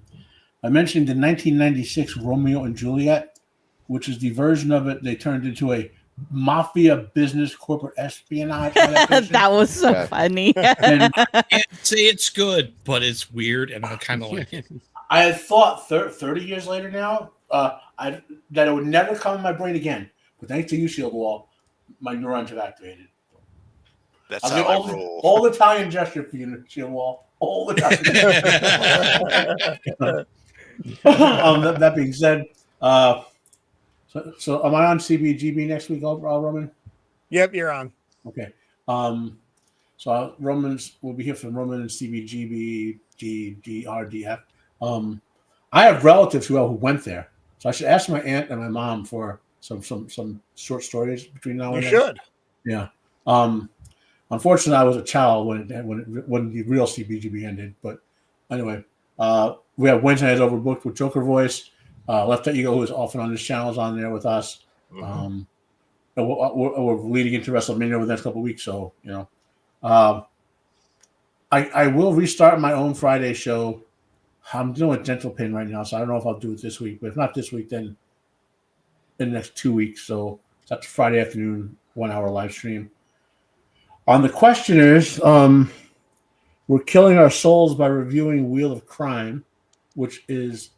I mentioned the 1996 Romeo and Juliet, which is the version of it they turned into a mafia business corporate espionage. That was so funny. And I can't say it's good, but it's weird, and I kind of like it. I had thought 30 years later now that it would never come in my brain again. But thanks to you, Shield Wall, my neurons have activated. That's how I roll. All Italian gesture for you, Shield Wall. All the time. That being said, so am I on CBGB next week, Roman? Yep, you're on. Okay. So Romans will be here from Roman and CBGB, GDRDF. I have relatives who went there, so I should ask my aunt and my mom for some short stories between now and then. You should. Yeah. Unfortunately, I was a child when the real CBGB ended. But anyway, we have Wednesday nights overbooked with Joker Voice. Left Eagle, who is often on this channel, is on there with us. Mm-hmm. We're leading into WrestleMania over the next couple of weeks, so I will restart my own Friday show. I'm doing a Gentle Pin right now, so I don't know if I'll do it this week. But if not this week, then in the next 2 weeks. So that's Friday afternoon, 1 hour live stream. On the questioners, we're killing our souls by reviewing Wheel of Crime, which is,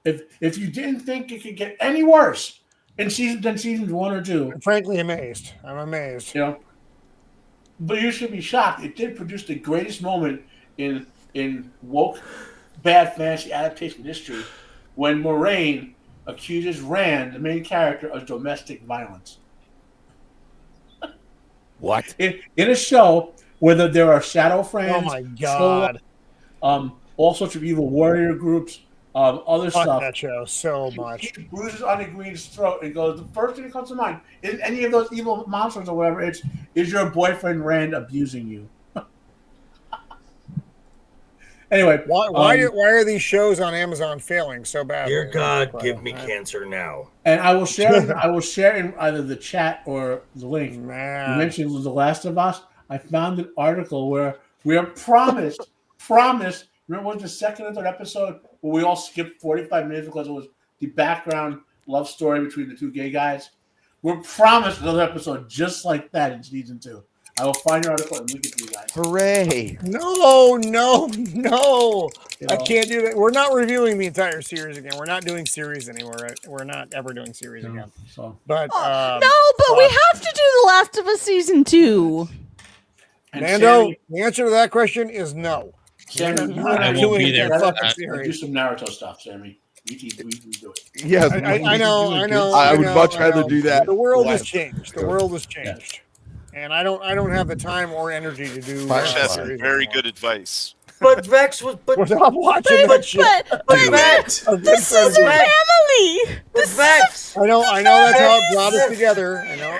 if you didn't think it could get any worse than seasons 1 or 2. I'm frankly amazed. I'm amazed. You know, but you should be shocked. It did produce the greatest moment in woke bad fantasy adaptation history when Moraine accuses Rand, the main character, of domestic violence. What? In a show where there are shadow friends, oh my god, all sorts of evil warrior groups, other Fuck stuff. That show so much. He bruises on the Green's throat and goes, the first thing that comes to mind is any of those evil monsters or whatever. Is your boyfriend Rand abusing you? Anyway, why are these shows on Amazon failing so badly? Dear God, give me cancer now. And I will share in either the chat or the link. Man. You mentioned The Last of Us. I found an article where we are promised. Remember what the second or third episode where we all skipped 45 minutes because it was the background love story between the two gay guys? We're promised another episode just like that in season 2. I will find your article and link it to you guys. Hooray! No, no, no. You I know, can't do that. We're not reviewing the entire series again. We're not doing series anymore. Right? We're not ever doing series again. So, But no, but we have to do The Last of Us season 2. and Mando, Sammy, the answer to that question is no. Sammy, We're not I won't doing be that there for fucking that. do series. some Naruto stuff, Sammy. We do it. Yes, I know. I would much rather do that. The world has Last- changed. The world has changed, and I don't have the time or energy to do. Flash has some series very anymore. good advice. But Vex was, but I'm watching that shit. but Vex, The Scissor Family! but Vex. I know that's how it brought us together. I know.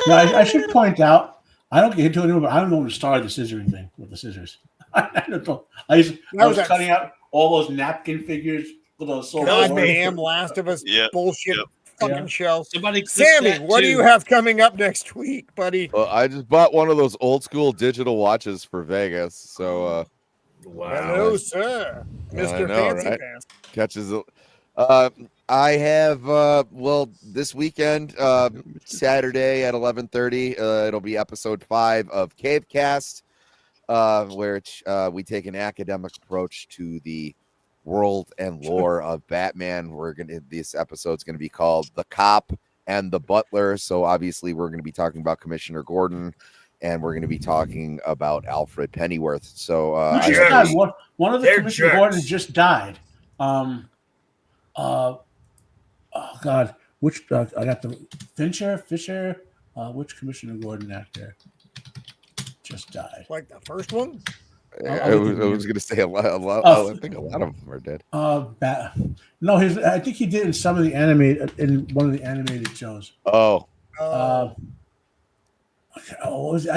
Now, I should point out, I don't get into it anymore, but I don't know when to start the scissoring thing with the scissors. I don't know. I was cutting out all those napkin figures with those so Goddamn Last of Us bullshit fucking show. Somebody clip Sammy, that what do too. you have coming up next week, buddy? Well, I just bought one of those old school digital watches for Vegas, so Hello, sir, Mr. know, Fancy right? Pants. catches it. I have this weekend, Saturday at 11:30. It'll be episode 5 of Cavecast, where we take an academic approach to the world and lore of Batman. This episode's gonna be called "The Cop and the Butler." So obviously, we're gonna be talking about Commissioner Gordon, and we're gonna be talking about Alfred Pennyworth. So one of the Commissioner Gordons just died. Oh God, which I got the Fisher. Which Commissioner Gordon actor just died? Like the first one? I was going to say a lot. I think a lot of them are dead. No, I think he did in some of the one of the animated shows. I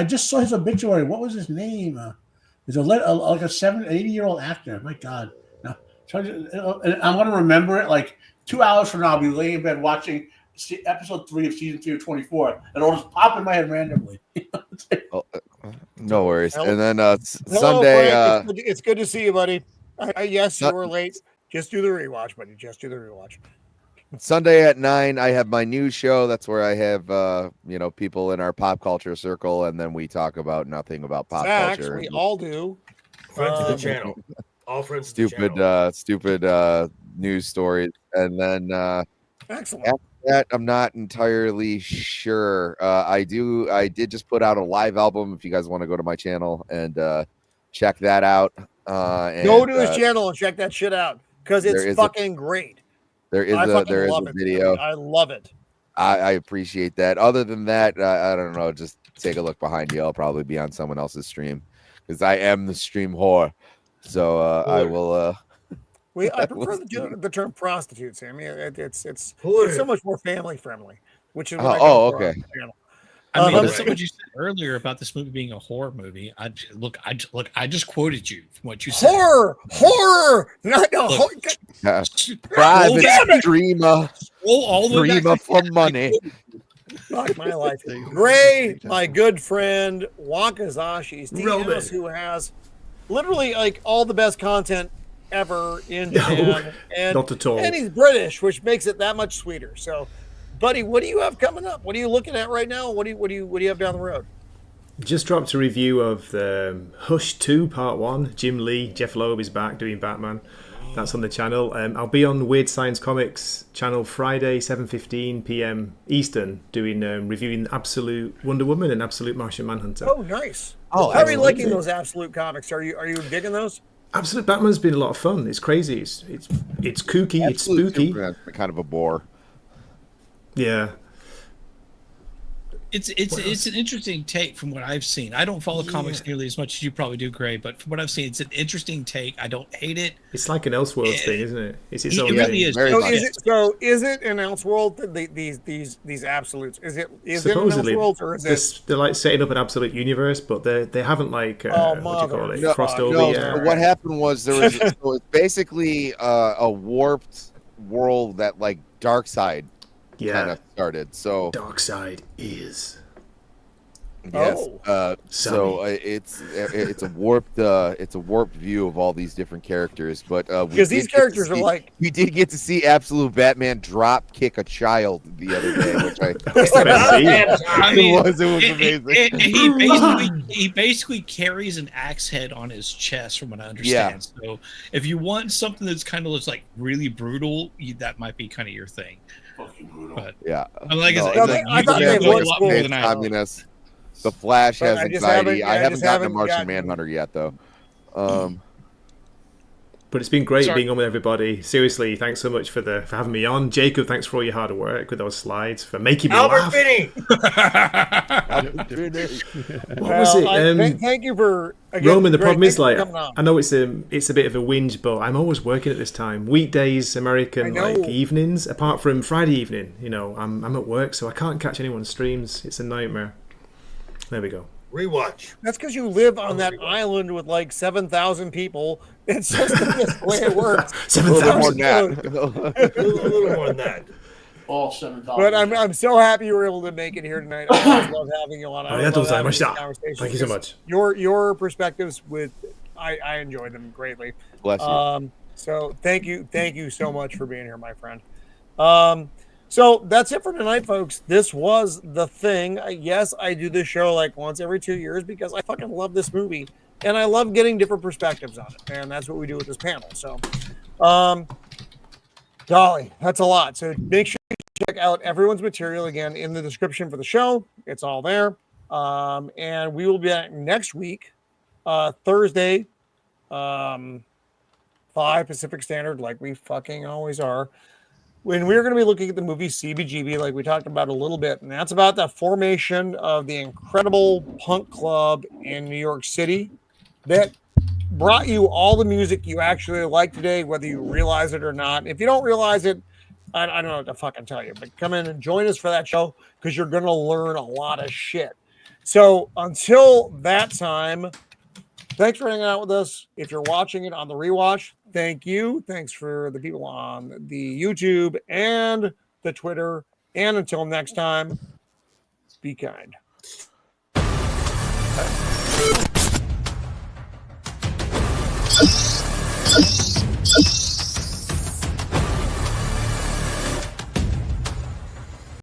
just saw his obituary. What was his name? He's like a 80-year-old actor. My God. No, I'm going to remember it like 2 hours from now. I'll be laying in bed watching episode 3 of season 3 of 24, and it'll just pop in my head randomly. No worries. Hello. And then Hello, Sunday. Frank. It's good to see you, buddy. Yes, you were late. Just do the rewatch, buddy. Just do the rewatch. Sunday at 9, I have my news show. That's where I have people in our pop culture circle, and then we talk about nothing about pop culture. We all do. Friends of the channel. All friends of the channel. Stupid news stories. And then excellent. After that, I'm not entirely sure. I did just put out a live album. If you guys want to go to my channel and check that out. Go to his channel and check that shit out because it's fucking great. There is a video. I love it. I appreciate that. Other than that, I don't know. Just take a look behind you. I'll probably be on someone else's stream because I am the stream whore. So I will. I prefer the term prostitute, Sammy. It's so much more family friendly, which is what okay. I mean, that's what you said earlier about this movie being a horror movie. I just quoted you from what you said. Horror, not private streamer for money. Fuck my life. Gray, my good friend Wakizashi's Teahouse, who has literally like all the best content ever in Japan, and not at all. And he's British, which makes it that much sweeter. So, buddy, what do you have coming up? What are you looking at right now? What do you have down the road? Just dropped a review of the Hush 2 Part 1. Jim Lee, Jeff Loeb is back doing Batman. That's on the channel. I'll be on Weird Science Comics channel Friday, 7:15 p.m. Eastern, doing reviewing Absolute Wonder Woman and Absolute Martian Manhunter. Oh, nice. How are you liking those Absolute comics? Are you digging those? Absolute Batman's been a lot of fun. It's crazy. It's kooky. Absolute it's spooky. Superman's kind of a bore. Yeah. It's an interesting take from what I've seen. I don't follow comics nearly as much as you probably do, Gray, but from what I've seen, it's an interesting take. I don't hate it. It's like an Elseworlds thing, isn't it? It's its own it really thing. So is it an Elseworld? These absolutes? Is it an Elseworlds or is it? They're like setting up an absolute universe, but they haven't like what do you call it? Crossed over yet. What happened was there was so it's basically a warped world that like Darkseid kind of started. So Darkseid is Yes. Oh. So it's a warped view of all these different characters, but because these characters are like, we did get to see absolute Batman drop kick a child the other day, which it was amazing. He basically carries an axe head on his chest, from what I understand. Yeah. So if you want something that's kind of looks like really brutal, that might be kind of your thing. Fucking brutal. But yeah, I thought they looked cool. Communist. The Flash has anxiety. I haven't gotten a Martian Manhunter yet, though. But it's been great being on with everybody. Seriously, thanks so much for having me on. Jacob, thanks for all your hard work with those slides, for making me laugh. Finney. What was it? Thank you for Roman. The problem is, like, I know it's a bit of a whinge, but I'm always working at this time. Weekdays, American evenings, apart from Friday evening. You know, I'm at work, so I can't catch anyone's streams. It's a nightmare. There we go. Rewatch. That's because you live on that island with like 7,000 people. It's just the way it works. 7,000 a little more than that. All 7,000. But I'm so happy you were able to make it here tonight. I always love having you on. Thank you so much. Your perspectives I enjoy them greatly. Bless you. So thank you so much for being here, my friend. So that's it for tonight, folks. This was The Thing. Yes, I do this show like once every 2 years because I fucking love this movie. And I love getting different perspectives on it. And that's what we do with this panel. So, golly, that's a lot. So make sure you check out everyone's material again in the description for the show. It's all there. And we will be back next week, Thursday, 5 Pacific Standard, like we fucking always are. When we're going to be looking at the movie CBGB, like we talked about a little bit, and that's about the formation of the incredible punk club in New York City that brought you all the music you actually like today, whether you realize it or not. If you don't realize it, I don't know what to fucking tell you, but come in and join us for that show because you're going to learn a lot of shit. So until that time, thanks for hanging out with us. If you're watching it on the rewatch, thank you. Thanks for the people on the YouTube and the Twitter. And until next time, be kind. Thank you.